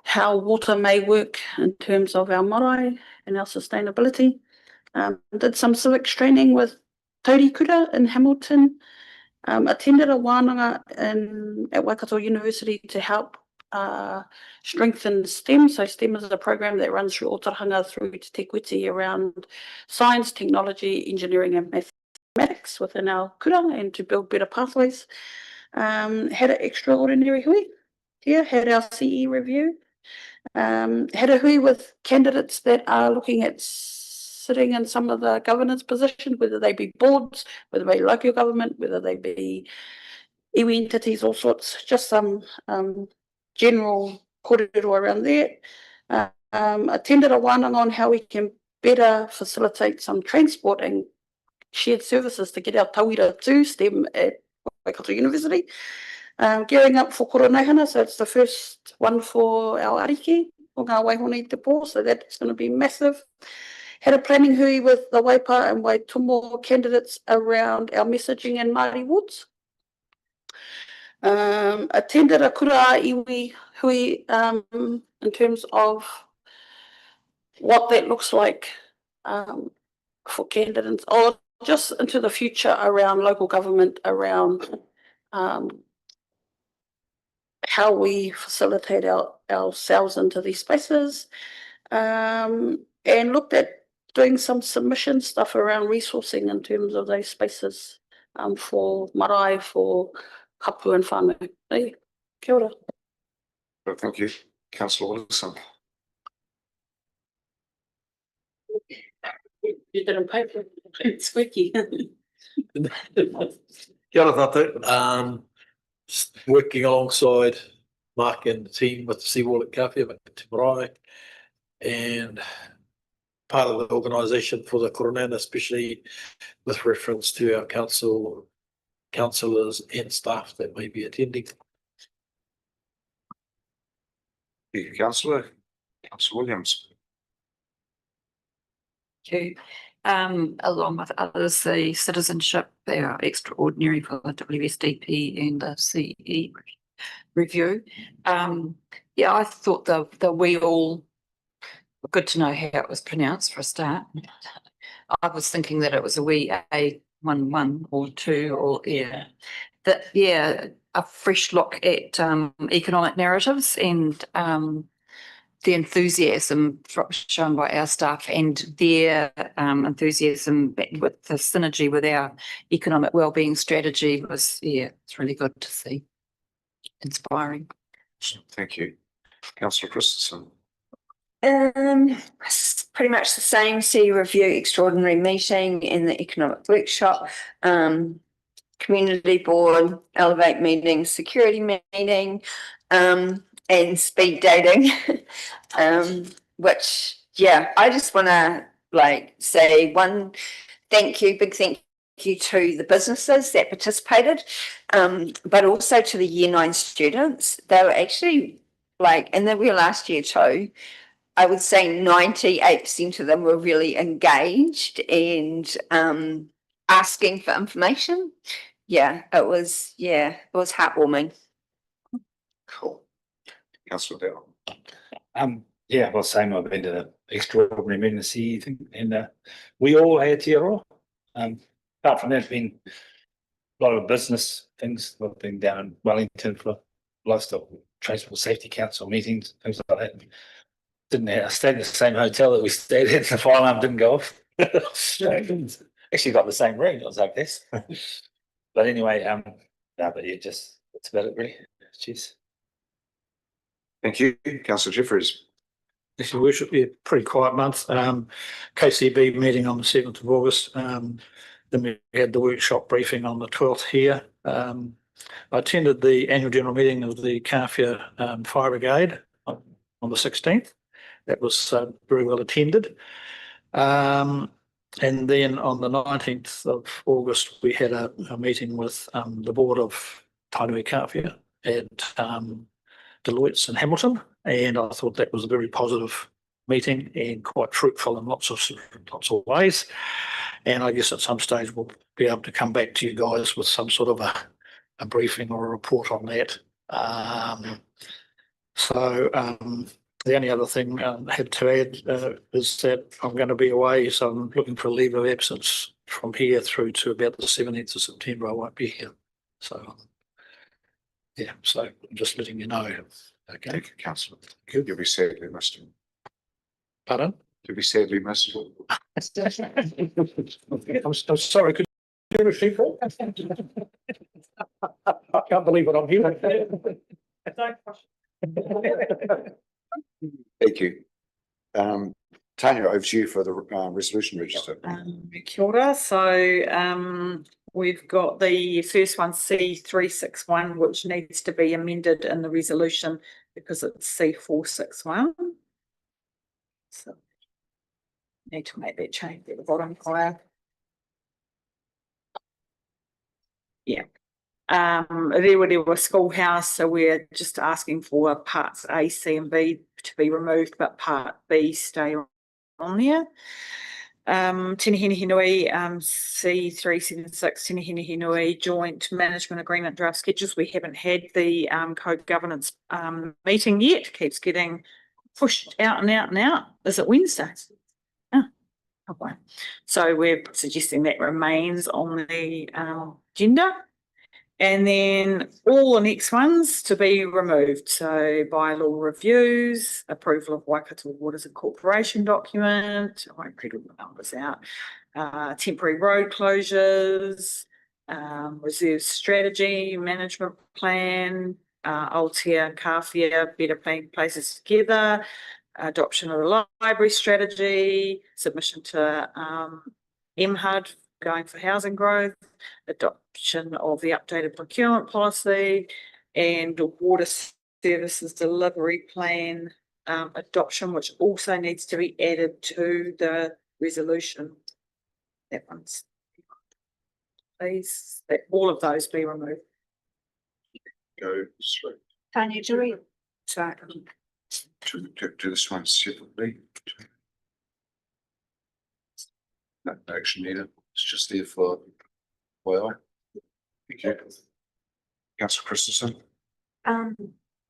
Speaker 2: how water may work in terms of our marae and our sustainability. Did some civics training with Tauri Kura in Hamilton, attended a wānanga at Waikato University to help strengthen STEM. So STEM is a program that runs through Ōtorohanga through to Te Kuiti around science, technology, engineering and mathematics within our kura and to build better pathways. Had an extraordinary hui here, had our CE review. Had a hui with candidates that are looking at sitting in some of the governance positions, whether they be boards, whether they be local government, whether they be iwi entities, all sorts, just some general kōrero around there. Attended a wānanga on how we can better facilitate some transport and shared services to get our tauira to STEM at Waikato University. Gearing up for Koronaihana, so it's the first one for our ariki o ngā waihone te pō, so that's going to be massive. Had a planning hui with the Waipa and Waitomo candidates around our messaging in Māori wards. Attended a kura iwi hui in terms of what that looks like for candidates, or just into the future around local government, around how we facilitate ourselves into these spaces, and looked at doing some submission stuff around resourcing in terms of those spaces for marae, for kapu and whānau. Hey, kia ora.
Speaker 1: Well, thank you, councillor Wilson.
Speaker 2: You didn't pay for it. It's squeaky.
Speaker 19: Kia ora tātou. Working alongside Mark and the team with the Seawall at Kawhia, Te Marae, and part of the organisation for the Koronana, especially with reference to our councillors and staff that may be attending.
Speaker 1: Thank you, councillor. Councillor Williams.
Speaker 11: Thank you. Along with others, the citizenship, they are extraordinary for the WSDP and the CE review. Yeah, I thought the we all were good to know how it was pronounced for a start. I was thinking that it was a we A11 or 2 or yeah. That yeah, a fresh look at economic narratives and the enthusiasm shown by our staff and their enthusiasm with the synergy with our economic wellbeing strategy was, yeah, it's really good to see. Inspiring.
Speaker 1: Thank you. Councillor Christensen.
Speaker 3: Pretty much the same. CE review, extraordinary meeting in the economic workshop. community board, elevate meeting, security meeting, and speed dating. Which, yeah, I just wanna like say one big thank you to the businesses that participated, but also to the year 9 students. They were actually like, and they were last year too. I would say 98% of them were really engaged and asking for information. Yeah, it was heartwarming.
Speaker 1: Cool. Councillor Dale.
Speaker 8: Yeah, well, same. I've been to the extraordinary emergency thing, and we all had Aotearoa. Apart from that, been a lot of business things. I've been down in Wellington for livestock transport safety council meetings, things like that. I stayed in the same hotel that we stayed in. The fire alarm didn't go off. Actually, got the same room. It was like this. But anyway, no, but yeah, just that's about it, really. Cheers.
Speaker 1: Thank you, Councillor Jeffries.
Speaker 7: Yes, Your Worship, yeah, pretty quiet month. KCB meeting on the 7th of August. Then we had the workshop briefing on the 12th here. I attended the annual general meeting of the Kāwhia Fire Brigade on the 16th. That was very well attended. And then on the 19th of August, we had a meeting with the board of Tainui Kāwhia at Deloitte's in Hamilton, and I thought that was a very positive meeting and quite fruitful in lots of ways. And I guess at some stage we'll be able to come back to you guys with some sort of a briefing or a report on that. The only other thing I had to add is that I'm going to be away, so I'm looking for a leave of absence from here through to about the 17th of September. I won't be here. So, yeah, so I'm just letting you know. Okay.
Speaker 1: Thank you, Councillor. You'll be sadly missed.
Speaker 7: Pardon?
Speaker 1: You'll be sadly missed.
Speaker 7: I'm sorry, could you repeat that? I can't believe what I'm hearing.
Speaker 1: Thank you. Tanya, over to you for the resolution register.
Speaker 2: Kia ora. So we've got the first one, C361, which needs to be amended in the resolution because it's C461. So need to make that change at the bottom higher. Yeah. There was schoolhouse, so we're just asking for parts A, C and B to be removed, but part B stay on there. Tinihini Hinui, C376, Tinihini Hinui joint management agreement draft schedules. We haven't had the code governance meeting yet. Keeps getting pushed out and out and out. Is it Wednesday? Okay. So we're suggesting that remains on the agenda. And then all the next ones to be removed. So bylaw reviews, approval of Waikato Waters and Corporation document, I won't read all the numbers out, temporary road closures, reserve strategy, management plan, Aotea, Kāwhia, better playing places together, adoption of the library strategy, submission to MHUD, going for housing growth, adoption of the updated procurement policy, and water services delivery plan adoption, which also needs to be added to the resolution. That one's, please, that all of those be removed.
Speaker 1: Go straight.
Speaker 2: Tanya, do we? Sorry.
Speaker 1: Do this one separately. No action needed. It's just there for oil. Thank you. Councillor Christensen.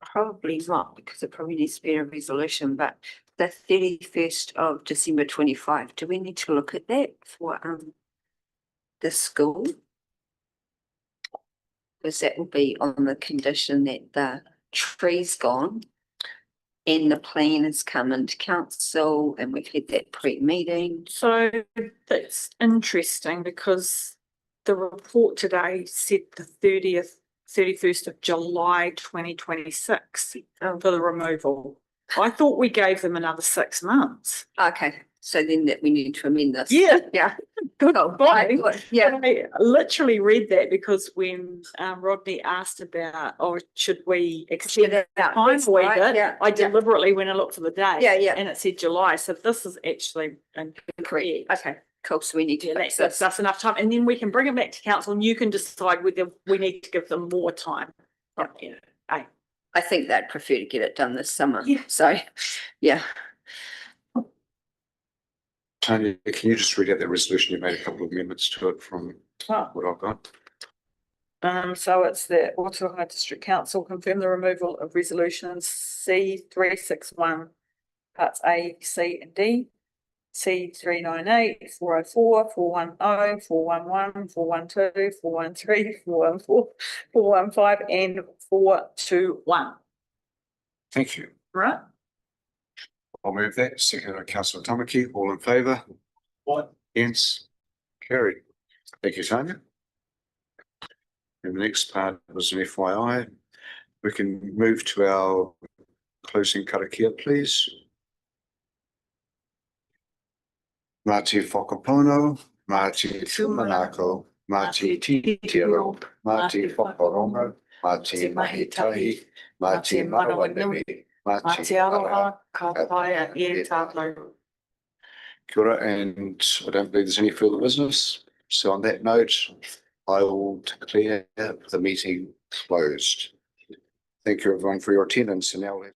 Speaker 18: Probably not, because it probably needs to be a resolution, but the 31st of December 25, do we need to look at that for the school? Because that will be on the condition that the tree's gone and the plan has come into council and we've had that pre-meeting.
Speaker 2: So that's interesting because the report today said the 31st of July 2026 for the removal. I thought we gave them another 6 months.
Speaker 3: Okay. So then that we need to amend this.
Speaker 2: Yeah.
Speaker 3: Yeah.
Speaker 2: Good.
Speaker 3: Okay, good. Yeah.
Speaker 2: I literally read that because when Rodney asked about, should we extend
Speaker 3: it
Speaker 2: the
Speaker 3: out.
Speaker 2: time
Speaker 3: That's
Speaker 2: a wee
Speaker 3: right,
Speaker 2: bit,
Speaker 3: yeah,
Speaker 2: I
Speaker 3: yeah.
Speaker 2: deliberately went and looked for the date.
Speaker 3: Yeah, yeah.
Speaker 2: And it said July, so this is actually
Speaker 3: Correct. Okay, cool. So we need to
Speaker 2: Yeah,
Speaker 3: fix
Speaker 2: that's,
Speaker 3: this.
Speaker 2: that's enough time, and then we can bring it back to council and you can decide whether we need to give them more time.
Speaker 3: Yeah. I think they'd prefer to get it done this summer.
Speaker 2: Yeah.
Speaker 3: So, yeah.
Speaker 1: Tanya, can you just read out that resolution? You made a couple of amendments to it from what I've got.
Speaker 2: So it's the Ōtorohanga District Council confirm the removal of resolutions C 361, parts A, C and D, C 398, 404, 410, 411, 412, 413, 414, 415 and 421.
Speaker 1: Thank you.
Speaker 2: Right?
Speaker 1: I'll move that. Second by councillor Tamaki. All in favour?
Speaker 19: What?
Speaker 1: Against? Carried. Thank you, Tanya. And the next part was an FYI. We can move to our closing karakia, please. Mā te whakapono, mā te tūmanako, mā te titiro, mā te whakarongo, mā te mahitahi, mā te marawanui, mā te aroha,
Speaker 2: ka taia e tātou.
Speaker 1: Kia ora, and I don't believe there's any further business. So on that note, I will declare the meeting closed. Thank you everyone for your attendance, and now we'll have